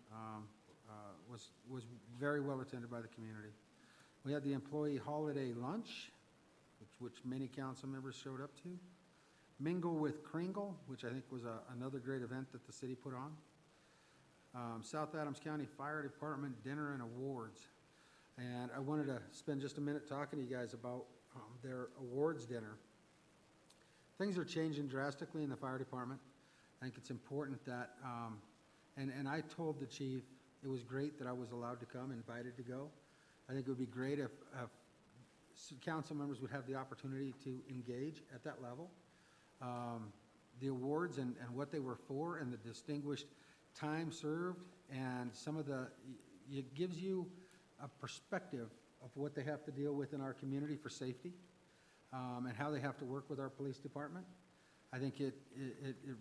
Was very well attended by the community. We had the employee holiday lunch, which many council members showed up to. Mingle with Kringle, which I think was another great event that the city put on. South Adams County Fire Department Dinner and Awards. And I wanted to spend just a minute talking to you guys about their awards dinner. Things are changing drastically in the fire department. I think it's important that, and I told the chief it was great that I was allowed to come, invited to go. I think it would be great if council members would have the opportunity to engage at that level. The awards and what they were for and the distinguished time served and some of the, it gives you a perspective of what they have to deal with in our community for safety and how they have to work with our police department. I think it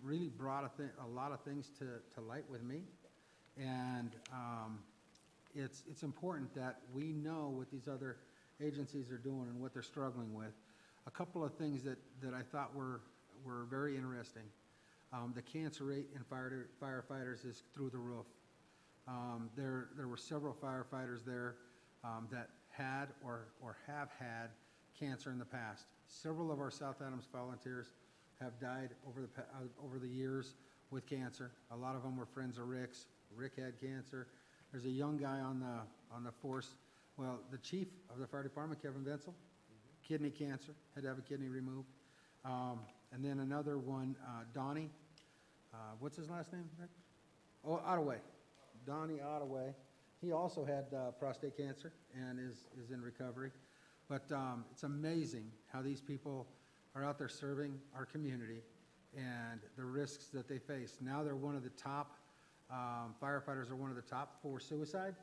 really brought a lot of things to light with me. And it's important that we know what these other agencies are doing and what they're struggling with. A couple of things that I thought were very interesting. The cancer rate in firefighters is through the roof. There were several firefighters there that had or have had cancer in the past. Several of our South Adams volunteers have died over the years with cancer. A lot of them were friends of Rick's. Rick had cancer. There's a young guy on the force. Well, the chief of the fire department, Kevin Venzel, kidney cancer, had to have a kidney removed. And then another one, Donnie. What's his last name, Rick? Oh, Ottaway. Donnie Ottaway. He also had prostate cancer and is in recovery. But it's amazing how these people are out there serving our community and the risks that they face. Now they're one of the top, firefighters are one of the top for suicide.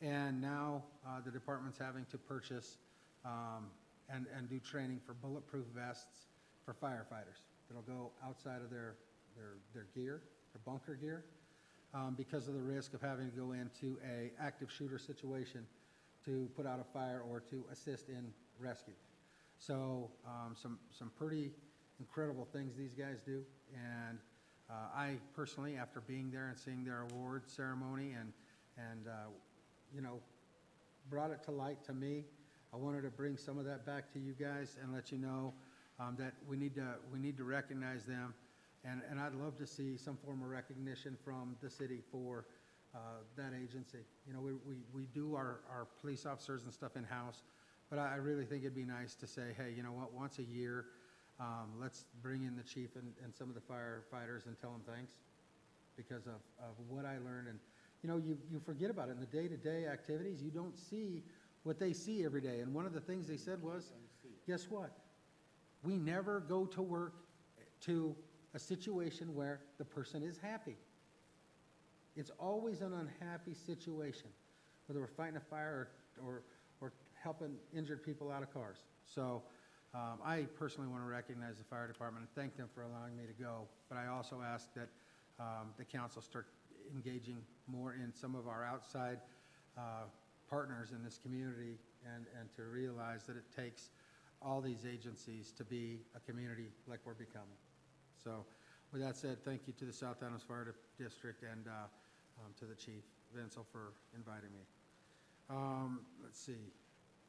And now the department's having to purchase and do training for bulletproof vests for firefighters that'll go outside of their gear, their bunker gear, because of the risk of having to go into a active shooter situation to put out a fire or to assist in rescue. So some pretty incredible things these guys do. And I personally, after being there and seeing their award ceremony and you know, brought it to light to me, I wanted to bring some of that back to you guys and let you know that we need to recognize them. And I'd love to see some form of recognition from the city for that agency. You know, we do our police officers and stuff in-house, but I really think it'd be nice to say, hey, you know what, once a year, let's bring in the chief and some of the firefighters and tell them thanks because of what I learned. And, you know, you forget about it. In the day-to-day activities, you don't see what they see every day. And one of the things they said was, guess what? We never go to work to a situation where the person is happy. It's always an unhappy situation, whether we're fighting a fire or helping injured people out of cars. So I personally want to recognize the fire department and thank them for allowing me to go. But I also ask that the council start engaging more in some of our outside partners in this community and to realize that it takes all these agencies to be a community like we're becoming. So with that said, thank you to the South Adams Fire District and to the Chief Venzel for inviting me. Let's see.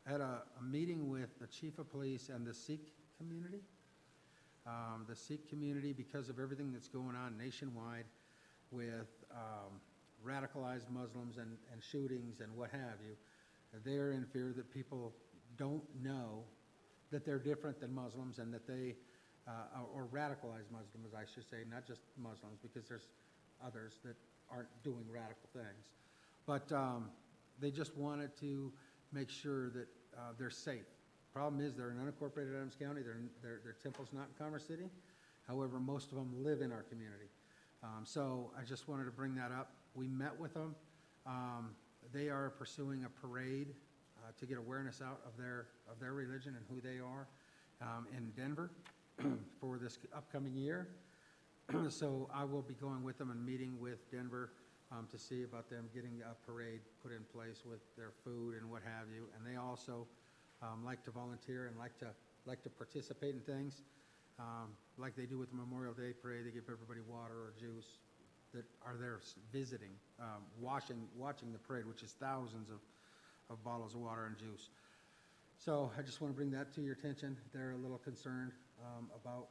I had a meeting with the Chief of Police and the Sikh community. The Sikh community, because of everything that's going on nationwide with radicalized Muslims and shootings and what have you, they're in fear that people don't know that they're different than Muslims and that they, or radicalized Muslims, I should say, not just Muslims, because there's others that aren't doing radical things. But they just wanted to make sure that they're safe. Problem is, they're in unincorporated Adams County. Their temple's not in Commerce City. However, most of them live in our community. So I just wanted to bring that up. We met with them. They are pursuing a parade to get awareness out of their religion and who they are in Denver for this upcoming year. So I will be going with them and meeting with Denver to see about them getting a parade put in place with their food and what have you. And they also like to volunteer and like to participate in things. Like they do with the Memorial Day Parade, they give everybody water or juice that are there visiting, watching the parade, which is thousands of bottles of water and juice. So I just want to bring that to your attention. They're a little concerned about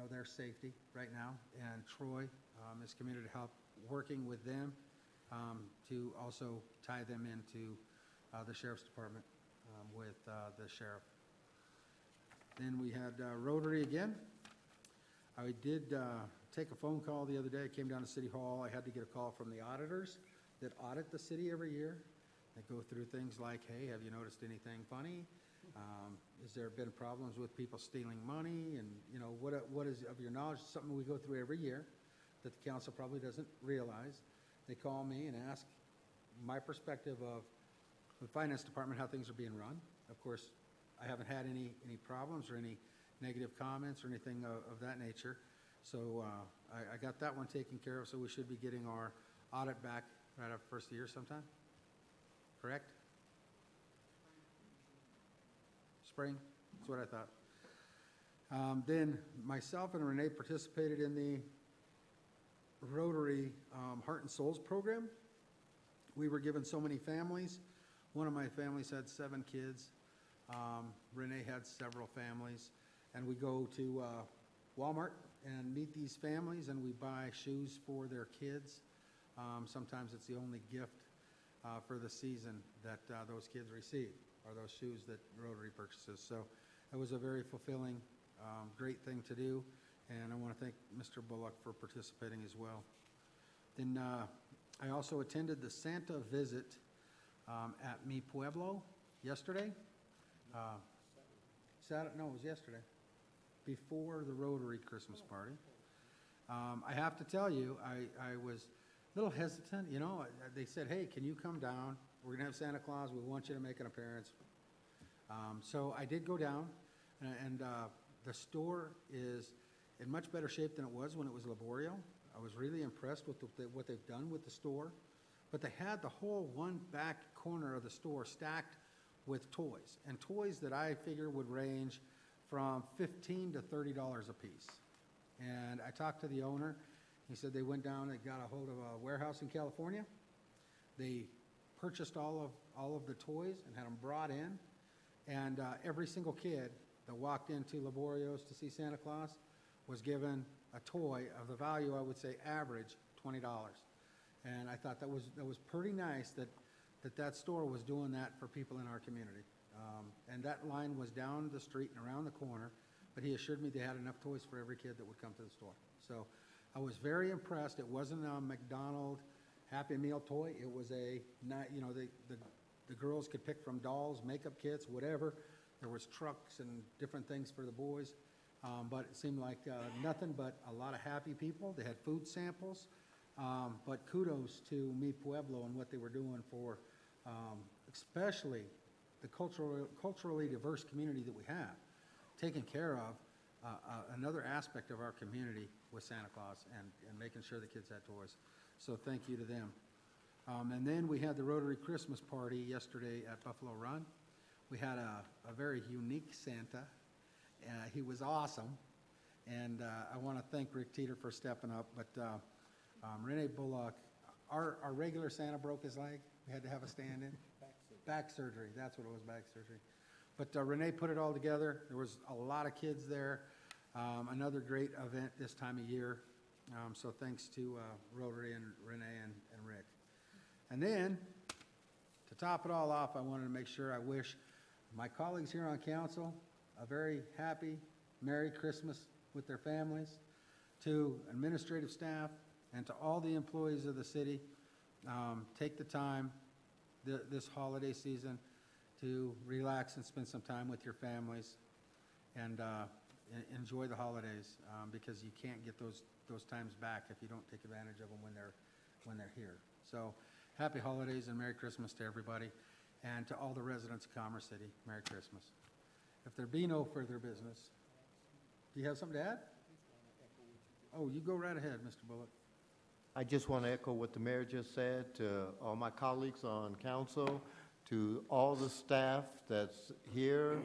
their safety right now, and Troy is committed to help working with them to also tie them into the Sheriff's Department with the Sheriff. Then we had Rotary again. I did take a phone call the other day. I came down to City Hall. I had to get a call from the auditors that audit the city every year. They go through things like, hey, have you noticed anything funny? Has there been problems with people stealing money? And, what is, of your knowledge, something we go through every year that the council probably doesn't realize. They call me and ask my perspective of the finance department, how things are being run. Of course, I haven't had any problems or any negative comments or anything of that nature. So I got that one taken care of, so we should be getting our audit back right after first of the year sometime. Correct? Spring? That's what I thought. Then myself and Renee participated in the Rotary Heart and Souls program. We were given so many families. One of my families had 7 kids. Renee had several families. And we go to Walmart and meet these families, and we buy shoes for their kids. Sometimes it's the only gift for the season that those kids receive, are those shoes that Rotary purchases. So it was a very fulfilling, great thing to do, and I want to thank Mr. Bullock for participating as well. Then I also attended the Santa visit at Mi Pueblo yesterday. Saturday, no, it was yesterday, before the Rotary Christmas party. I have to tell you, I was a little hesitant. They said, hey, can you come down? We're going to have Santa Claus. We want you to make an appearance. So I did go down, and the store is in much better shape than it was when it was Laborio. I was really impressed with what they've done with the store. But they had the whole one back corner of the store stacked with toys, and toys that I figure would range from $15 to $30 a piece. And I talked to the owner. He said they went down and got a hold of a warehouse in California. They purchased all of the toys and had them brought in. And every single kid that walked into Laborio's to see Santa Claus was given a toy of the value, I would say, average $20. And I thought that was pretty nice that store was doing that for people in our community. And that line was down the street and around the corner, but he assured me they had enough toys for every kid that would come to the store. So I was very impressed. It wasn't a McDonald's Happy Meal toy. It was the girls could pick from dolls, makeup kits, whatever. There was trucks and different things for the boys. But it seemed like nothing but a lot of happy people. They had food samples. But kudos to Mi Pueblo and what they were doing for especially the culturally diverse community that we have, taking care of another aspect of our community with Santa Claus and making sure the kids had toys. So thank you to them. And then we had the Rotary Christmas party yesterday at Buffalo Run. We had a very unique Santa. He was awesome. And I want to thank Rick Teeter for stepping up. But Renee Bullock, our regular Santa broke his leg. We had to have a stand-in. Back surgery. That's what it was, back surgery. But Renee put it all together. There was a lot of kids there. Another great event this time of year. So thanks to Rotary and Renee and Rick. And then, to top it all off, I wanted to make sure I wish my colleagues here on council a very happy, Merry Christmas with their families, to administrative staff, and to all the employees of the city. Take the time this holiday season to relax and spend some time with your families. And enjoy the holidays, because you can't get those times back if you don't take advantage of them when they're here. So, happy holidays and Merry Christmas to everybody, and to all the residents of Commerce City, Merry Christmas. If there be no further business, do you have something to add? Oh, you go right ahead, Mr. Bullock. I just want to echo what the mayor just said to all my colleagues on council, to all the staff that's here,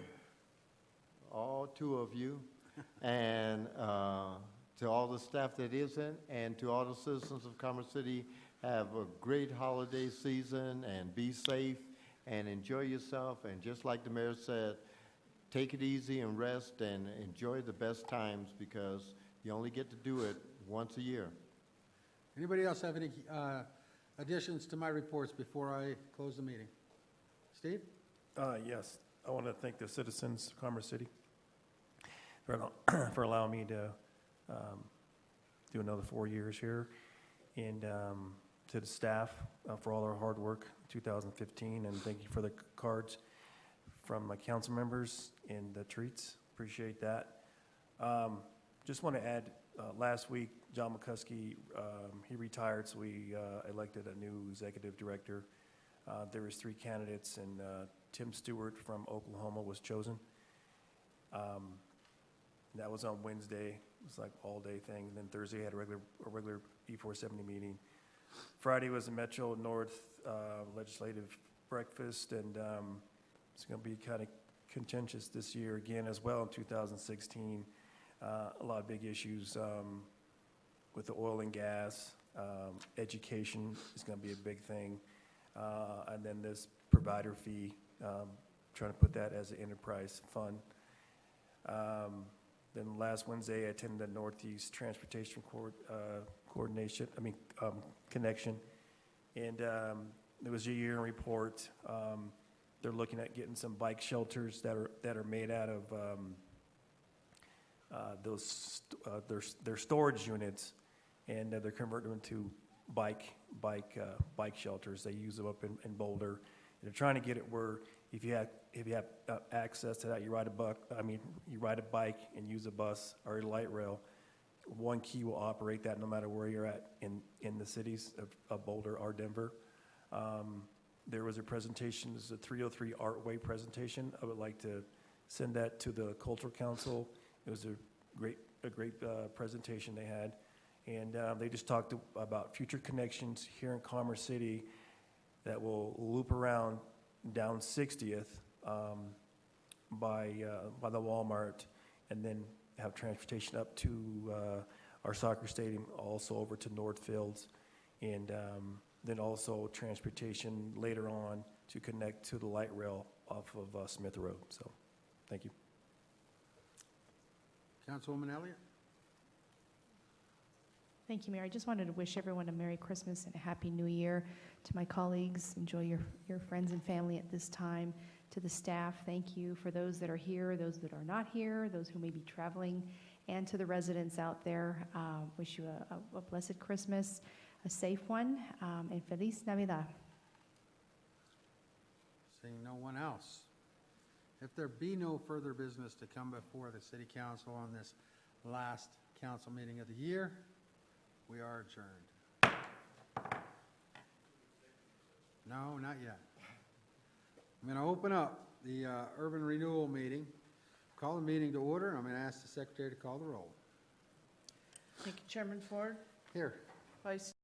all 2 of you, and to all the staff that isn't, and to all the citizens of Commerce City, have a great holiday season and be safe and enjoy yourself. And just like the mayor said, take it easy and rest and enjoy the best times, because you only get to do it once a year. Anybody else have any additions to my reports before I close the meeting? Steve? Yes, I want to thank the citizens of Commerce City for allowing me to do another 4 years here, and to the staff for all their hard work in 2015, and thank you for the cards from my council members and the treats. Appreciate that. Just want to add, last week, John McCuskey, he retired, so we elected a new executive director. There was 3 candidates, and Tim Stewart from Oklahoma was chosen. That was on Wednesday. It was like all-day thing. Then Thursday, had a regular E470 meeting. Friday was a Metro North legislative breakfast, and it's going to be kind of contentious this year again as well in 2016. A lot of big issues with the oil and gas. Education is going to be a big thing. And then this provider fee, trying to put that as an enterprise fund. Then last Wednesday, I attended the Northeast Transportation Connection, and there was a year-end report. They're looking at getting some bike shelters that are made out of their storage units, and they're converting them to bike shelters. They use them up in Boulder. And they're trying to get it where if you have access to that, you ride a bike and use a bus or a light rail. One key will operate that no matter where you're at in the cities of Boulder or Denver. There was a presentation, this is a 303 Artway presentation. I would like to send that to the Cultural Council. It was a great presentation they had. And they just talked about future connections here in Commerce City that will loop around down 60th by the Walmart, and then have transportation up to our soccer stadium, also over to Northfields, and then also transportation later on to connect to the light rail off of Smith Road. So, thank you. Councilwoman Elliott? Thank you, Mayor. I just wanted to wish everyone a Merry Christmas and a Happy New Year. To my colleagues, enjoy your friends and family at this time. To the staff, thank you. For those that are here, those that are not here, those who may be traveling, and to the residents out there, wish you a blessed Christmas, a safe one, and Feliz Navidad. Seeing no one else. If there be no further business to come before the City Council on this last council meeting of the year, we are adjourned. No, not yet. I'm going to open up the urban renewal meeting. Call the meeting to order. I'm going to ask the secretary to call the roll. Thank you, Chairman Ford. Here. Vice